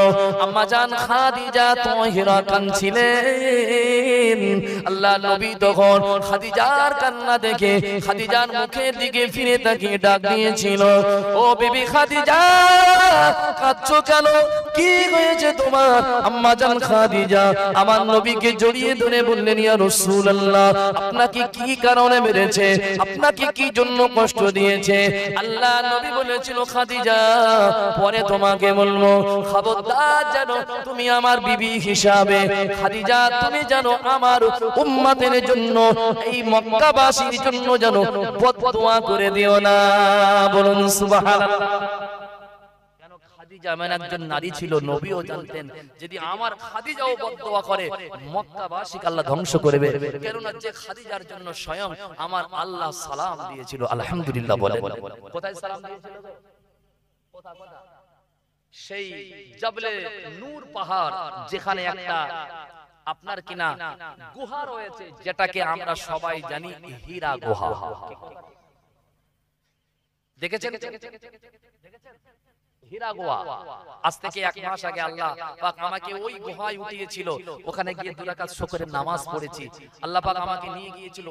আম্মা জান খাদিজা তাহিরা কাঁদছিলেন। আল্লাহ নবী তখন খাদিজার কান্না দেখে খাদিজার মুখের দিকে ফিরে তাকিয়ে ডাক দিয়েছিল, ও বিবি খাদিজা, কাঁদছো কেন? কি হয়েছে তোমার? আম্মা জান খাদিজা আমার নবীকে জড়িয়ে ধরে বললেন, ইয়া রাসূলুল্লাহ, আপনাকে কি কারণে মেরেছে? আপনাকে কি জন্য কষ্ট দিয়েছে? আল্লাহ নবী বলেছিল, খাদিজা পরে তোমাকে বলবো, খবরদার যেন তুমি আমার বিবি হিসাবে, খাদিজা তুমি জানো আমার উম্মতের জন্য, এই মক্কাবাসীর জন্য যেন বদদুয়া করে দিও না। বলুন সুবহানাল্লাহ। খাদিজা এমন একজন নারী ছিল, নবীও জানতেন যদি আমার খাদিজাও বদদুয়া করে মক্কাবাসীকে আল্লাহ ধ্বংস করবে। কেননা যে খাদিজার জন্য স্বয়ং আমার আল্লাহ সালাম দিয়েছিল। আলহামদুলিল্লাহ বলে। কোথায় সালাম দিয়েছিল? সেই জাবলে নূর পাহাড়, যেখানে একটা আপনার কিনা গুহা রয়েছে, যেটাকে আমরা সবাই জানি হীরা গুহা। দেখেছেন? হীরা গুহা। আজ থেকে 1 মাস আগে আল্লাহ পাক আমাকে ওই গুহায় উঠিয়েছিল। ওখানে গিয়ে 2 রাকাত শুকরের নামাজ পড়েছি। আল্লাহ পাক আমাকে নিয়ে গিয়েছিল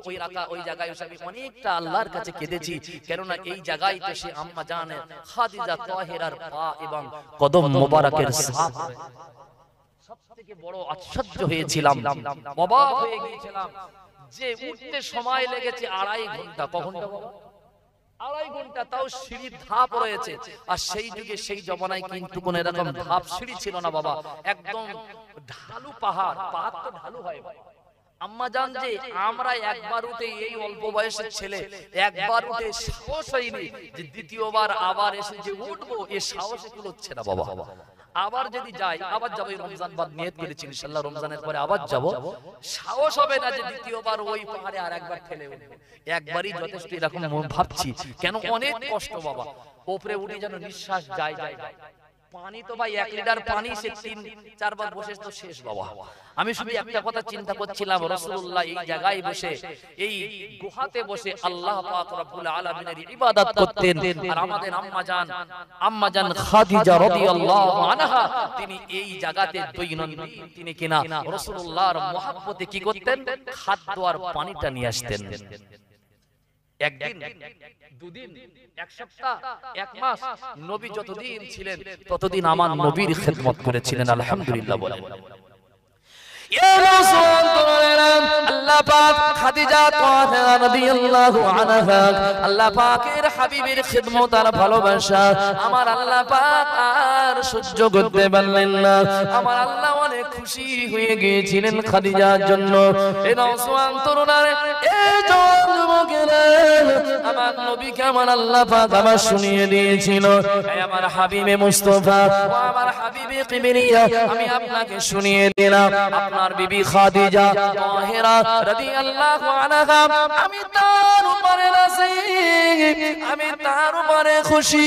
ওই জায়গায়। আমি অনেকটা আল্লাহর কাছে কেঁদেছি, কেননা এই জায়গায় তো সে আম্মা জানের খাদিজা তাহিরার পা এবং কদম মোবারকের ছাপ। সবথেকে বড় আশ্চর্য হয়েছিলাম, অবাক হয়ে গিয়েছিলাম যে উঠতে সময় লেগেছে 2.5 ঘন্টা। কখন? 2.5 ঘন্টা, তাও সিঁড়ির ধাপ রয়েছে। আর সেই যুগে সেই জমানায় কিন্তু কোন এরকম ধাপ সিঁড়ি ছিল না বাবা, একদম ঢালু পাহাড়। পাহাড় তো ঢালু হয়। আম্মা জান যে আমরা একবার উঠে, এই অল্প বয়সের ছেলে একবার উঠে সাহস হয়নি যে দ্বিতীয়বার আবার এসে যে উঠবো, এ সাহস হচ্ছে না বাবা। আবার যদি যাই, আবার যাবো, রমজান বাদ নিয়ত করেছি ইনশাআল্লাহ, রমজানের পরে আবার যাব। সাহস হবে না যে দ্বিতীয়বার ওই পাহাড়ে আর একবার ঠেলে উঠবো। একবারই যথেষ্ট এরকম ভাবছি, কেন অনেক কষ্ট বাবা। উপরে উঠে যেন নিঃশ্বাস যায়। পানি তো ভাই 1 লিটার পানি সে 3-4 বার বসে তো শেষ বাবা। আমি শুধু একটা কথা চিন্তা করছিলাম, রাসূলুল্লাহ এই জায়গায় বসে, এই গুহাতে বসে আল্লাহ পাক রব্বুল আলামিনের ইবাদত করতেন। আর আমাদের আম্মা জান খাদিজা রাদিয়াল্লাহু আনহা তিনি এই জায়গাতে দৈনন্দিন তিনি কিনা রাসূলুল্লাহর মহব্বতে কি করতেন? খাদ্য আর পানিটা নিয়ে আসতেন। একদিন, 2 দিন, 1 সপ্তাহ, 1 মাস, নবী যতদিন ছিলেন ততদিন আমার নবীর খেদমত করেছিলেন। আলহামদুলিল্লাহ বলেন। আল্লাহ পাক খাদিজা তাহিরা রাদিয়াল্লাহু আনহা, আল্লাহ পাকের হাবিবের খিদমত আর ভালোবাসা আমার আল্লাহ পাক আর সহ্য করতে পারলেন না। আমার আল্লাহ অনেক খুশি হয়ে গিয়েছিলেন খাদিজার জন্য। এই নওজোয়ান তরুণারে, এই যুবকেরা, আমার নবীকে আমার আল্লাহ পাক আমার শুনিয়ে দিয়েছিল, এই আমার হাবিবে মুস্তাফা ও আমার হাবিবে কিবরিয়া, আমি আপনাকে শুনিয়ে দিলাম আপনার বিবি খাদিজা তাহিরা রাদিয়াল্লাহু আনহা, আমি তার উপরে রাজি, আমি তার উপরে খুশি।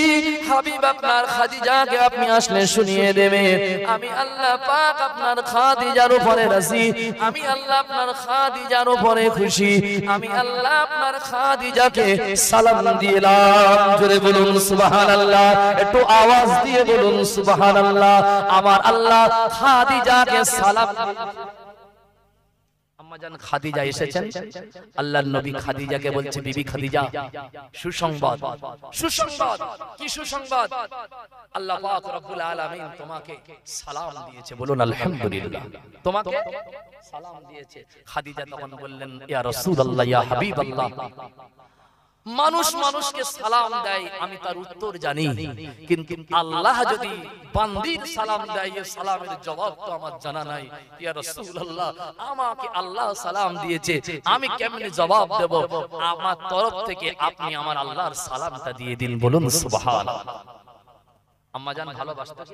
হাবিব আপনার খাদিজাকে আপনি আসলে শুনিয়ে দেবেন, আমি আল্লাহ পাক আপনার খাদিজার উপরে রাজি, আমি আল্লাহ আপনার খাদিজার উপরে খুশি, আমি আল্লাহ আপনার খাদিজাকে সালাম দিলাম। জোরে বলুন সুবহানাল্লাহ, একটু আওয়াজ দিয়ে বলুন সুবহানাল্লাহ। আমার আল্লাহ খাদিজাকে সালাম। আম্মা জান খাদিজা এসেছেন, আল্লাহর নবী খাদিজাকে বলছে, বিবি খাদিজা, সুসংবাদ। সুসংবাদ কি সুসংবাদ? আল্লাহ পাক রব্বুল আলামিন তোমাকে সালাম দিয়েছে। বলুন আলহামদুলিল্লাহ। তোমাকে সালাম দিয়েছে। খাদিজা তখন বললেন, ইয়া রাসূলুল্লাহ, ইয়া হাবিবাল্লাহ, মানুষ মানুষকে সালাম দেয়, আমি তার উত্তর জানি, কিন্তু আল্লাহ যদি বান্দির সালাম দেয়, এই সালামের জবাব তো আমার জানা নাই। ইয়া রাসূলুল্লাহ, আমাকে আল্লাহ সালাম দিয়েছে, আমি কেমনে জবাব দেব? আমার তরফ থেকে আপনি আমার আল্লাহর সালামটা দিয়ে দিন। বলুন সুবহানাল্লাহ। আম্মা জান ভালোবাসতেন।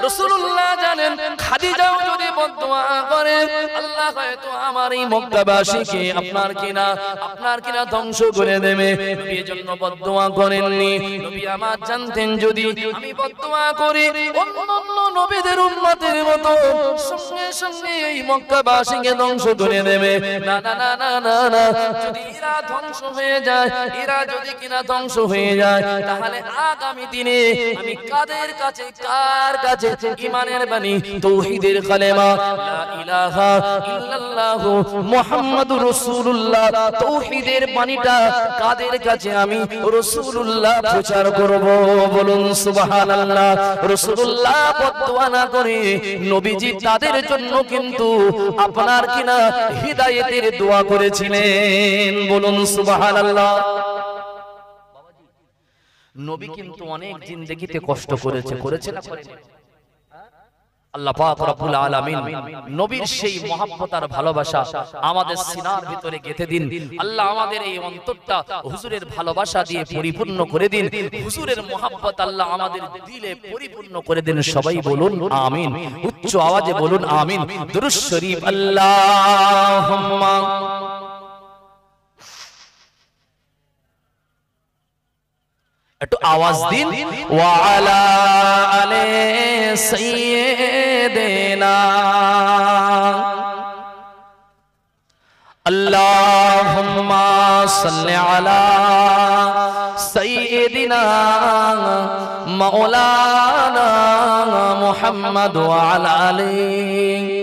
রাসূলুল্লাহ জানেন খাদিজাও যদি বদদুয়া করে আল্লাহ হয়তো আমার এই মক্কাবাসীকে আপনার কিনা ধ্বংস করে দেবে। নবী এজন্য বদদুয়া করেননি। নবী আমার জানতেন যদি আমি বদদুয়া করি অন্যান্য নবীদের উম্মতের মতো সঙ্গে সঙ্গে এই মক্কাবাসীকে ধ্বংস করে দেবে। না না না না না না, যদি এরা ধ্বংস হয়ে যায়, এরা যদি কিনা ধ্বংস হয়ে যায়, তাহলে আগামী দিনে আমি কার কাছে ঈমানের বাণী তাওহীদের কালেমা লা ইলাহা ইল্লাল্লাহু মুহাম্মাদুর রাসূলুল্লাহ তাওহীদের বাণীটা কাদের কাছে আমি রাসূলুল্লাহ প্রচার করব? বলুন সুবহানাল্লাহ। রাসূলুল্লাহ বদদুয়া না করে নবীজি তাদের জন্য কিন্তু আপনার কিনা হিদায়াতের দোয়া করেছিলেন। বলুন সুবহানাল্লাহ। নবী কিন্তু অনেক জিন্দেগিতে কষ্ট করেছে না করেনি? আল্লাহ পাক রব্বুল আলামিন নবীর সেই মহব্বত আর ভালোবাসা আমাদের সিনার ভিতরে গেঁথে দিন। আল্লাহ আমাদের এই অন্তরটা হুজুরের ভালোবাসা দিয়ে পরিপূর্ণ করে দিন। হুজুরের মহব্বত আল্লাহ আমাদের দিলে পরিপূর্ণ করে দিন। সবাই বলুন আমিন, উচ্চ আওয়াজে বলুন আমিন। দুরূদ শরীফ আল্লাহুম্মা একটু আওয়াজ দিন। ওয়া আলা আলে সাইয়্যিদিনা আল্লাহুম্মা সাল্লি আলা সাইয়্যিদিনা মাওলানা মুহাম্মদ ওয়া আলা আলিহি।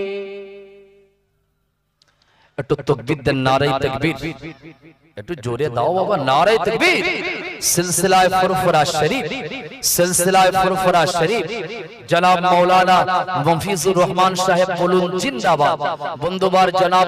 একটু তাকবীর দেন, নারে তাকবীর। একটু জোরে দাও বাবা, নারে তাকবীর। সিলসিলায়ে ফুরফুরা শরীফ জনাব মাওলানা মুফিজুর রহমান সাহেব বলুন জিন্দাবাদ। বন্ধুবার জনাব